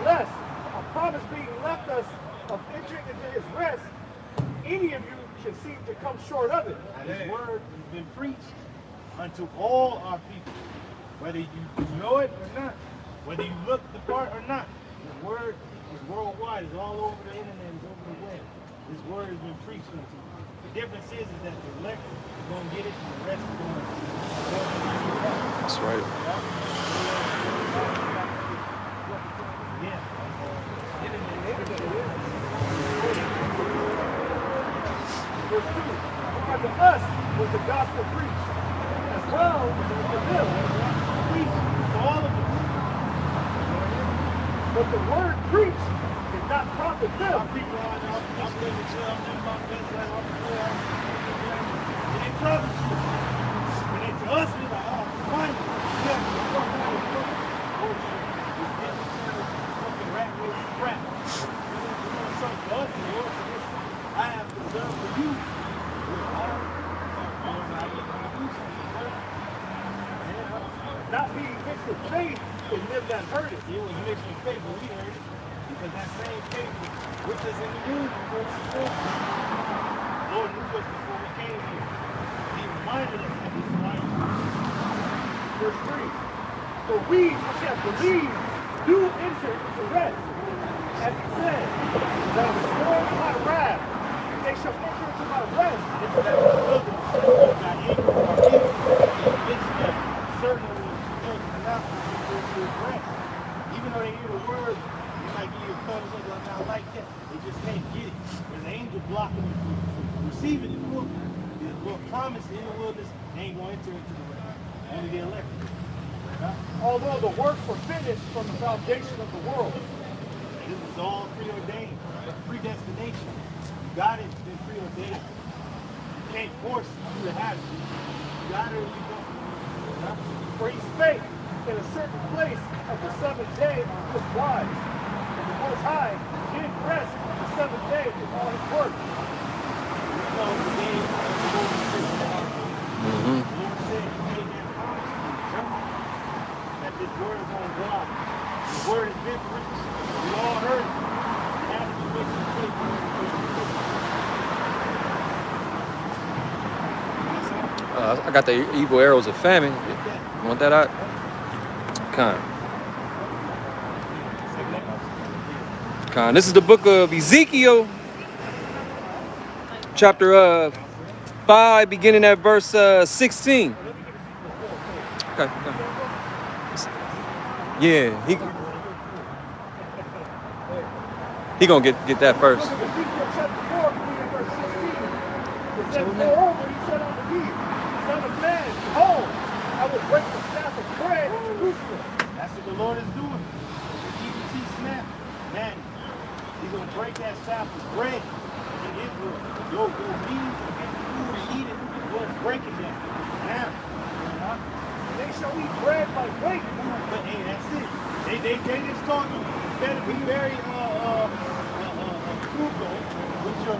lest a promise being left us of entering into his rest, any of you should seem to come short of it. And his word has been preached unto all our people, whether you know it or not, whether you look the part or not. His word is worldwide, it's all over the internet, it's over the web. His word has been preached unto you. The difference is that the elect is going to get it and the rest is going to That's right. yeah. Verse 2, for unto us was the gospel preached, as well as unto them, preached to all of us. But the word preached did not profit them. Our people are now, I'm going to tell them about this, like I'm going to they promise you. When they to us, we're like, oh, fine. Yeah, we're fucking out of bullshit. It's fucking rat race crap. You know, something to us, and the Lord said, listen, I have preserved for you with all I get to do something. Not being mixed with faith in them that heard it. It was mixed with faith, but we heard it. Because that same faith was with us in the womb before we were born. Lord knew us before we came here. He reminded us of his life. Verse 3, for we which have believed do enter into rest. As he said, that I swore in my wrath, they shall enter into my rest. Into that wilderness that we got angry with our people. It's that certainly was not to rest. Even though they hear the word, they might give you a thumbs up, like, I like that. They just can't get it. There's an angel blocking them from receiving it. Look, the Lord promised in the wilderness, they ain't going to enter into the rest. Only the elect. Although the works were finished from the foundation of the world. This is all preordained. Predestination. You got it, it's been preordained. You can't force you to have it. You got it or you don't. For he spake in a certain place of the seventh day on this wise. And the Most High did rest the seventh day from all his work. We know the day of the Lord is this day. The Lord said he made that promise to you, that this word is going to go out. The word has been preached. We all heard it. It had to be mixed with faith. I got the evil arrows of famine. You want that out? Con. This is the book of Ezekiel, chapter 5, beginning at verse 16. Okay. Yeah, he gonna get that first. Ezekiel chapter 4, beginning at verse 16. It says, moreover, he said unto me, Son of man, behold, I will break the staff of bread in Jerusalem. That's what the Lord is doing. The EBT snap, man, he's going to break that staff of bread in Israel. Your means to get food and eat it, the Lord's breaking that now. they shall eat bread by weight. But hey, that's it. They just told you better be very frugal with your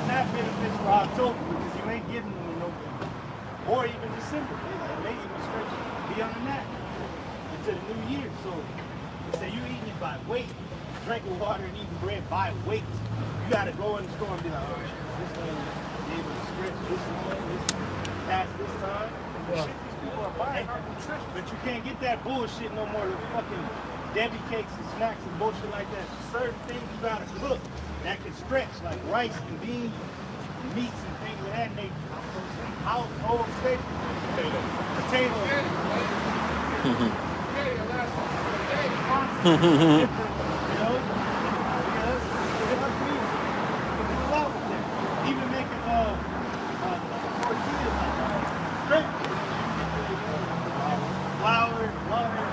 SNAP benefits for October because you ain't getting them in November or even December. They may even stretch beyond that into the new year. So they say you eating it by weight, drinking water and eating bread by weight. You got to go in the store and be like, all right, this one be able to stretch this long, this past this time. Well, shit these people are buying aren't nutritious. But you can't get that bullshit no more. The fucking Debbie cakes and snacks and bullshit like that. Certain things you gotta cook that can stretch, like rice and beans and meats and things of that nature. Household staples. Potatoes. You know? Even making tortillas like stretch. Flour, water,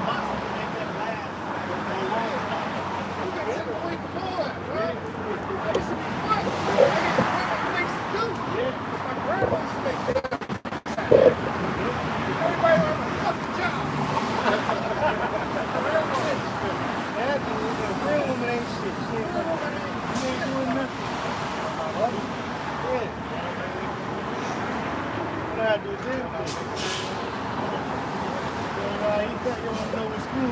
pasta to make that last for a long time. You got 10 points more, bro. That used to be fun. I get to run my things to do. Yeah. My grandma used to make that. Everybody on a fucking job. The real woman ain't shit. She ain't doing nothing. Yeah. What I do is everything. He thought you want to know what school you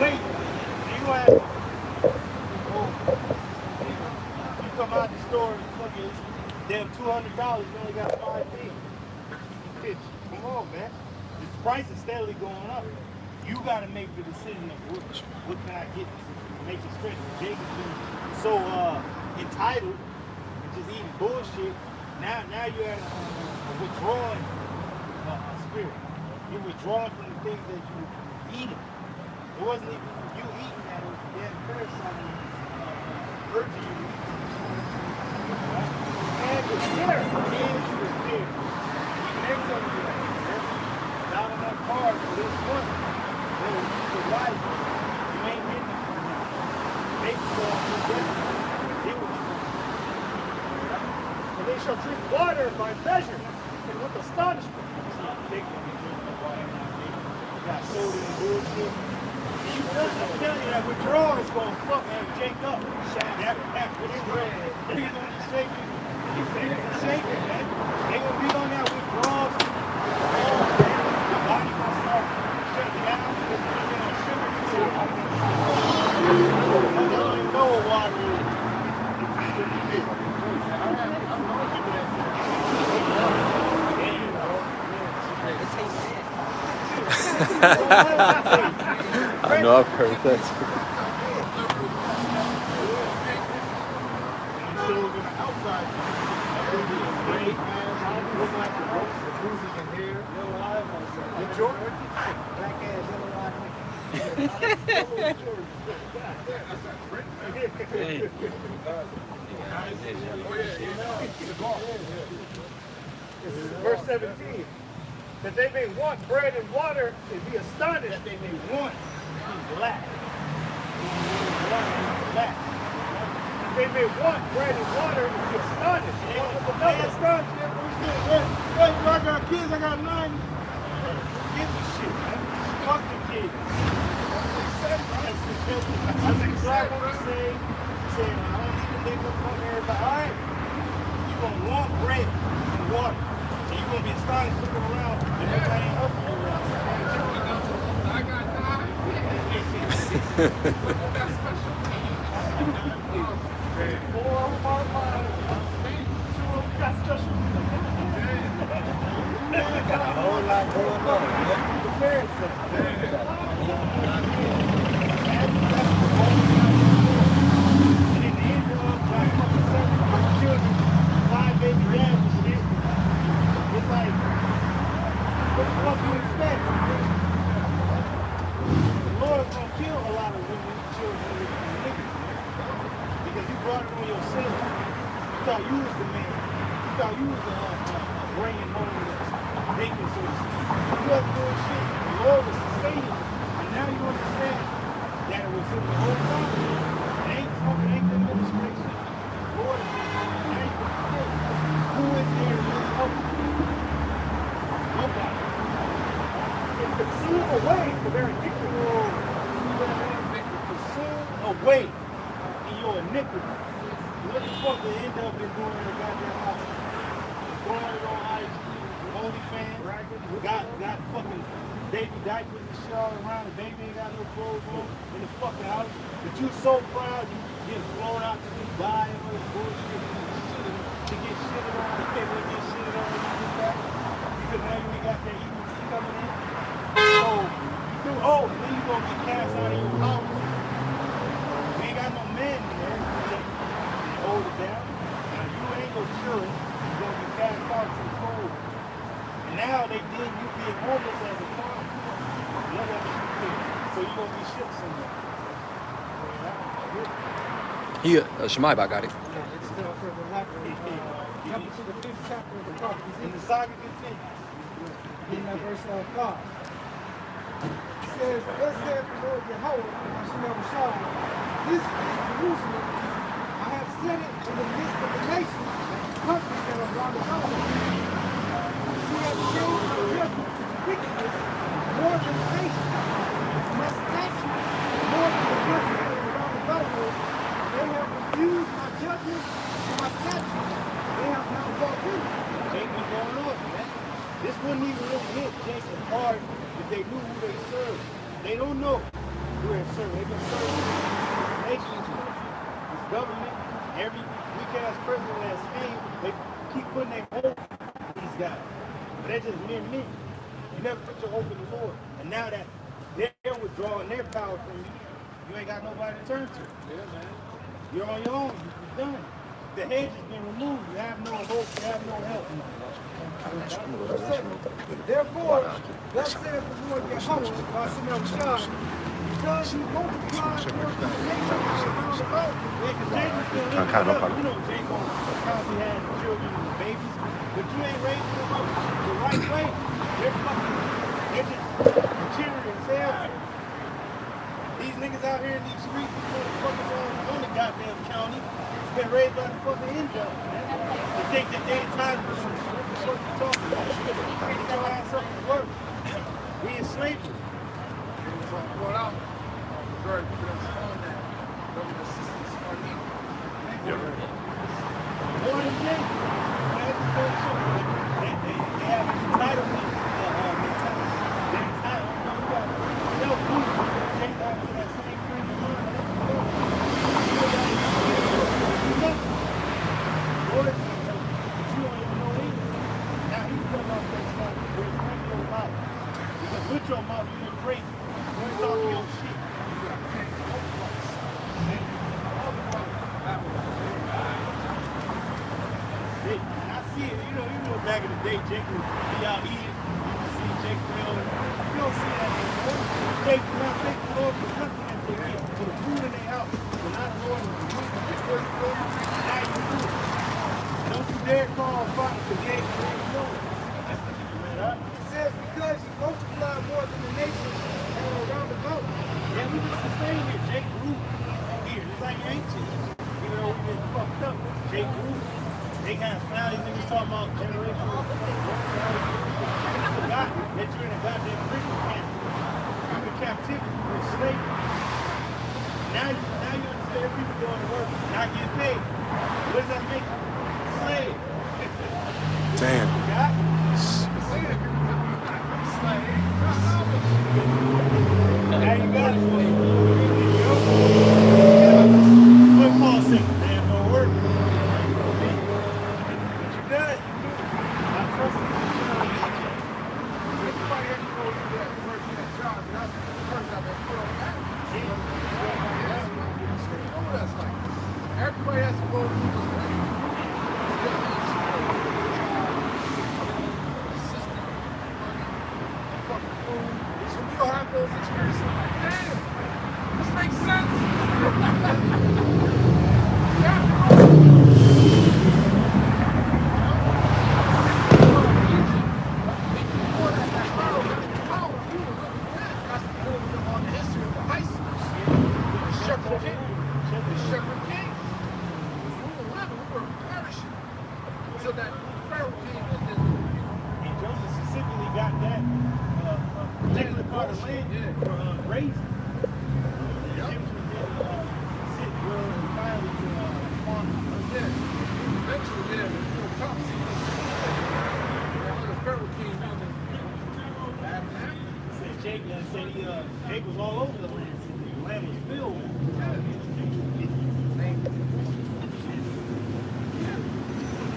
wait. You have you come out the store and fucking damn $200, you only got 5 feet. Bitch, come on, man. The price is steadily going up. You gotta make the decision of what can I get to make it stretch. Jake has been so entitled just eating bullshit. Now you're at a withdrawing spirit. You're withdrawing from the things that you were eating. It wasn't even you eating that. It was the damn parasite urging you to eat. Right? And it's there. And it's there. Next time you not enough cars for this month. They're right. You ain't getting it. Make sure you and they shall drink water by measure and with astonishment. You got soda and bullshit. I'm telling you that withdrawal is going to fuck Jake up. That with his bread. He's going to shake it. He's shaking, man. They're going to be on that withdrawal. The body going to start shutting down. They're going to sugar you. I don't even know what water is. I know I've heard that. Verse 17. That they may want bread and water and be astonished. That they may want and lack. That they may want bread and water and be astonished. They astonished. I got kids, I got 9. Give me shit, man. Fuck the kids. That's exactly what he said. He said, I don't need to make no fuck everybody. All right. You're going to want bread and water. And you're going to be astonished looking around and everybody ain't helping you around. I got 9. That's special. 4 of our lives. 2 of them got special. Got a whole lot going on. The parents said, and in the end of like fucking 7 children, 5 baby dads and shit, it's like, what the fuck you expect? The Lord's gonna kill a lot of women, children, and niggas, because you brought it on yourself. You thought you was the man. You thought you was the bringing home the bacon, so to speak. You wasn't doing shit. The Lord was sustaining you. And now you understand that it was in the whole time. It ain't fucking, ain't the administration. order. Now you can say, who is there to really help you? Nobody. If consume away the very iniquity. Consume away in your iniquity. What the fuck they end up in doing in the goddamn house? Going it on IG, OnlyFans, got fucking baby diapers and shit all around. The baby ain't got no clothes on in the fucking house. But you so proud you getting flown out to Dubai and all this bullshit to get shitted on. You can't really get shitted on when you do that. Because now you ain't got that EBT coming in. So you do, oh, then you gonna get cast out of your house. You ain't got no man in there. You hold it down. Now you ain't no children. You're gonna be cast out to the cold. And now they deem you being homeless as a crime. None of that shit clear. So you gonna be shipped somewhere. Shemaiah got it. It's still further elaborate. Jump into the 5th chapter of the prophet And the Ezekiel, saga continues. in that verse 5. It says, thus saith the Lord Yahweh, Hashem Yahushua, this is Jerusalem. I have set it in the midst of the nations, countries that are round about it. She has changed my judgment to wickedness more than the nations, and my statutes more than the countries that are round about it. They have refused my judgment and my statutes. They have not walked in it. Jake been going on, man. This wouldn't even really hit Jake as hard if they knew who they served. They don't know who they serve. They've been serving this nation, this country, this government, every weak-ass president that's seen. They keep putting their hope in these guys. But they're just mere men. You never put your hope in the Lord. And now that they're withdrawing their power from you, you ain't got nobody to turn to. Yeah, man. You're on your own. You're done. The hedge has been removed. You have no hope. You have no help. Therefore, thus saith the Lord Yahweh, Hashem Yahushua, because you multiply more than the nations around about you. Yeah, because Jacob's still living it up. You know Jacob probably had children and babies, but you ain't raising them up the right way. They're just deteriorating themselves. These niggas out here in these streets, motherfuckers on the goddamn county, been raised by the fucking Indians, man. They think that they entitled to some shit. What the fuck you talking about? They gotta have something to work. We in slavery. So I brought out very good on that government assistance are needed. More than Jacob. They have entitlement mentality. They're entitled. You got self-proof. Take back to that same frame of mind. Lord, but you don't even know either. Now he's coming off that stuff where it's running your mouth. Because with your mouth, you're crazy. You're talking your shit. And I see it, you know, back in the day, Jake would be out eating. You see Jake Bell. You don't see that anymore. Jake, now thank the Lord for nothing that they get, for the food in their house. So not the Lord is the food, it's first for them. Now you do it. Don't you dare call Father, because they ain't know it. It says, because you multiply more than the nations that are around about you. Yeah, we just the same here. Jake grew here, just like ancient. Even though we been fucked up, Jake grew. They kind of found these niggas talking about generational. You forgot that you're in a goddamn prison camp. You're in captivity. You're in slavery. Now you understand people going to work, not getting paid. What does that make you? Slave. Damn. Forgot? Now you got it. What Paul said, man, no work. But you got it. I trust you. Everybody has to go to that person that job, and that's the person I've been put on that. That's like everybody has to go through this thing. So we don't have those experiences. Like, damn, this makes sense. Shepherd King. We were living that particular part of land for grazing. The Egyptians didn't sit well entirely to farm. Eventually, the crop season. The Pharaoh came in and bad land. Said Jake was all over the land. The land was filled with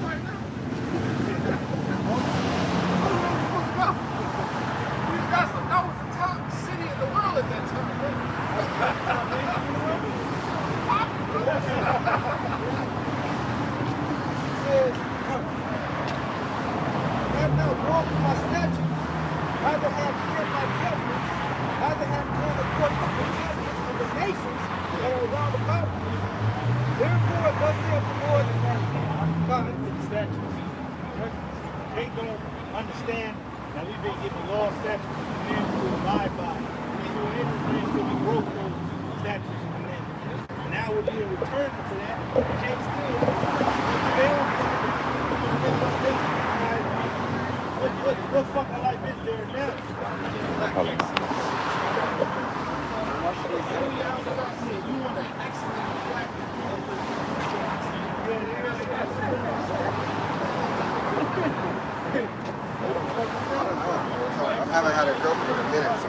Right now. That was the top city in the world at that time, right? Says, have not walked in my statutes, neither have kept my judgments, neither have done according to the judgments of the nations that are round about me. Therefore, thus saith the Lord God. statutes. They don't understand that we've been given law, statutes, and commandments to abide by. We were ignorant until we broke those statutes and commandments. And now we're being returned to that. Jake still failed. What fucking life is there now? You want an excellent black I haven't had a girlfriend in a minute. So.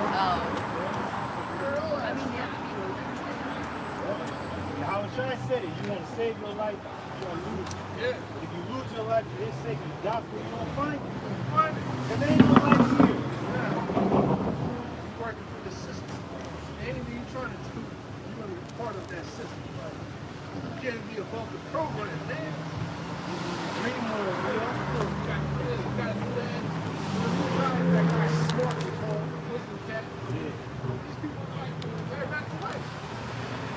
How was I said it? You want to save your life, you want to lose it. Yeah. But if you lose your life for his sake, you die for it, you don't find it. And there ain't no life here. You're working for the system. Anything you're trying to do, you want to be part of that system. You can't be above the program, man. Dream world, man. You got to do that. That guy smart as hell. Listen, cat. These people are like, they're back to life.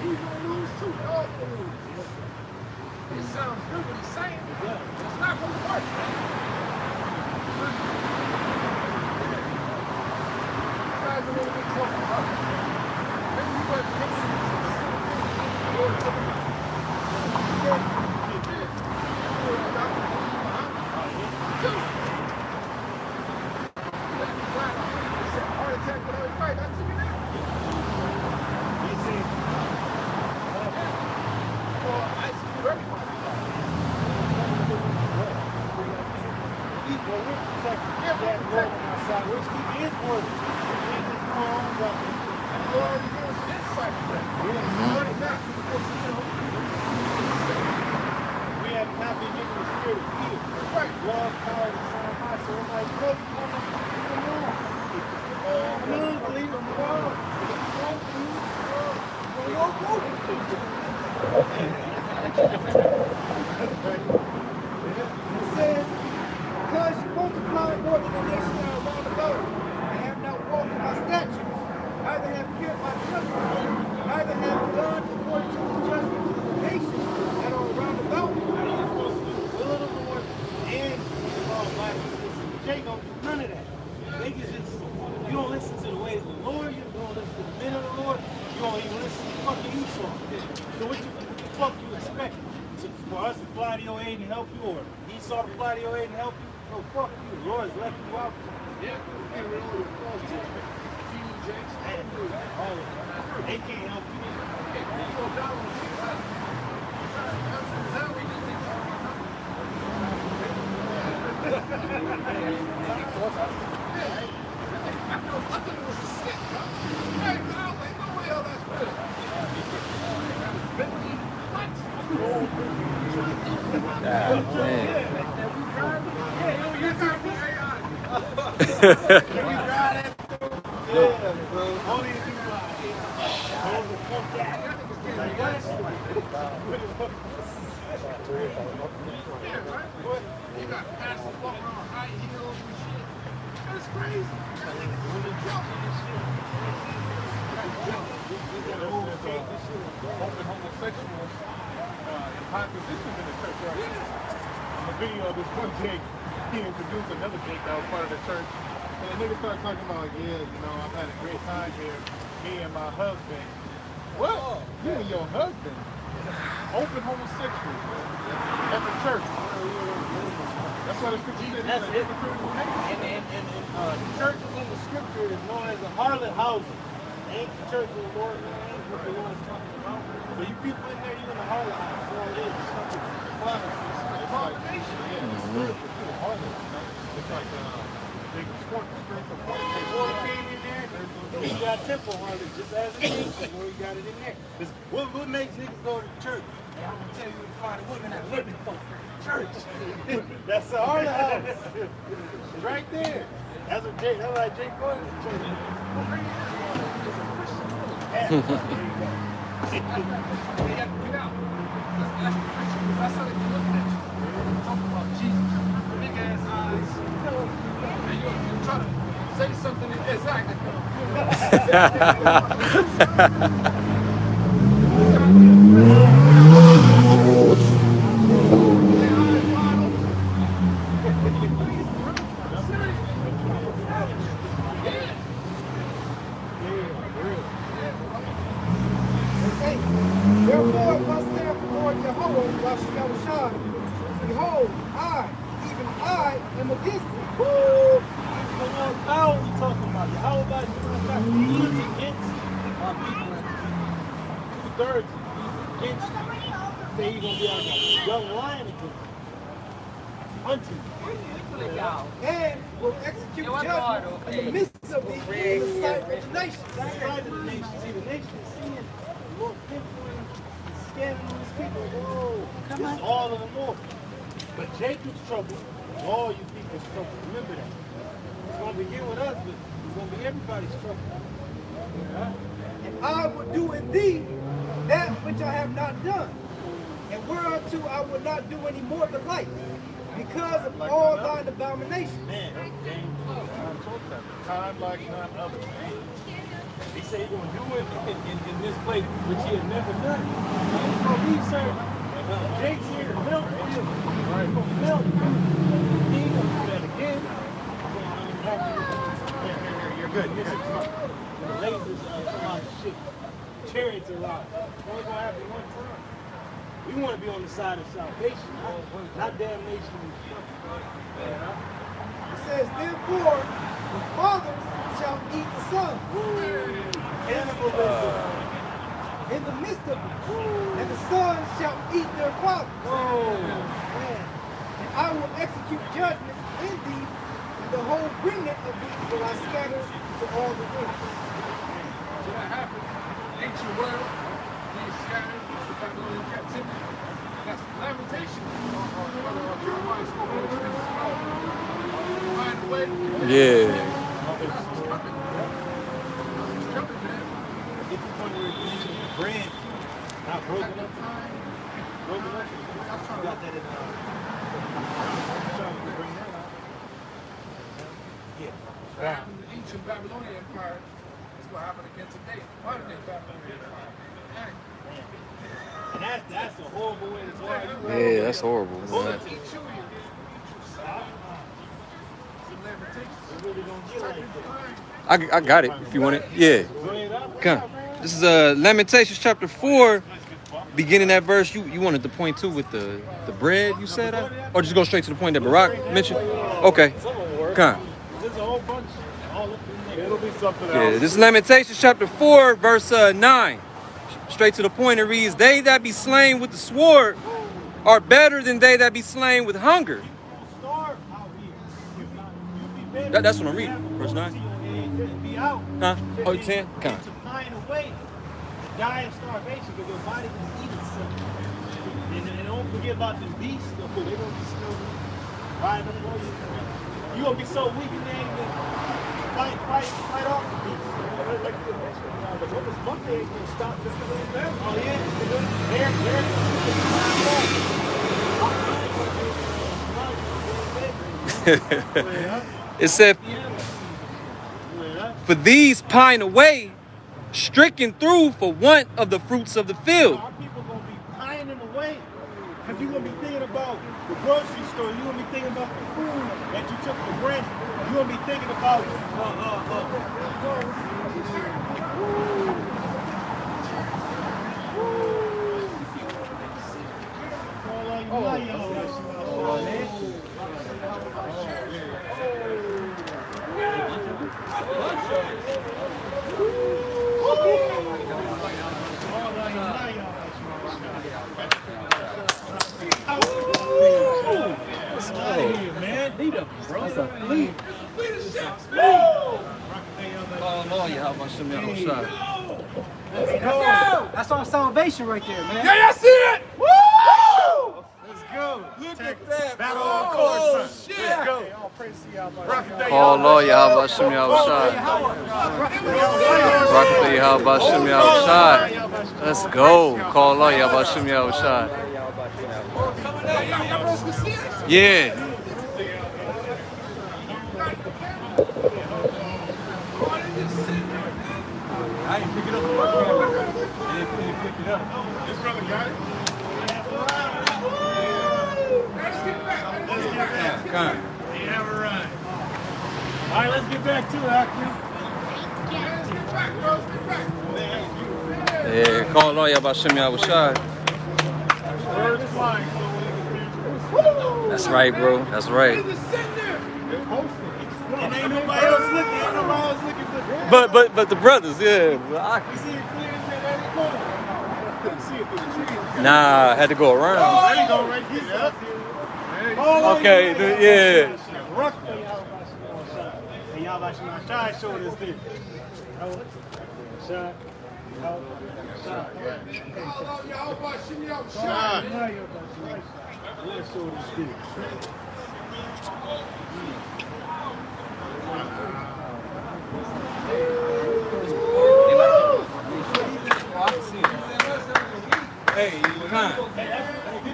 He's going to lose too. They're all going to lose. It sounds good what he's saying. It's not going to work, man. You guys are really big talking about it. Maybe you guys are heart attack with every fight. That's you now. I see everybody. Well, we're protecting that road on our side. We're keeping his word. We're just going on about it. And the Lord is doing some insight for that. Already now. We have not been given the spirit of fear. Right. Love, power, and sound mind. So it's like, bro, come on. Come on, believe it. Come on. It says, because you multiply more than the nations that are round about you, and have not walked in my statutes, neither have kept my judgments, neither have done according to the judgments of the nations that are round about you. Will of the Lord and black people. Jake don't do none of that. They can just, you don't listen to the ways of the Lord, you don't listen to the men of the Lord, you don't even listen to fucking Esau. So what the fuck you expect? For us to fly to your aid and help you, or Esau to fly to your aid and help you? No, fuck you. The Lord's left you out. Yeah. Get rid of the false teachers. TJs, all of them. They can't help you. So down on the TikTok. Now we do things. I thought it was a skit, bro. Hey, I was like, no way, hell, that's good. Bentley, what? Only if you You got pastors walking around high heels and shit. That's crazy. Open homosexuals in high positions in the church, right? In the video of this one Jake, he introduced another Jake that was part of the church. And the nigga started talking about, yeah, you know, I've had a great time here, me and my husband. What? You and your husband? Open homosexuals at the church. That's why the scripture said That's it's a it. hypocritical nation. And churches in the scripture is known as the harlot houses. Ain't the church of the Lord, ain't what the Lord is talking about. So you people in there, you're in the harlot house. That's all it is. It's something abomination. It's like they sport the strength of one. They fornicate in there. You got temple harlot just as it is. The Lord got it in there. What makes niggas go to church? And I'm gonna tell you to find women that living for church. That's the harlot house. It's right there. That's what Jake. That's why Jake going to church. Get out. That's how they be looking at you. They're talking about Jesus. Big ass eyes. And you try to say something exactly. Therefore, thus saith the Lord Jehovah, Bashem Yahushua, behold, I, even I, am against thee. Woo! How are we talking about? How about he is against our people at the 2/3? He's against you. Say he's gonna be like a young lion against you. Hunting. And will execute judgment in the midst of thee in the sight of the nations. Inside of the nation. See, the nation is seeing the Lord pinpointing and scanning these people. Whoa, this is all of the Lord. But Jacob's trouble is all you people's trouble. Remember that. It's going to begin with us, but it's going to be everybody's trouble. Yeah? And I will do in thee that which I have not done, and whereunto I will not do any more the like, because of all thine abominations. Man, Time like none other. he said he's going to do it in this place, which he had never done. He's going to research. Jake's here to melt you. He's going to melt you. He's going to do that again. You're good. You're good. The lasers are out of shit. Chariots are out. It's only going to happen one time. We want to be on the side of salvation, not damnation and destruction. It says, therefore, the fathers shall eat the sons Cannibalism. in the midst of it, and the sons shall eat their fathers. Oh, Man. And I will execute judgments in thee, and the whole remnant of thee will I scatter to all the winds. So that happened. Ancient world, being scattered, Babylonian captivity. That's lamentation. Jeremiah spoke of this. Find a way. Yeah. This was coming. This was coming, man. get the point where you mentioned the bread, not broken up. Broken up. You got that in trying to bring that out. Yeah. What happened to the ancient Babylonian Empire is what happened again today. Modern day Babylonian Empire. Hey. And that's a horrible way to go. Yeah, that's horrible. Well, Man. eat you, you stop. Some lamentations. It's really gonna get like that. I got it if you want it. Yeah. Go ahead up. Come. This is Lamentations chapter 4, beginning at verse. You wanted to point to with the bread, you said? Or just go straight to the point that Barack mentioned? Okay. Come. There's a whole bunch all up in there. It'll be something Yeah, else. this is Lamentations chapter 4, verse 9. Straight to the point, it reads, they that be slain with the sword are better than they that be slain with hunger. Starve out here. You be better. That's what I'm reading, verse 9. Be out. Huh? Oh, you saying? Come. To pine away, die of starvation because your body can eat itself. And don't forget about the beasts. They're going to be still riding on you. You're going to be so weak and they ain't going to fight off the beast. But this monkey ain't going to stop just because of that. Oh, yeah. It said, for these pine away, stricken through for want of the fruits of the field. Our people going to be pining away. Because you're going to be thinking about the grocery store. You're going to be thinking about the food that you took for granted. You're going to be thinking about That's our salvation right there, man. Yeah, y'all see it? Woo! Let's go. Look at that. Battle on course, son. Let's go. Call Lord Yahweh Hashem Yahushai. Rakatha Yahweh Hashem Yahushai. Let's go. Call Lord Yahweh Hashem Yahushai. Yeah. I didn't pick it up on my camera. And then pick it up. This brother got it. Let's get back. Have a run. All right, let's get back to it, Hakim. Yeah. Call Lord Yahweh Hashem Yahushai. That's right, bro. That's right. And ain't nobody else looking. Ain't nobody else looking for But the brothers, yeah. You see it clear as that every corner. Couldn't see it through the trees. Nah, had to go around. There you go, right there. Okay, yeah. And y'all about to show this thing. Shot.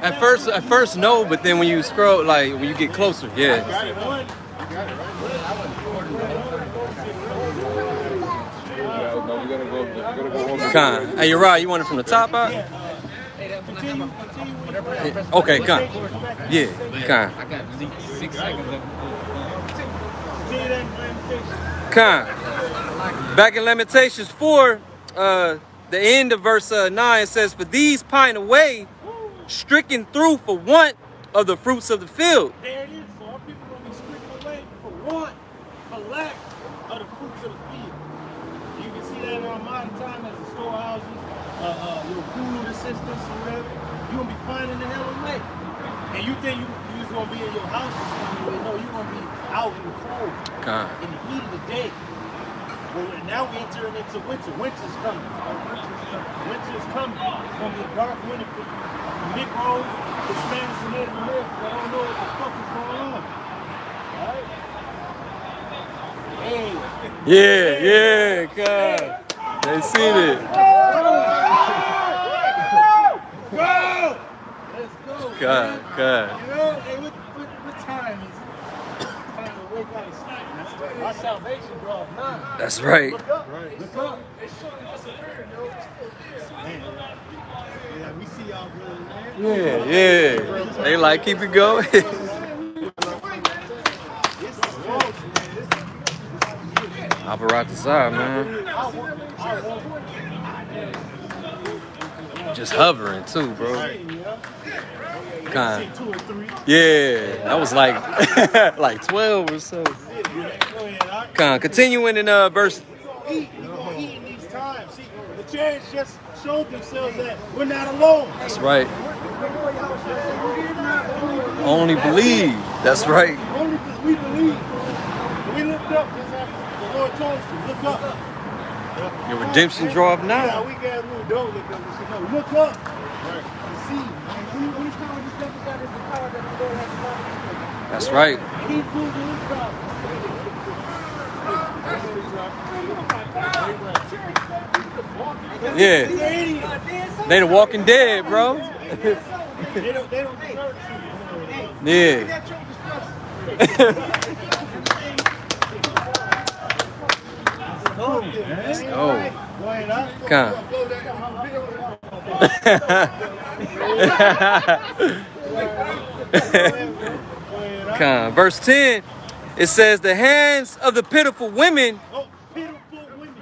At first no, but then when you scroll, like when you get closer, yeah. Con. Hey, you're right. You want it from the top out? Okay, con. Yeah, con. I got 6 seconds of Con. Back in Lamentations 4, the end of verse 9 says, "For these pine away, stricken through for want of the fruits of the field." There it is. So our people going to be stricken away for want, for lack of the fruits of the field. You can see that in our modern time as the storehouses, your food assistance or whatever. You're going to be pining the hell away. And you think you just going to be in your house or something. No, you're going to be out in the cold, in the heat of the day. Well, now we're entering into winter. Winter's coming. Winter's coming. It's going to be a dark winter for you. Negroes, Hispanics, and Native Americans. I don't know what the fuck is going on. Alright? Hey. Yeah, God. They seen it. Go! Let's go. God. You know, hey, what time is it? Time to wake up and sleep. Our salvation draws nigh. That's right. Look up. Look up. It's showing us a mirror, though. Man. Yeah, we see y'all good, man. Yeah. They like keep it going. Aparatazar, man. Just hovering too, bro. Kind. Yeah, that was like like 12 or so. Kind. Continuing in verse. Eat in these times. See, the church just showed themselves that we're not alone. That's right. Only believe. That's right. Only because we believe. We looked up just after the Lord told us to look up. Your redemption draweth Yeah, nigh. we got a little don't look up. We said, no, look up. And see. Which power this devil got is the power that the Lord has promised. That's right. He proved his power. Yeah. They the Walking Dead, bro. They don't deserve to. Yeah. Let's go. Come. Come. Verse 10, it says, "The hands of the pitiful women." Oh, pitiful women.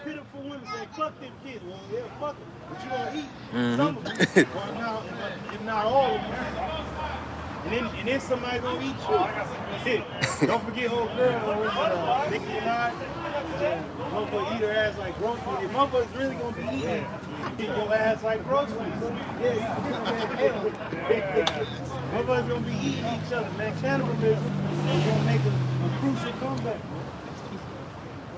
Pitiful women say, fuck them kids. Well, yeah, fuck them. But you gonna eat some of them. Well, now, if not all of them. And then somebody gonna eat you. Don't forget old girl, Nicki Minaj. Motherfucker eat her ass like groceries. If motherfuckers really gonna be eating, eat your ass like groceries. Yeah, motherfuckers gonna be eating each other, man. Cannibalism is gonna make a crucial comeback.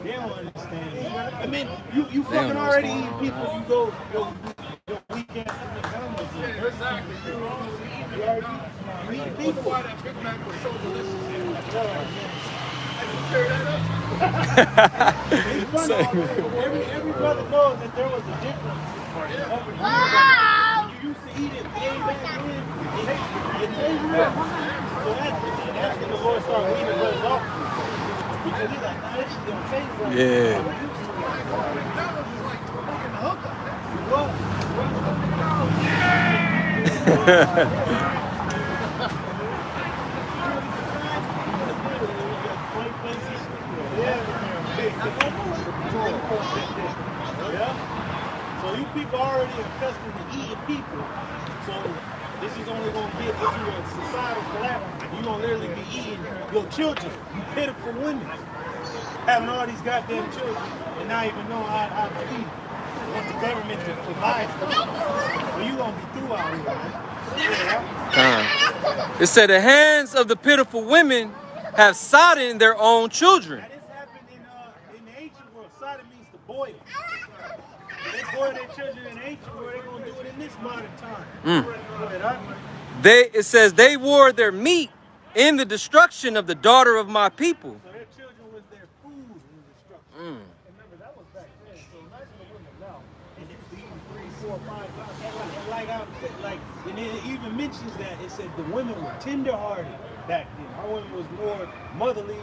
They don't understand. I mean, you fucking already eating people. You go weekend. Exactly. You eat people. Why that Big Mac was so delicious. It's funny. Every brother knows that there was a difference over the years. You used to eat it way back then. It tastes real. So that's when the Lord started weaning brothers off. Because he's like, nah, this shit don't taste right. Yeah. McDonald's is like fucking hookup. Yeah. So you people are already accustomed to eating people. So this is only going to get into a societal collapse. You're going to literally be eating your children. You pitiful women. Having all these goddamn children and not even know how to feed. Want the government to provide for them. So you're going to be through out here, man. It said the hands of the pitiful women have sodden their own children. Now, this happened in the ancient world. Sodom means to boil. They boil their children in the ancient world. They're going to do it in this modern time. It says they wore their meat in the destruction of the daughter of my people. So their children was their food in the destruction. Remember, that was back then. So imagine the women now. And it's eating 3, 4, 5 times. And it even mentions that it said the women were tender-hearted back then. Our women was more motherly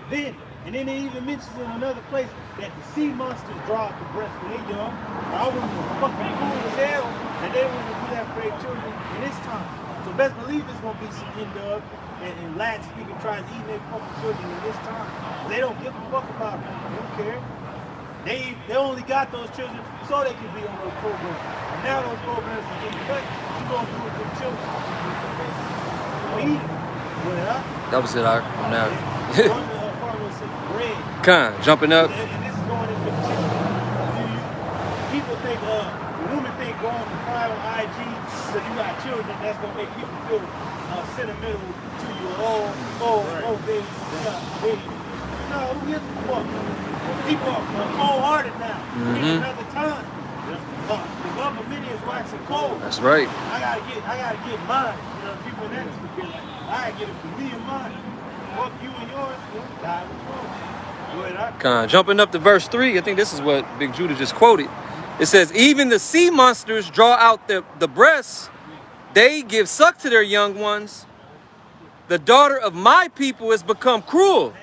then. And then it even mentions in another place that the sea monsters draw out the breast when they young. Our women were fucking cool as hell, and they wouldn't do that for their children in this time. So best believe it's gonna be some N-Dub and Latin speaking tribes eating their fucking children in this time. They don't give a fuck about them. They don't care. They only got those children so they could be on those programs. And now those programs are getting cut. You gonna do it to the children. Eat it. That was it. I'm now. Con, jumping up. And this is going into the children. People think, the women think going to cry on IG because you got children, that's going to make people feel sentimental to you. Oh, baby. No, who gives a fuck? People are cold-hearted now. Another time. The love of many is waxing cold. That's right. I gotta get mine. You know, people in that like, I gotta get it for me and mine. Fuck you and yours. Die with yours. Jumping up to verse 3, I think this is what Big Judah just quoted. It says, even the sea monsters draw out the breasts. They give suck to their young ones. The daughter of my people has become cruel,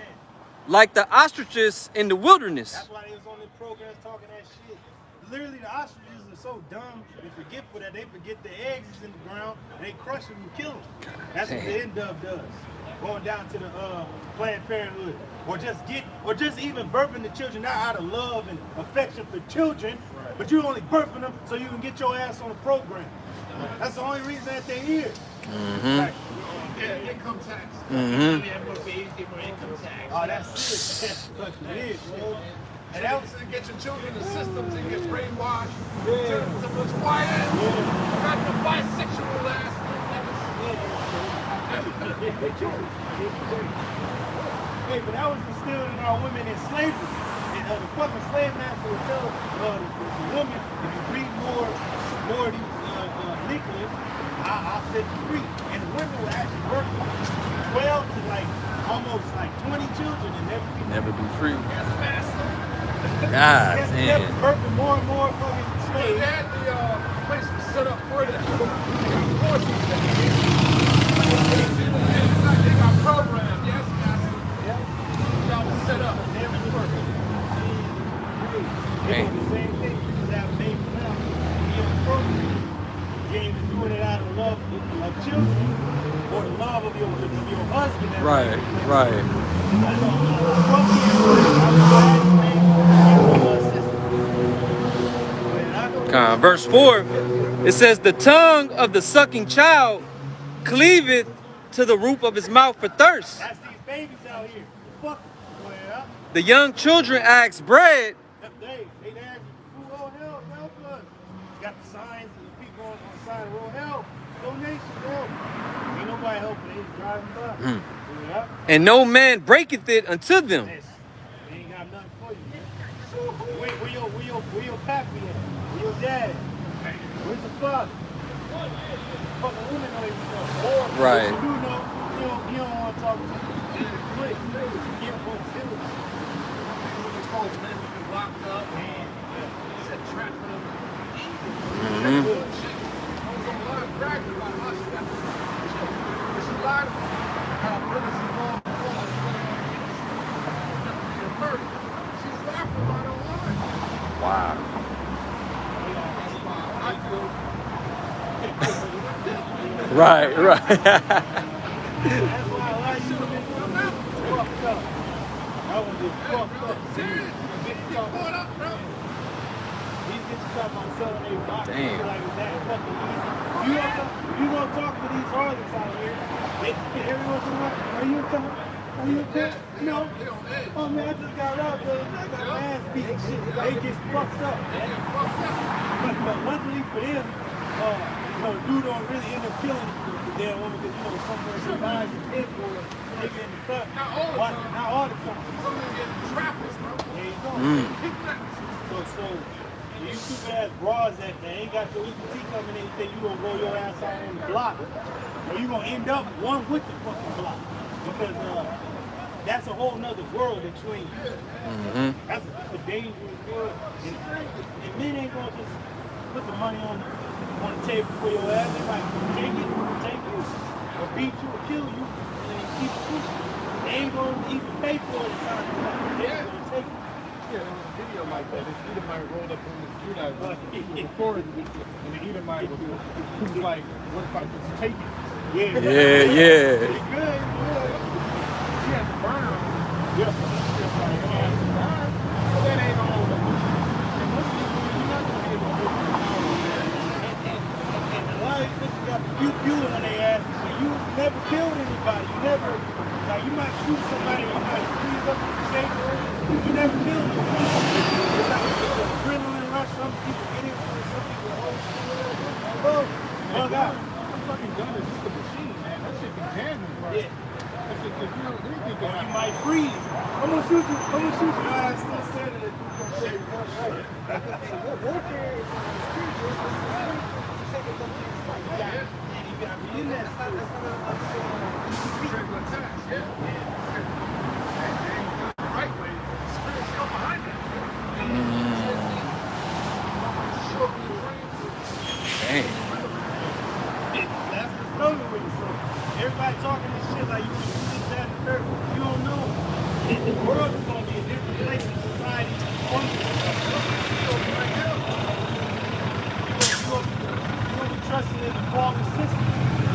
like the ostriches in the wilderness. That's why they was on the programs talking that shit. Literally, the ostriches are so dumb and forgetful that they forget the eggs is in the ground and they crush them and kill them. That's what the N-Dub does. Going down to the Planned Parenthood, or just even birthing the children not out of love and affection for children, but you only birthing them so you can get your ass on the program. That's the only reason that they're here. Yeah, income tax. Oh, that's it. That's what it is, bro. And else to get your children in systems and get brainwashed. To was quiet. Got the bisexual ass. Hey, but that was instilled in our women in slavery. And the fucking slave master would tell the woman, if you breed more of these leaflets, I'll set you free. And the women would actually work 12 to almost 20 children and Never be free. Yes, master. God damn. damn. Birthing more and more fucking slaves. They had the place set up for that. They got programmed, yes, master. Y'all was set up. They do the same thing people have made now. You have a program. You ain't even doing it out of love of children or the love of your husband. Right. Verse 4, it says, the tongue of the sucking child cleaveth to the roof of his mouth for thirst. That's these babies out here. Fuck. Yeah. The young children ask bread. They ask food, oh help us. You got the signs and the people on the side of the road, help, donation, help. Ain't nobody helping, they just driving by. Yeah. And no man breaketh it unto them. They ain't got nothing for you, man. Where your pappy at? Where your dad? Where's the father? Fucking women know everything. Right. You don't want to talk to them. Quick, get folks killed. Folks, man, we been locked up and set trap for them. Mm-hmm. I was on live bragging about us. She lied about how Phyllis involved in murder. She's laughing about her line. Wow. Right. That's why a lot of you women fucked up. I was just fucked up. Serious? Get caught up, bro. These bitches talk about selling their box. Damn. Like that fucking easy. You gonna talk to these harlots out here. Every once in a while, are you okay? Are you okay? No. Oh man, I just got robbed. I got my ass beat and shit. They get fucked up, man. But luckily for them, dude don't really end up killing the damn woman because some person buys his head for it. They get in the cut. Not all the time. Some of them get trappers, bro. There you go. So you stupid ass bras that ain't got your EPT coming in, you think you gonna roll your ass out on the block, or you gonna end up one with the fucking block, because that's a whole nother world between you. Mm-hmm. That's a dangerous world, and men ain't gonna just put the money on the table for your ass. They might take you, or beat you, or kill you, and then keep it pushing. They ain't gonna even pay for it in time. They're gonna take it. Yeah, there was a video like that. This Edomite rolled up on this dude I was recording, and the Edomite was like, what if I just take it? Yeah. It's good. She had the burner on. Yeah. But that ain't all the and most people, you're not going to be able to put And a lot of these bitches got pew on their ass, so you never killed anybody. You never, like, you might shoot somebody, you might freeze up in the shape, you never killed anybody. It's like it's an adrenaline rush. Some people get it, some people bug out. fucking gun is just a machine, man. That shit be jamming, bro. Yeah. That shit, if you don't think Or about you it, might freeze. I'm gonna shoot you. Your ass still standing there. Warfare is spiritual. It's taking the man's life. Yeah. You gotta be in that. Regular attacks, yeah. The right way, spirits come behind that. Dang. That's the struggle with it. So everybody talking this shit like you can do this, that, and the third. You don't know. The world is gonna be a different place in society. You're gonna be trusting in the fallen system.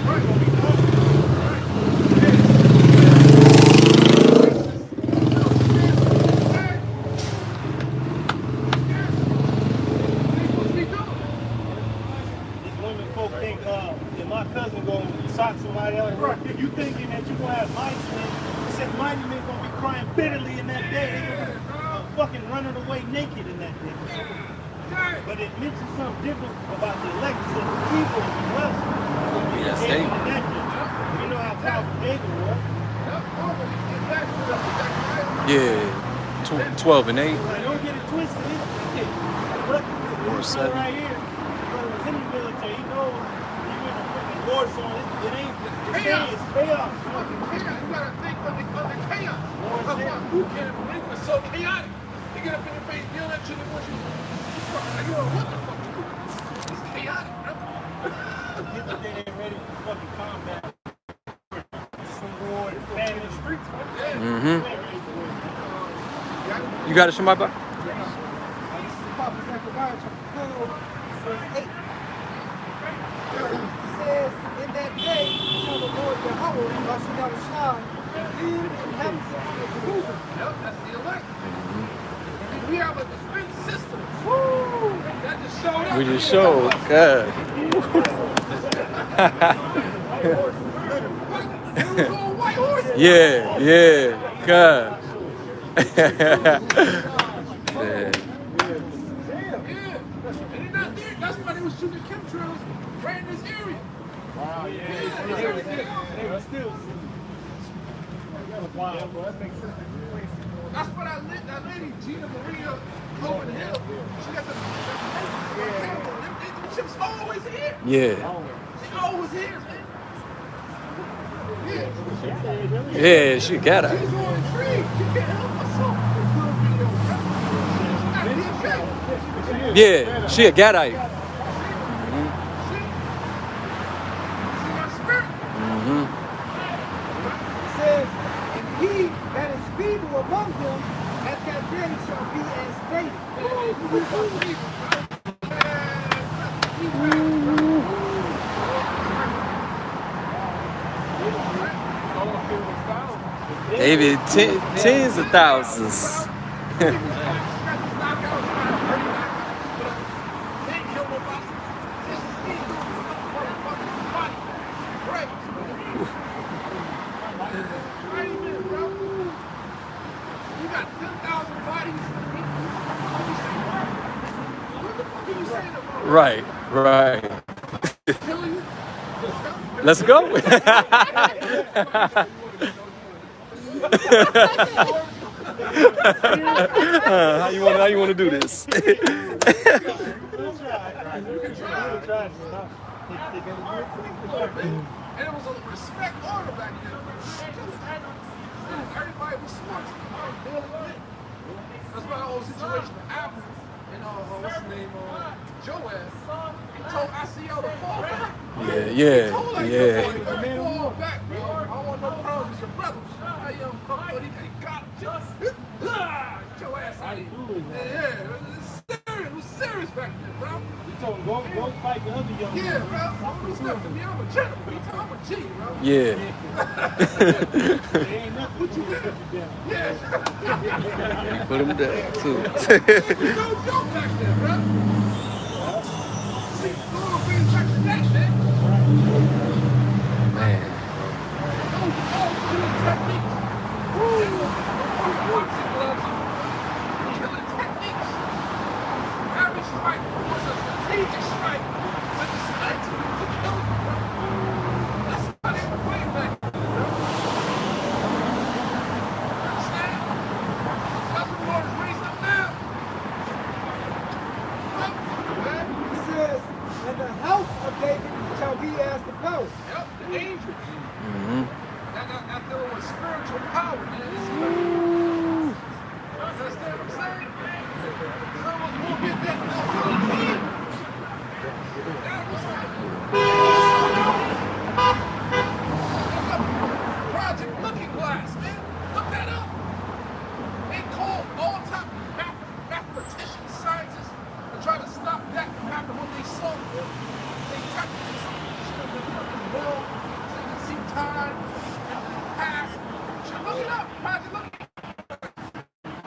You're gonna be These women folk think if my cousin gonna sock somebody else, you thinking that you're gonna have mighty men. Said mighty men gonna be crying bitterly in that day. They're gonna be fucking running away naked in that day. But it mentions something different about the elected and the people of the West. Yes, they. You know how powerful David was. Yeah. 12 and 8. Like, don't get it twisted. Look, Or this 7. right here. Brother was in the military. He knows you in a fucking war zone. It ain't. It's chaos. Fucking chaos. You gotta think of the chaos. That's why boot camp was so chaotic. You get up in the face, yell at you, and what you know what the fuck you do? It's chaotic, bro. People think they're ready for fucking combat. Some war, bad in the streets. Mm-hmm. You got it, Shemaiah? Papa Zechariah chapter 12, verse 8. He says, in that day shall the Lord Yahweh, Yahweh, lead the inhabitants of Jerusalem. Yep, that's the elect. And we have a defense system. Woo! That just showed up. We just showed. God. was on white horses. Yeah, yeah, God. Yeah. Yeah. And they're not there. That's why they was shooting chemtrails right in this area. Wow, yeah. Yeah, everything else. They were still. Wow, well, that makes sense. That's what that lady, Gina Maria Cohen Hill, she got the chips always here. Yeah. She always here, man. Yeah. Yeah, she got She's it. on the tree. She can't help herself. Yeah, she a Gadite. She got spirit. It says, and he that is feeble among them at that day shall be as David. David, tens of thousands. Right, right. Let's go. How you want to do this? And it was a respect order back then. Everybody was smart. That's why the whole situation with Apple and what's his name, Joaz, he told ICL to fall back. Yeah. Fall back, bro. I don't want no problems with your brothers. He got your ass out of here. Yeah, it was serious back then, bro. He told him, go fight the other young Yeah, bro. Don't step to me. I'm a gentleman. I'm a G, bro. Yeah. There ain't nothing what you did. Yeah. Put him down too. No joke back there, bro. See, going things back to that, man. Man. Those killing techniques. Boxing gloves. Killing techniques. Every strike was a strategic strike with the strikes to kill you, bro. That's why they were playing back then, bro. Understand? That's what Lord is raising up now. It says, and the house of David shall be as the power. Yep, the angels. That dealing with spiritual power, man. You understand what I'm saying? Someone's gonna get that team. Project Looking Glass, man. Look that up. They called all top mathematicians, scientists, to try to stop that from happening when they saw it. They tapped into something that should have been fucking wrong. So you can see time, past. Look it up. Project Looking.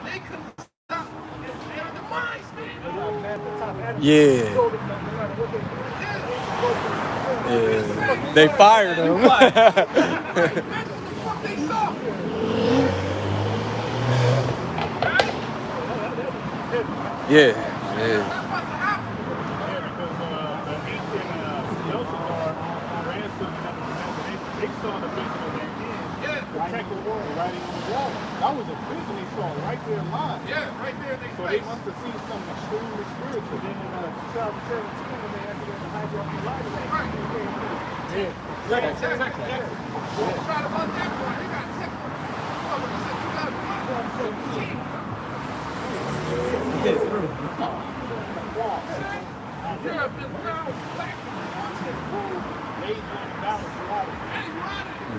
They couldn't stop the minds, man. Yeah. They fired him. Imagine what the fuck they saw. Yeah. That's about to happen. Yeah, because the ancient Belshazzar ransom, they saw the vision of their end. Yeah. Protect the world, writing on the wall. That was a vision they saw right there live. Yeah, right there in their So they must have seen something extremely spiritual. Then in 2017, when they had to get the hydroxylight, Right. Exactly. Try to run that one. They got tech on it. Oh, but you said 2017. You have been found black and wanted. $8 million water. And you out of here.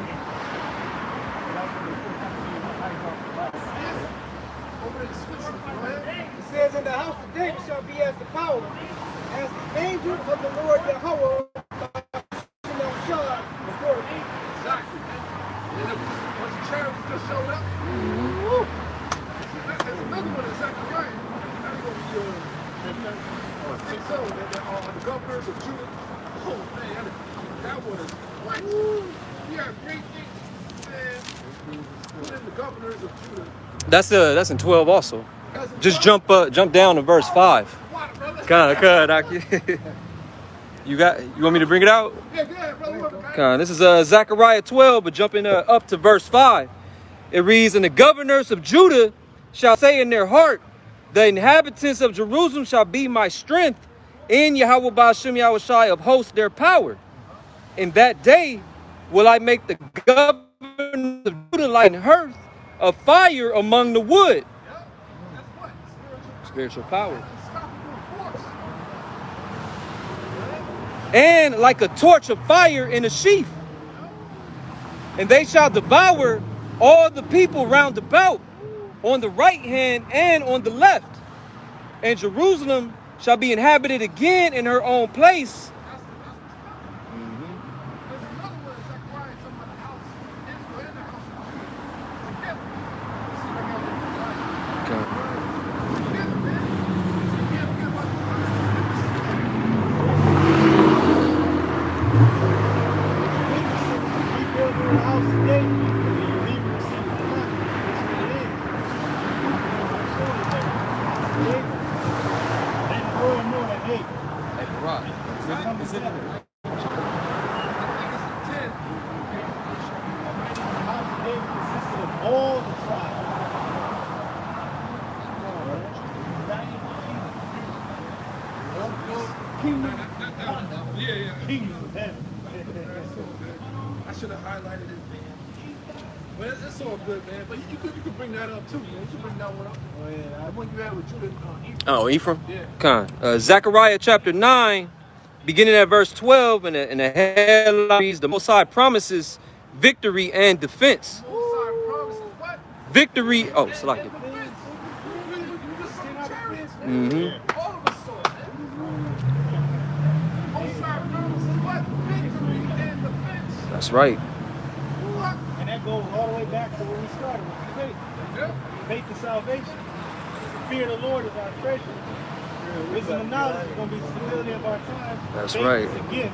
Over in Switzerland, go ahead. It says, and the house of David shall be as the power, as the angel of the Lord Yahweh, Exactly, man. And then once the chariots just showed up, there's another one in Zechariah. That's going to be I think so. The governors of Judah. Oh man, that was what? We have great things then the governors of Judah. That's in 12 also. Just jump down to verse 5. You want me to bring it out? Yeah, go ahead, brother. This is Zechariah 12, but jumping up to verse 5. It reads, and the governors of Judah shall say in their heart, the inhabitants of Jerusalem shall be my strength, in Yahweh Ba'ashem Yahushai of hosts their power. In that day will I make the governors of Judah like an hearth of fire among the wood. Spiritual power. And like a torch of fire in a sheath. And they shall devour all the people round about, on the right hand and on the left. And Jerusalem shall be inhabited again in her own place. I should have highlighted it. Well, it's all good, man. But you could bring that up too, man. You should bring that one up. Oh yeah, the one you had with Judah, Ephraim. Oh, Ephraim? Yeah. Zechariah chapter 9, beginning at verse 12, and the headline reads, the Most High promises victory and defense. Most High promises what? Victory. Oh, select it. All of us saw it, man. Most High promises what? Victory and defense. That's right. And that goes all the way back to where we started with faith. Yeah. Faith and salvation. Fear of the Lord is our treasure. Wisdom and knowledge is going to be the stability of our time. That's faith right. Is a gift.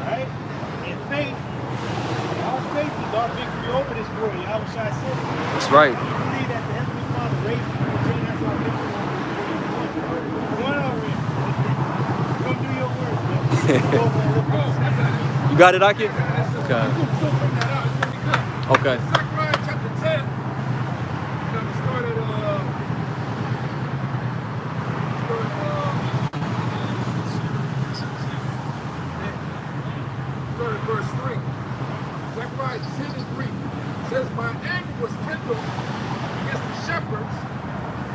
Right? And faith, our faith is our victory over this world. Yahweh Shai said it. That's right. We believe that the Heavenly Father raised him from the dead. That's our victory over this world. One already. Come do your work, man. Go over and look up. You got it, Aki? Okay. Zechariah chapter 10. We're going to start at verse 3. Zechariah 10 and 3 says, my anger was kindled against the shepherds,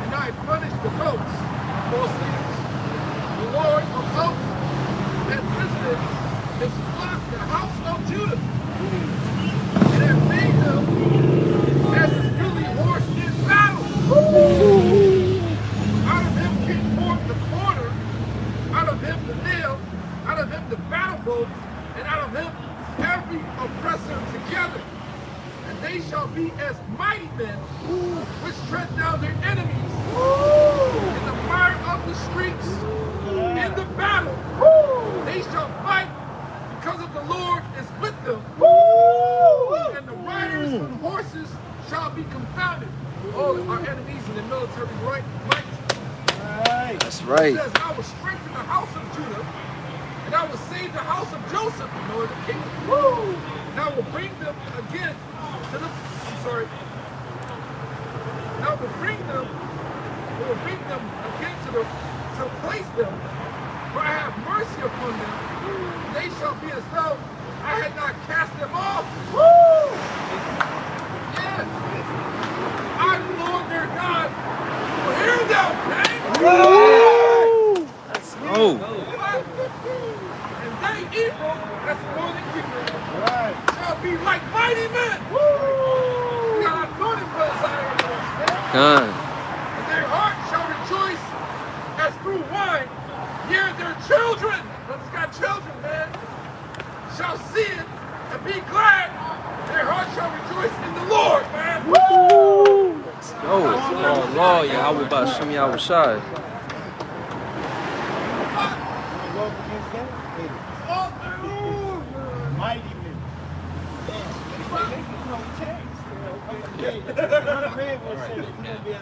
and I punished the goats of false leaders. The Lord of hosts had visited his flock, the house of Judah, and had made them as a really horse in battle. Out of him came forth the corner, out of him the nail, out of him the battle bow, and out of him every oppressor together. And they shall be as mighty men, which tread down their enemies in the fire of the streets, in the battle. They shall fight because of the Lord is with them. And the riders and horses shall be confounded. All our enemies in the military might. That's right. It says, I will strengthen the house of Judah, and I will save the house of Joseph, the northern kingdom. And I will bring them again to the, and I will bring them again to place them, for I have mercy upon them. They shall be as though I had not cast them off. Yeah. I, the Lord their God, will hear them, man. Let's go. And they evil, that's the northern kingdom, shall be like mighty men. God anointed for Zion. And their heart shall rejoice as through wine. Yea, their children, brothers got children, man, shall see it and be glad. Their heart shall rejoice in the Lord, man. Let's go. Law, Yahweh Ba'ashem Yahushai. Mighty men. They can no chance.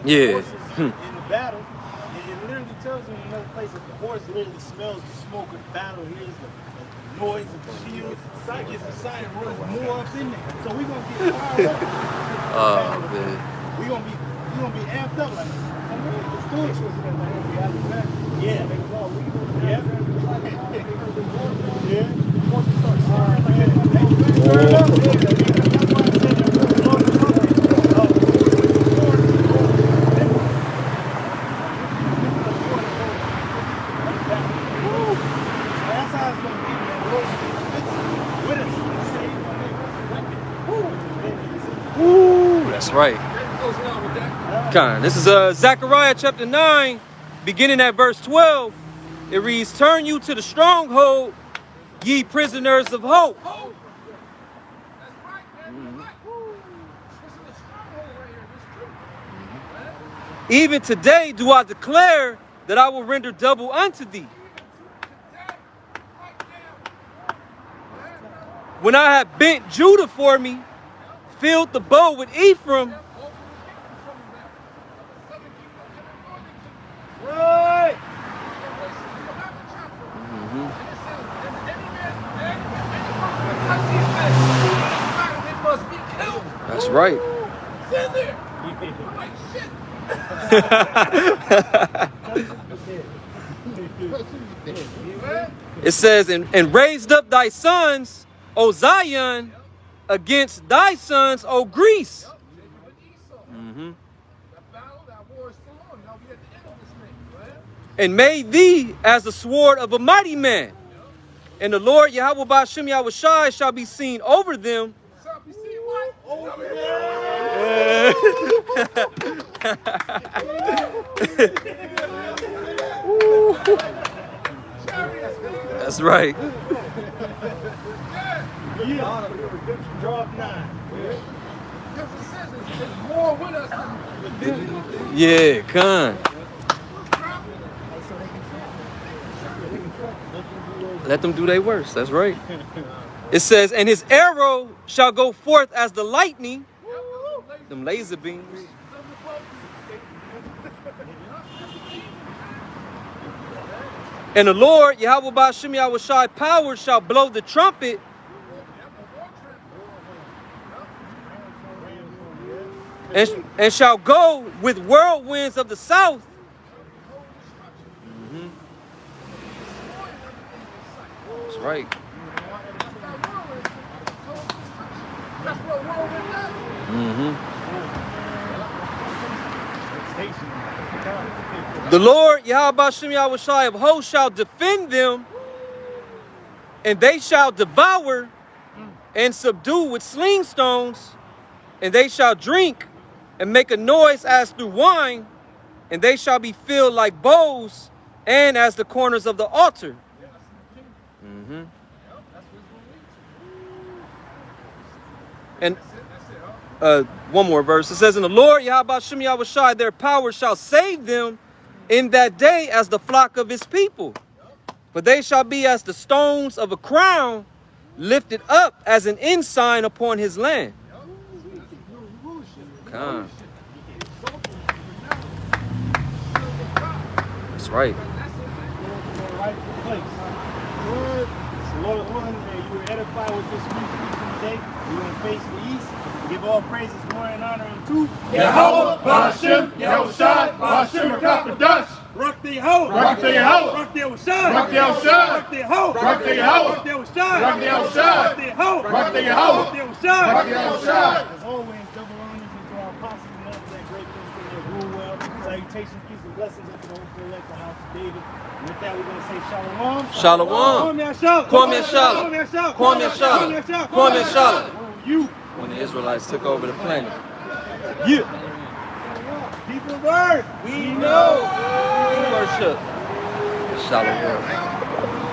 Yeah. In the battle, it literally tells you in another place that the horse literally smells the smoke of the battle, hears the noise of the shields, gets a sign and runs more up in there. So we're gonna get fired up. Oh man. We're gonna be amped up like this. It's cool. Yeah. Yeah. Yeah. Once we start stirring like that, That's right. Con. This is Zechariah chapter 9, beginning at verse 12. It reads, "Turn you to the stronghold, ye prisoners of hope." Even today do I declare that I will render double unto thee. When I have bent Judah for me, filled the bow with Ephraim, right. That's right. It says, and raised up thy sons, O Zion, against thy sons, O Greece. And made thee as the sword of a mighty man. And the Lord Yahweh Ba'ashem Yahushai shall be seen over them. That's right. Yeah, con. Let them do their worst. That's right. It says, and his arrow shall go forth as the lightning, them laser beams. And the Lord, Yahweh Ba'ashem Yahushai, power shall blow the trumpet. And shall go with whirlwinds of the south. That's right. The Lord, Yahweh Ba'ashem Yahushai of hosts, shall defend them, and they shall devour and subdue with sling stones, and they shall drink and make a noise as through wine, and they shall be filled like bowls and as the corners of the altar. And one more verse. It says, and the Lord Yahweh Ba'ashem Yahushai, their power shall save them in that day as the flock of his people. For they shall be as the stones of a crown, lifted up as an ensign upon his land. Come. That's right. Lord willing, you were edified with this speech today. We're going to face the east. Give all praises, glory, and honor unto Yahweh, Ba'ashem, Yahushai, Ba'ashem, Rakapadash. Rock the Yahweh. Rock the Yahweh. Rock the Yahushai. Rock the Yahushai. Rock the Yahweh. Rock the Yahweh. Rock the Yahushai. Rock the Yahushai. Rock the Yahweh. Rock the Yahweh. Rock the Yahushai. Rock the Yahushai. As always, double honors unto our apostles and elders that great ministry that rule well. Salutations, peace, and blessings unto the hopeful elect, the house of David. And with that, we're going to say shalom. Shalom. Kwame Ashala. Kwame Ashala. Kwame Ashala. Kwame Ashala. You. When the Israelites took over the planet. Yeah. People of earth, we know. Worship. Shalom.